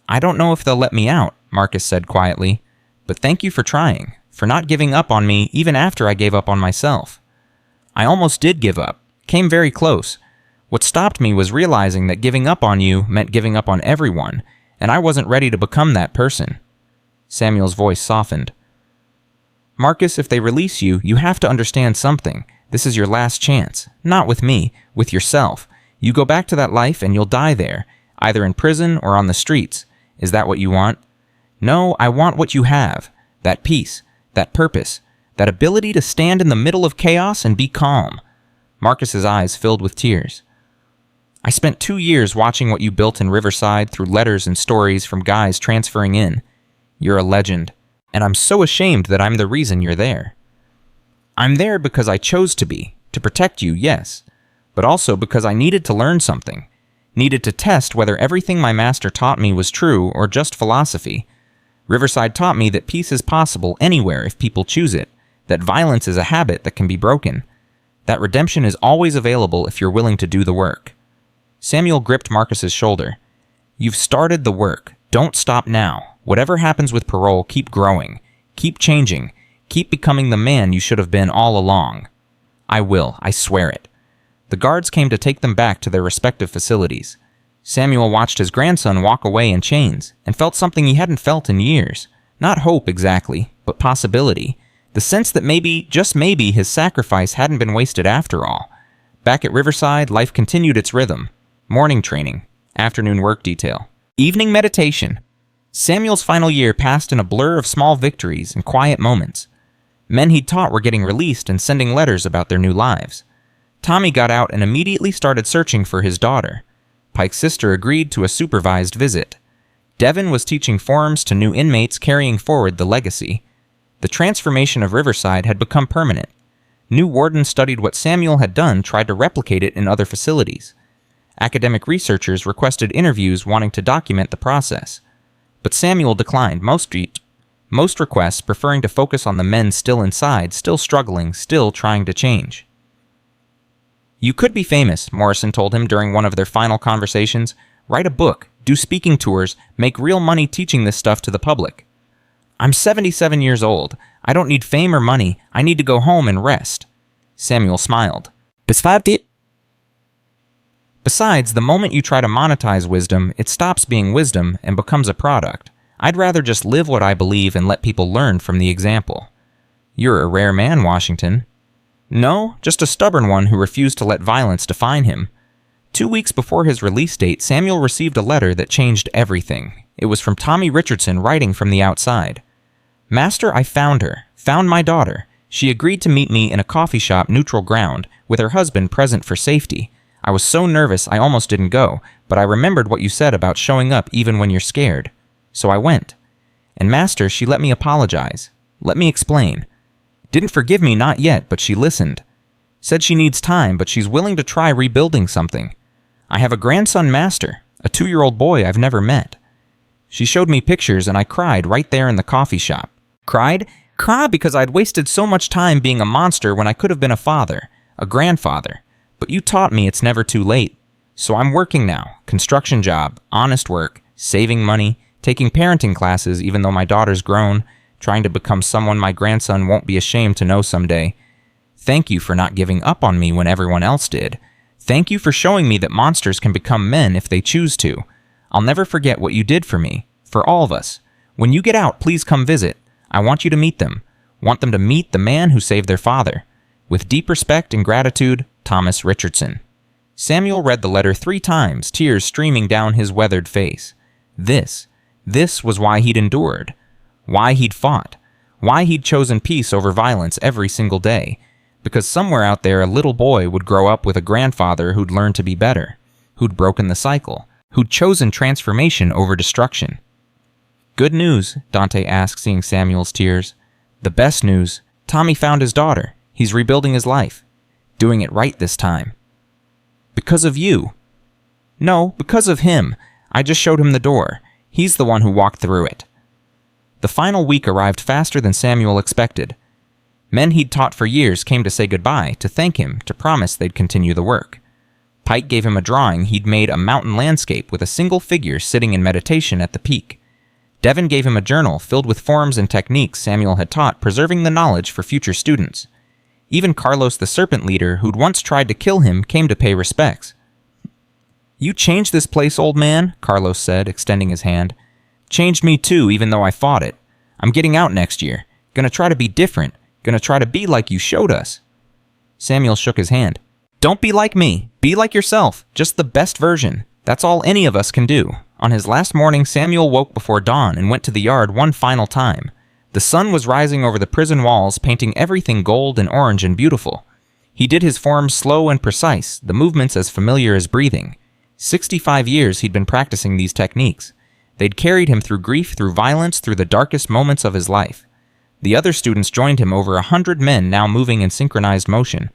"I don't know if they'll let me out," Marcus said quietly, "but thank you for trying, for not giving up on me even after I gave up on myself. I almost did give up, came very close. What stopped me was realizing that giving up on you meant giving up on everyone, and I wasn't ready to become that person." Samuel's voice softened. "Marcus, if they release you, you have to understand something. This is your last chance. Not with me, with yourself. You go back to that life and you'll die there, either in prison or on the streets. Is that what you want?" "No, I want what you have. That peace, that purpose, that ability to stand in the middle of chaos and be calm." Marcus's eyes filled with tears. "I spent 2 years watching what you built in Riverside through letters and stories from guys transferring in. You're a legend, and I'm so ashamed that I'm the reason you're there. I'm there because I chose to be, to protect you, yes, but also because I needed to learn something, needed to test whether everything my master taught me was true or just philosophy. Riverside taught me that peace is possible anywhere if people choose it, that violence is a habit that can be broken, that redemption is always available if you're willing to do the work." Samuel gripped Marcus's shoulder. "You've started the work. Don't stop now. Whatever happens with parole, keep growing. Keep changing. Keep becoming the man you should have been all along." "I will. I swear it." The guards came to take them back to their respective facilities. Samuel watched his grandson walk away in chains and felt something he hadn't felt in years. Not hope exactly, but possibility. The sense that maybe, just maybe, his sacrifice hadn't been wasted after all. Back at Riverside, life continued its rhythm. Morning training, afternoon work detail, evening meditation. Samuel's final year passed in a blur of small victories and quiet moments. Men he'd taught were getting released and sending letters about their new lives. Tommy got out and immediately started searching for his daughter. Pike's sister agreed to a supervised visit. Devin was teaching forms to new inmates, carrying forward the legacy. The transformation of Riverside had become permanent. New wardens studied what Samuel had done, tried to replicate it in other facilities. Academic researchers requested interviews wanting to document the process. But Samuel declined most requests, preferring to focus on the men still inside, still struggling, still trying to change. "You could be famous," Morrison told him during one of their final conversations. "Write a book, do speaking tours, make real money teaching this stuff to the public." "I'm 77 years old. I don't need fame or money. I need to go home and rest." Samuel smiled. "Besides, the moment you try to monetize wisdom, it stops being wisdom and becomes a product. I'd rather just live what I believe and let people learn from the example." "You're a rare man, Washington." "No, just a stubborn one who refused to let violence define him." 2 weeks before his release date, Samuel received a letter that changed everything. It was from Tommy Richardson, writing from the outside. "Master, I found her. Found my daughter. She agreed to meet me in a coffee shop neutral ground, with her husband present for safety. I was so nervous I almost didn't go, but I remembered what you said about showing up even when you're scared. So I went. And Master, she let me apologize. Let me explain. Didn't forgive me, not yet, but she listened. Said she needs time, but she's willing to try rebuilding something. I have a grandson, Master, a 2-year-old boy I've never met. She showed me pictures and I cried right there in the coffee shop. Cried? Cried because I'd wasted so much time being a monster when I could have been a father, a grandfather. But you taught me it's never too late. So I'm working now, construction job, honest work, saving money, taking parenting classes even though my daughter's grown, trying to become someone my grandson won't be ashamed to know someday. Thank you for not giving up on me when everyone else did. Thank you for showing me that monsters can become men if they choose to. I'll never forget what you did for me, for all of us. When you get out, please come visit. I want you to meet them. Want them to meet the man who saved their father. With deep respect and gratitude, Thomas Richardson. Samuel read the letter 3 times, tears streaming down his weathered face. This was why he'd endured. Why he'd fought. Why he'd chosen peace over violence every single day. Because somewhere out there a little boy would grow up with a grandfather who'd learned to be better. Who'd broken the cycle. Who'd chosen transformation over destruction. Good news, Dante asked, seeing Samuel's tears. The best news, Tommy found his daughter. He's rebuilding his life. Doing it right this time. Because of you. No, because of him. I just showed him the door. He's the one who walked through it. The final week arrived faster than Samuel expected. Men he'd taught for years came to say goodbye, to thank him, to promise they'd continue the work. Pike gave him a drawing he'd made a mountain landscape with a single figure sitting in meditation at the peak. Devin gave him a journal filled with forms and techniques Samuel had taught, preserving the knowledge for future students. Even Carlos the Serpent Leader, who'd once tried to kill him, came to pay respects. You changed this place, old man, Carlos said, extending his hand. Changed me too, even though I fought it. I'm getting out next year. Gonna try to be different. Gonna try to be like you showed us. Samuel shook his hand. Don't be like me. Be like yourself. Just the best version. That's all any of us can do. On his last morning, Samuel woke before dawn and went to the yard one final time. The sun was rising over the prison walls, painting everything gold and orange and beautiful. He did his forms slow and precise, the movements as familiar as breathing. 65 years he'd been practicing these techniques. They'd carried him through grief, through violence, through the darkest moments of his life. The other students joined him, over 100 men now moving in synchronized motion.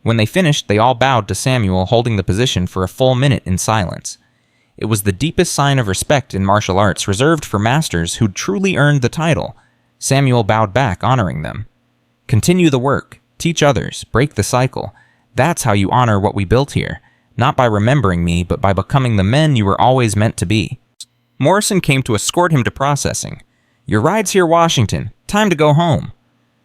When they finished, they all bowed to Samuel, holding the position for a full minute in silence. It was the deepest sign of respect in martial arts, reserved for masters who'd truly earned the title. Samuel bowed back, honoring them. Continue the work. Teach others. Break the cycle. That's how you honor what we built here. Not by remembering me, but by becoming the men you were always meant to be. Morrison came to escort him to processing. Your ride's here, Washington. Time to go home.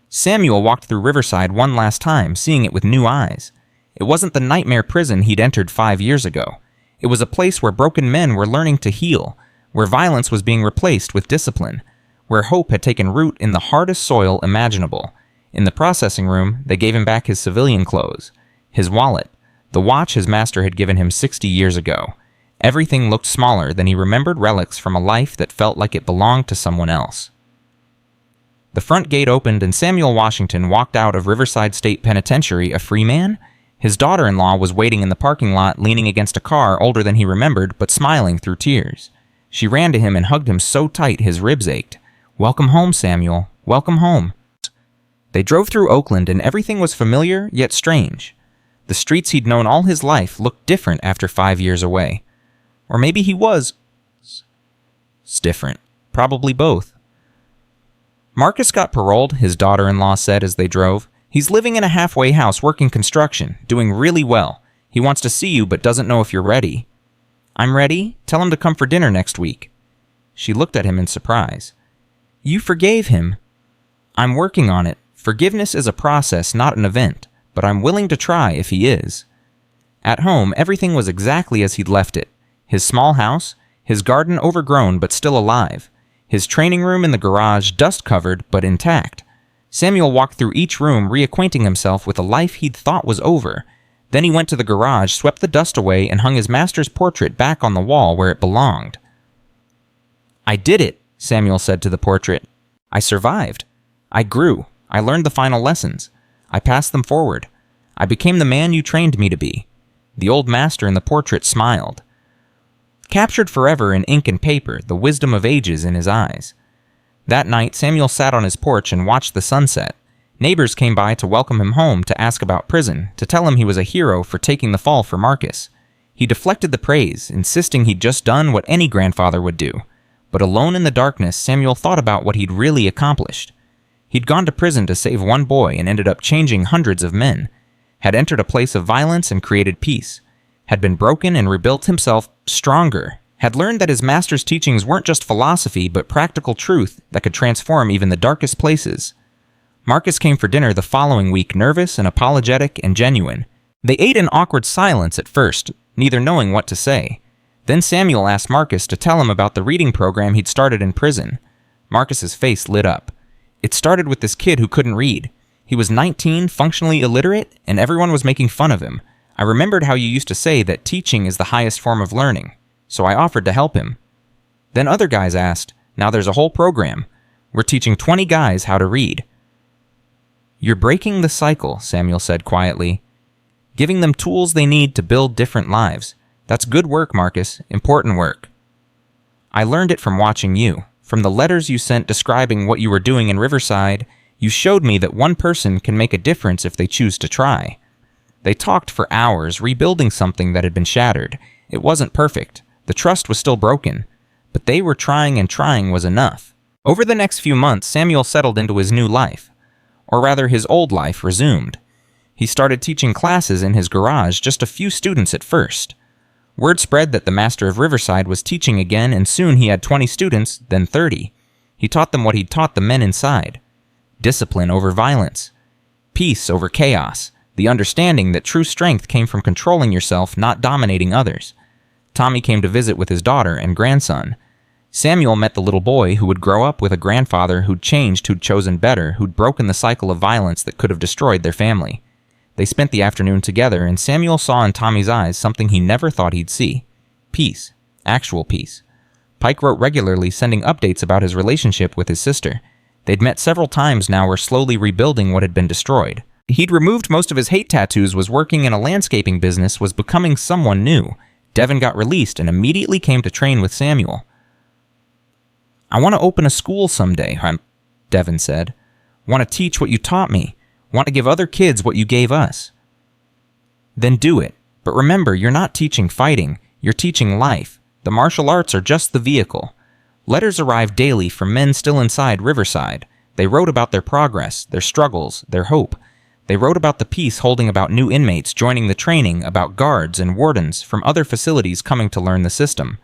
Samuel walked through Riverside one last time, seeing it with new eyes. It wasn't the nightmare prison he'd entered 5 years ago. It was a place where broken men were learning to heal, where violence was being replaced with discipline, where hope had taken root in the hardest soil imaginable. In the processing room, they gave him back his civilian clothes, his wallet, the watch his master had given him 60 years ago. Everything looked smaller than he remembered, relics from a life that felt like it belonged to someone else. The front gate opened and Samuel Washington walked out of Riverside State Penitentiary a free man. His daughter-in-law was waiting in the parking lot, leaning against a car older than he remembered, but smiling through tears. She ran to him and hugged him so tight his ribs ached. Welcome home, Samuel. Welcome home. They drove through Oakland and everything was familiar, yet strange. The streets he'd known all his life looked different after 5 years away. Or maybe he was different. Probably both. Marcus got paroled, his daughter-in-law said as they drove. He's living in a halfway house working construction, doing really well. He wants to see you but doesn't know if you're ready. I'm ready. Tell him to come for dinner next week. She looked at him in surprise. You forgave him. I'm working on it. Forgiveness is a process, not an event, but I'm willing to try if he is. At home, everything was exactly as he'd left it. His small house, his garden overgrown but still alive, his training room in the garage dust-covered but intact. Samuel walked through each room, reacquainting himself with a life he'd thought was over. Then he went to the garage, swept the dust away, and hung his master's portrait back on the wall where it belonged. I did it, Samuel said to the portrait. I survived. I grew. I learned the final lessons. I passed them forward. I became the man you trained me to be. The old master in the portrait smiled. Captured forever in ink and paper, the wisdom of ages in his eyes. That night, Samuel sat on his porch and watched the sunset. Neighbors came by to welcome him home, to ask about prison, to tell him he was a hero for taking the fall for Marcus. He deflected the praise, insisting he'd just done what any grandfather would do. But alone in the darkness, Samuel thought about what he'd really accomplished. He'd gone to prison to save one boy and ended up changing hundreds of men. Had entered a place of violence and created peace. Had been broken and rebuilt himself stronger. Had learned that his master's teachings weren't just philosophy, but practical truth that could transform even the darkest places. Marcus came for dinner the following week, nervous and apologetic and genuine. They ate in awkward silence at first, neither knowing what to say. Then Samuel asked Marcus to tell him about the reading program he'd started in prison. Marcus's face lit up. It started with this kid who couldn't read. He was 19, functionally illiterate, and everyone was making fun of him. I remembered how you used to say that teaching is the highest form of learning, so I offered to help him. Then other guys asked. Now there's a whole program. We're teaching 20 guys how to read. You're breaking the cycle, Samuel said quietly. Giving them tools they need to build different lives. That's good work, Marcus. Important work. I learned it from watching you. From the letters you sent describing what you were doing in Riverside, you showed me that one person can make a difference if they choose to try. They talked for hours, rebuilding something that had been shattered. It wasn't perfect. The trust was still broken. But they were trying, and trying was enough. Over the next few months, Samuel settled into his new life. Or rather, his old life resumed. He started teaching classes in his garage, just a few students at first. Word spread that the master of Riverside was teaching again, and soon he had 20 students, then 30. He taught them what he'd taught the men inside. Discipline over violence. Peace over chaos. The understanding that true strength came from controlling yourself, not dominating others. Tommy came to visit with his daughter and grandson. Samuel met the little boy who would grow up with a grandfather who'd changed, who'd chosen better, who'd broken the cycle of violence that could have destroyed their family. They spent the afternoon together, and Samuel saw in Tommy's eyes something he never thought he'd see. Peace. Actual peace. Pike wrote regularly, sending updates about his relationship with his sister. They'd met several times now, were slowly rebuilding what had been destroyed. He'd removed most of his hate tattoos, was working in a landscaping business, was becoming someone new. Devin got released and immediately came to train with Samuel. I want to open a school someday, Devin said. Want to teach what you taught me. Want to give other kids what you gave us. Then do it. But remember, you're not teaching fighting. You're teaching life. The martial arts are just the vehicle. Letters arrived daily from men still inside Riverside. They wrote about their progress, their struggles, their hope. They wrote about the peace holding about new inmates joining the training, about guards and wardens from other facilities coming to learn the system.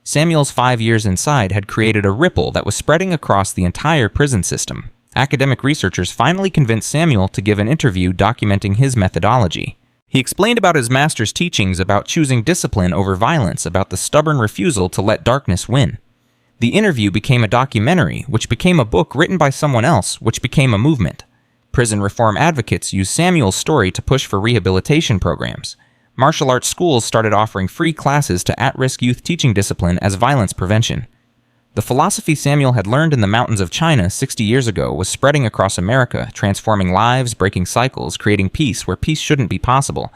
Samuel's 5 years inside had created a ripple that was spreading across the entire prison system. Academic researchers finally convinced Samuel to give an interview documenting his methodology. He explained about his master's teachings, about choosing discipline over violence, about the stubborn refusal to let darkness win. The interview became a documentary, which became a book written by someone else, which became a movement. Prison reform advocates used Samuel's story to push for rehabilitation programs. Martial arts schools started offering free classes to at-risk youth, teaching discipline as violence prevention. The philosophy Samuel had learned in the mountains of China 60 years ago was spreading across America, transforming lives, breaking cycles, creating peace where peace shouldn't be possible.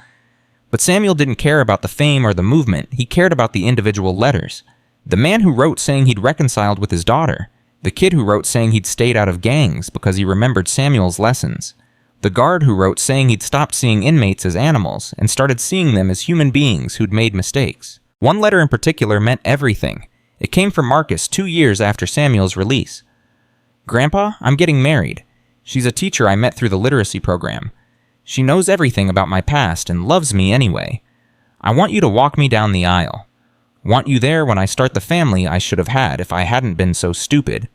But Samuel didn't care about the fame or the movement. He cared about the individual letters. The man who wrote saying he'd reconciled with his daughter. The kid who wrote saying he'd stayed out of gangs because he remembered Samuel's lessons. The guard who wrote saying he'd stopped seeing inmates as animals and started seeing them as human beings who'd made mistakes. One letter in particular meant everything. It came from Marcus 2 years after Samuel's release. Grandpa, I'm getting married. She's a teacher I met through the literacy program. She knows everything about my past and loves me anyway. I want you to walk me down the aisle. Want you there when I start the family I should have had if I hadn't been so stupid.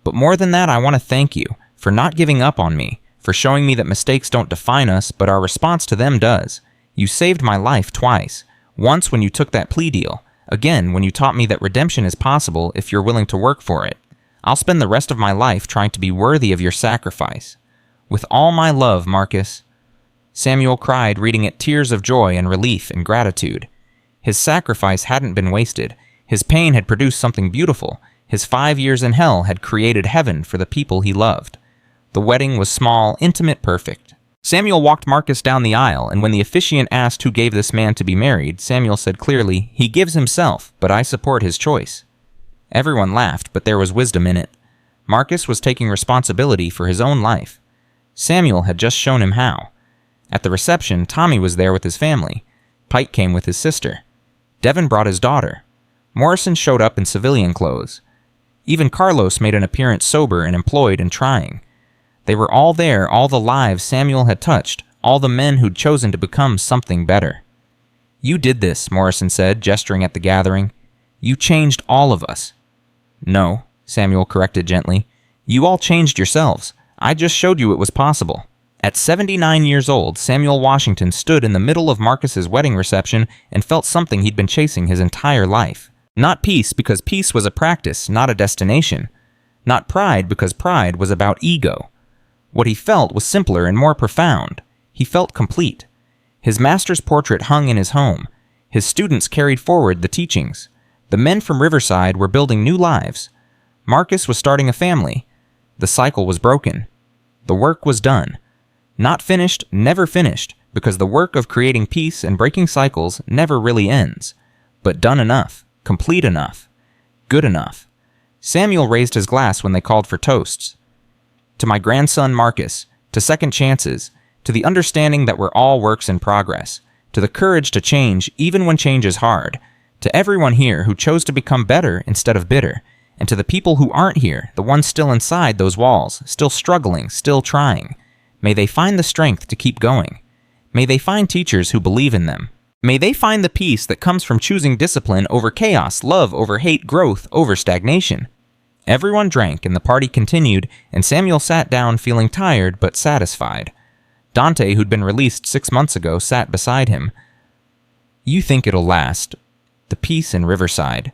But more than that, I want to thank you for not giving up on me, for showing me that mistakes don't define us, but our response to them does. You saved my life twice. Once when you took that plea deal. Again, when you taught me that redemption is possible if you're willing to work for it. I'll spend the rest of my life trying to be worthy of your sacrifice. With all my love, Marcus. Samuel cried, reading it, tears of joy and relief and gratitude. His sacrifice hadn't been wasted. His pain had produced something beautiful. His 5 years in hell had created heaven for the people he loved. The wedding was small, intimate, perfect. Samuel walked Marcus down the aisle, and when the officiant asked who gave this man to be married, Samuel said clearly, "He gives himself, but I support his choice." Everyone laughed, but there was wisdom in it. Marcus was taking responsibility for his own life. Samuel had just shown him how. At the reception, Tommy was there with his family. Pike came with his sister. Devin brought his daughter. Morrison showed up in civilian clothes. Even Carlos made an appearance sober and employed and trying. They were all there, all the lives Samuel had touched, all the men who'd chosen to become something better. "You did this," Morrison said, gesturing at the gathering. "You changed all of us." "No," Samuel corrected gently. "You all changed yourselves. I just showed you it was possible." At 79 years old, Samuel Washington stood in the middle of Marcus's wedding reception and felt something he'd been chasing his entire life. Not peace, because peace was a practice, not a destination. Not pride because pride was about ego. What he felt was simpler and more profound. He felt complete. His master's portrait hung in his home. His students carried forward the teachings. The men from Riverside were building new lives. Marcus was starting a family. The cycle was broken. The work was done. Not finished, never finished, because the work of creating peace and breaking cycles never really ends. But done enough, complete enough, good enough. Samuel raised his glass when they called for toasts. To my grandson Marcus, to second chances, to the understanding that we're all works in progress, to the courage to change even when change is hard, to everyone here who chose to become better instead of bitter, and to the people who aren't here, the ones still inside those walls, still struggling, still trying. May they find the strength to keep going. May they find teachers who believe in them. May they find the peace that comes from choosing discipline over chaos, love over hate, growth over stagnation. Everyone drank and the party continued, and Samuel sat down feeling tired but satisfied. Dante, who'd been released 6 months ago, sat beside him. You think it'll last. The peace in Riverside.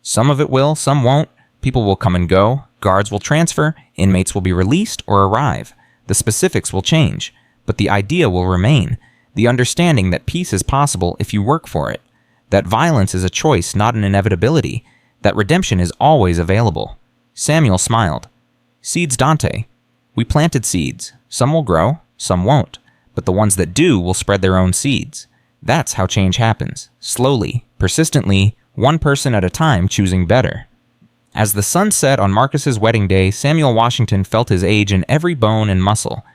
Some of it will, some won't. People will come and go. Guards will transfer. Inmates will be released or arrive. The specifics will change, but the idea will remain. The understanding that peace is possible if you work for it. That violence is a choice, not an inevitability. That redemption is always available. Samuel smiled. Seeds, Dante. We planted seeds. Some will grow, some won't. But the ones that do will spread their own seeds. That's how change happens. Slowly, persistently, one person at a time choosing better. As the sun set on Marcus's wedding day, Samuel Washington felt his age in every bone and muscle.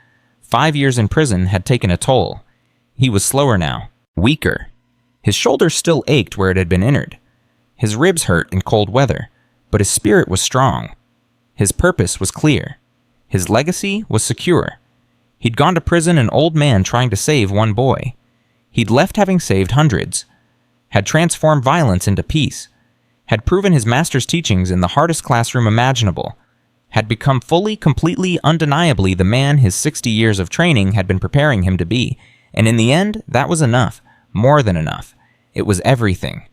5 years in prison had taken a toll. He was slower now, weaker. His shoulder still ached where it had been injured. His ribs hurt in cold weather, but his spirit was strong. His purpose was clear. His legacy was secure. He'd gone to prison an old man trying to save one boy. He'd left having saved hundreds. Had transformed violence into peace. Had proven his master's teachings in the hardest classroom imaginable. Had become fully, completely, undeniably the man his 60 years of training had been preparing him to be. And in the end, that was enough. More than enough. It was everything.